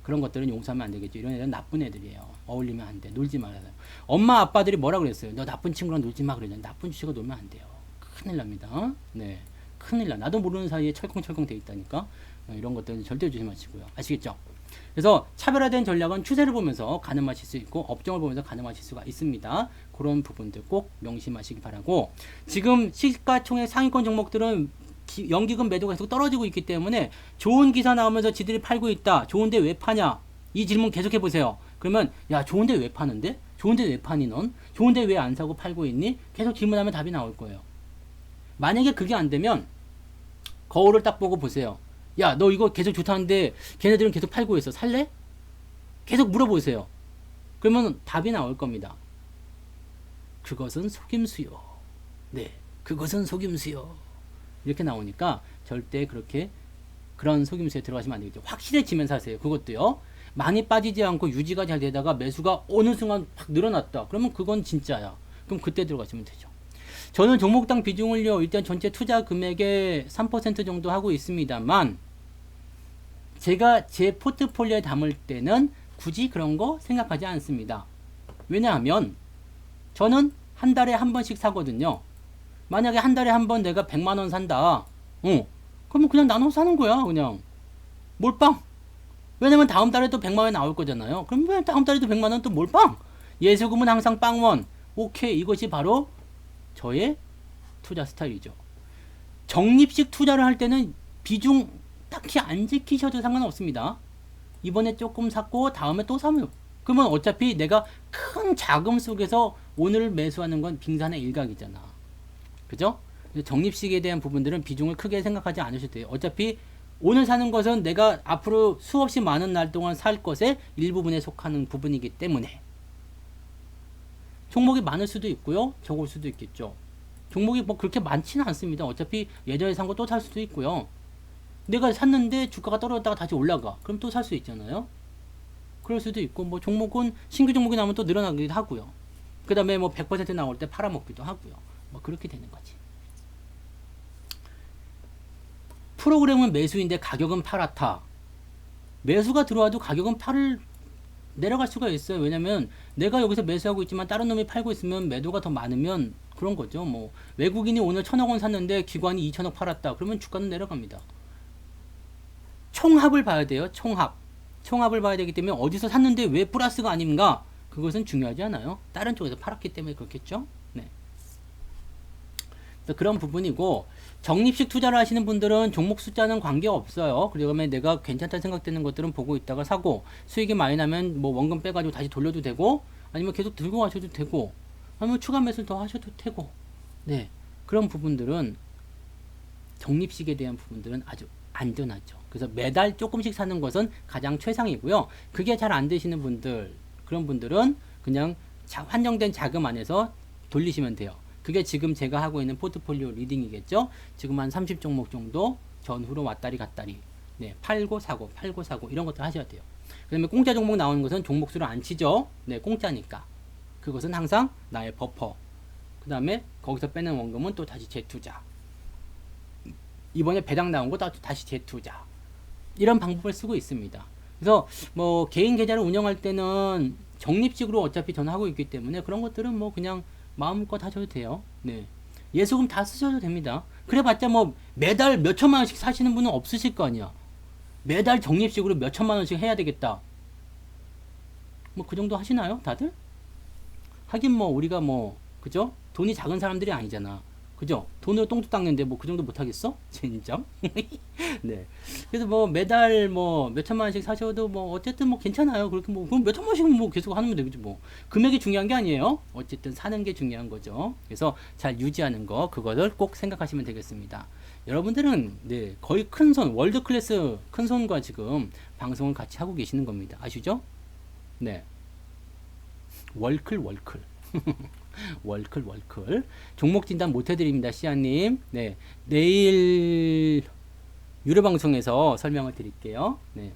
그런 것들은 용서하면 안 되겠죠. 이런 애들은 나쁜 애들이에요. 어울리면 안 돼. 놀지 말아요. 엄마 아빠들이 뭐라 그랬어요? 너 나쁜 친구랑 놀지 마 그랬잖아요. 나쁜 주식과 놀면 안 돼요. 큰일 납니다. 네, 큰일 나. 나도 모르는 사이에 철컹철컹 돼 있다니까. 이런 것들은 절대 조심하시고요. 아시겠죠? 그래서 차별화된 전략은 추세를 보면서 가늠하실 수 있고 업종을 보면서 가늠하실 수가 있습니다. 그런 부분들 꼭 명심하시기 바라고. 지금 시가총액 상위권 종목들은 연기금 매도가 계속 떨어지고 있기 때문에 좋은 기사 나오면서 지들이 팔고 있다. 좋은데 왜 파냐? 이 질문 계속 해보세요. 그러면 야, 좋은데 왜 파는데? 좋은데 왜 파니 넌? 좋은데 왜 안 사고 팔고 있니? 계속 질문하면 답이 나올 거예요. 만약에 그게 안 되면 거울을 딱 보고 보세요. 야, 너 이거 계속 좋다는데 걔네들은 계속 팔고 있어. 살래? 계속 물어보세요. 그러면 답이 나올 겁니다. 그것은 속임수요. 네, 그것은 속임수요. 이렇게 나오니까 절대 그런 속임수에 들어가시면 안 되겠죠. 확실해지면 사세요. 그것도요. 많이 빠지지 않고 유지가 잘 되다가 매수가 어느 순간 확 늘어났다. 그러면 그건 진짜야. 그럼 그때 들어가시면 되죠. 저는 종목당 비중을요, 일단 전체 투자 금액의 3% 정도 하고 있습니다만, 제가 제 포트폴리오에 담을 때는 굳이 그런 거 생각하지 않습니다. 왜냐하면, 저는 한 달에 한 번씩 사거든요. 만약에 한 달에 한 번 내가 100만원 산다. 그러면 그냥 나눠서 사는 거야, 그냥. 몰빵. 왜냐면 다음 달에 또 100만원 나올 거잖아요. 그럼 왜 다음 달에도 100만원 또 몰빵? 예수금은 항상 빵원. 오케이, 이것이 바로 저의 투자 스타일이죠. 적립식 투자를 할 때는 비중 딱히 안 지키셔도 상관없습니다. 이번에 조금 샀고 다음에 또 사면, 그러면 어차피 내가 큰 자금 속에서 오늘 매수하는 건 빙산의 일각이잖아. 그죠? 적립식에 대한 부분들은 비중을 크게 생각하지 않으셔도 돼요. 어차피 오늘 사는 것은 내가 앞으로 수없이 많은 날 동안 살 것의 일부분에 속하는 부분이기 때문에 종목이 많을 수도 있고요, 적을 수도 있겠죠. 종목이 뭐 그렇게 많지는 않습니다. 어차피 예전에 산 거 또 살 수도 있고요. 내가 샀는데 주가가 떨어졌다가 다시 올라가. 그럼 또 살 수 있잖아요. 그럴 수도 있고, 뭐 종목은 신규 종목이 나오면 또 늘어나기도 하고요. 그 다음에 뭐 100% 나올 때 팔아먹기도 하고요. 뭐 그렇게 되는 거지. 프로그램은 매수인데 가격은 팔았다. 매수가 들어와도 가격은 내려갈 수가 있어요. 왜냐면 내가 여기서 매수하고 있지만 다른 놈이 팔고 있으면 매도가 더 많으면 그런 거죠. 뭐 외국인이 오늘 1,000억 원 샀는데 기관이 2,000억 팔았다. 그러면 주가는 내려갑니다. 총합을 봐야 돼요. 총합을 봐야 되기 때문에 어디서 샀는데 왜 플러스가 아닌가? 그것은 중요하지 않아요. 다른 쪽에서 팔았기 때문에 그렇겠죠. 네. 그래서 그런 부분이고, 적립식 투자를 하시는 분들은 종목 숫자는 관계없어요. 그러면 내가 괜찮다 생각되는 것들은 보고 있다가 사고, 수익이 많이 나면 뭐 원금 빼가지고 다시 돌려도 되고, 아니면 계속 들고 가셔도 되고, 아니면 추가 매수를 더 하셔도 되고, 네. 그런 부분들은, 적립식에 대한 부분들은 아주 안전하죠. 그래서 매달 조금씩 사는 것은 가장 최상이고요. 그게 잘 안 되시는 분들, 그런 분들은 그냥 한정된 자금 안에서 돌리시면 돼요. 그게 지금 제가 하고 있는 포트폴리오 리딩이겠죠. 지금 한 30종목 정도 전후로 왔다리 갔다리, 네, 팔고 사고 이런 것들 하셔야 돼요. 그 다음에 공짜 종목 나오는 것은 종목수를 안 치죠. 네, 공짜니까. 그것은 항상 나의 버퍼. 그 다음에 거기서 빼는 원금은 또 다시 재투자. 이번에 배당 나온 거 다시 재투자. 이런 방법을 쓰고 있습니다. 그래서 뭐 개인 계좌를 운영할 때는 적립식으로 어차피 저는 하고 있기 때문에 그런 것들은 뭐 그냥 마음껏 하셔도 돼요. 네. 예수금 다 쓰셔도 됩니다. 그래봤자 뭐 매달 몇 천만 원씩 사시는 분은 없으실 거 아니야. 매달 적립식으로 몇 천만 원씩 해야 되겠다. 뭐 그 정도 하시나요, 다들? 하긴 뭐 우리가 뭐 그죠? 돈이 작은 사람들이 아니잖아. 그죠? 돈으로 똥도 닦는데 뭐 그 정도 못 하겠어? 진짜? 네. 그래서 뭐 매달 뭐 몇 천만 원씩 사셔도 뭐 어쨌든 뭐 괜찮아요. 그렇게 뭐 그럼 몇 천만 원씩 뭐 계속 하면 되겠지 뭐. 금액이 중요한 게 아니에요. 어쨌든 사는 게 중요한 거죠. 그래서 잘 유지하는 거 그거를 꼭 생각하시면 되겠습니다. 여러분들은 네, 거의 큰손 월드 클래스 큰손과 지금 방송을 같이 하고 계시는 겁니다. 아시죠? 네. 월클. 월클. 종목 진단 못 해드립니다, 시아님. 네. 내일 유료방송에서 설명을 드릴게요. 네.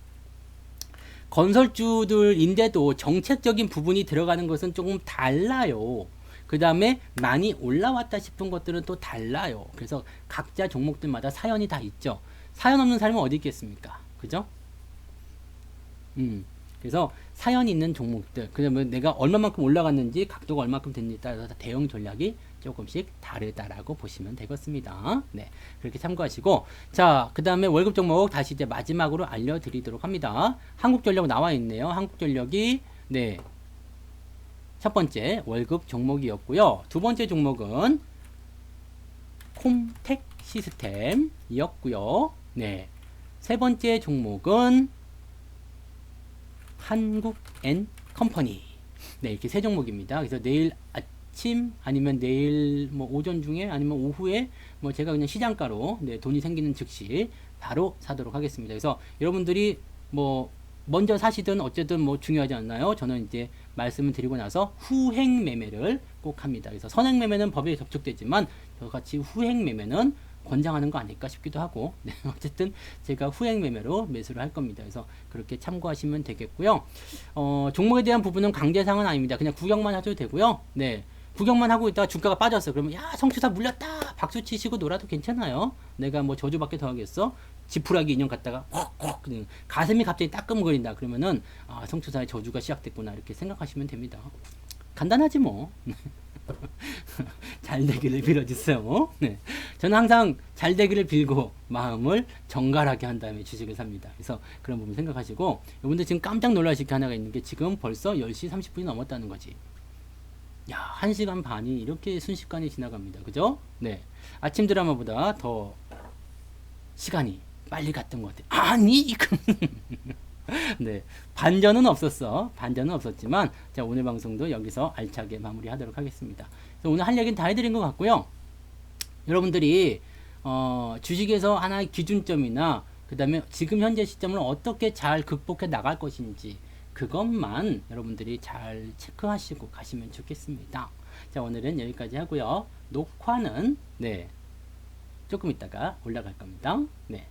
건설주들인데도 정책적인 부분이 들어가는 것은 조금 달라요. 그 다음에 많이 올라왔다 싶은 것들은 또 달라요. 그래서 각자 종목들마다 사연이 다 있죠. 사연 없는 사람은 어디 있겠습니까? 그죠? 그래서 사연 있는 종목들, 그러면 내가 얼마만큼 올라갔는지 각도가 얼마만큼 됐는지에 따라서 대응 전략이 조금씩 다르다라고 보시면 되겠습니다. 네, 그렇게 참고하시고, 자, 그 다음에 월급 종목 다시 이제 마지막으로 알려드리도록 합니다. 한국전력 나와 있네요. 한국전력이 네, 첫 번째 월급 종목이었고요. 두 번째 종목은 콤텍 시스템이었고요. 네, 세 번째 종목은 한국앤컴퍼니. 네, 이렇게 세 종목입니다. 그래서 내일 아침 아니면 내일 뭐 오전 중에 아니면 오후에 뭐 제가 그냥 시장가로 네, 돈이 생기는 즉시 바로 사도록 하겠습니다. 그래서 여러분들이 뭐 먼저 사시든 어쨌든 뭐 중요하지 않나요? 저는 이제 말씀을 드리고 나서 후행 매매를 꼭 합니다. 그래서 선행 매매는 법에 적축되지만 저같이 후행 매매는 권장하는 거 아닐까 싶기도 하고, 네, 어쨌든 제가 후행 매매로 매수를 할 겁니다. 그래서 그렇게 참고하시면 되겠고요. 종목에 대한 부분은 강제상은 아닙니다. 그냥 구경만 하셔도 되고요. 네, 구경만 하고 있다가 주가가 빠졌어. 그러면 야, 성추사 물렸다, 박수 치시고 놀아도 괜찮아요. 내가 뭐 저주밖에 더 하겠어? 지푸라기 인형 갖다가 헉헉 가슴이 갑자기 따끔거린다. 그러면은 아, 성추사의 저주가 시작됐구나, 이렇게 생각하시면 됩니다. 간단하지 뭐. 잘 되기를 빌어주세요. 네. 저는 항상 잘 되기를 빌고 마음을 정갈하게 한 다음에 주식을 삽니다. 그래서 그런 부분 생각하시고, 여러분들 지금 깜짝 놀라실 게 하나가 있는 게 지금 벌써 10시 30분이 넘었다는 거지. 야, 1시간 반이 이렇게 순식간에 지나갑니다. 그죠? 네. 아침 드라마보다 더 시간이 빨리 갔던 것 같아요. 아니, 네, 반전은 없었지만, 자, 오늘 방송도 여기서 알차게 마무리하도록 하겠습니다. 그래서 오늘 할 얘기는 다 해드린 것 같고요. 여러분들이 주식에서 하나의 기준점이나 그 다음에 지금 현재 시점을 어떻게 잘 극복해 나갈 것인지 그것만 여러분들이 잘 체크하시고 가시면 좋겠습니다. 자, 오늘은 여기까지 하고요. 녹화는 네, 조금 있다가 올라갈 겁니다. 네.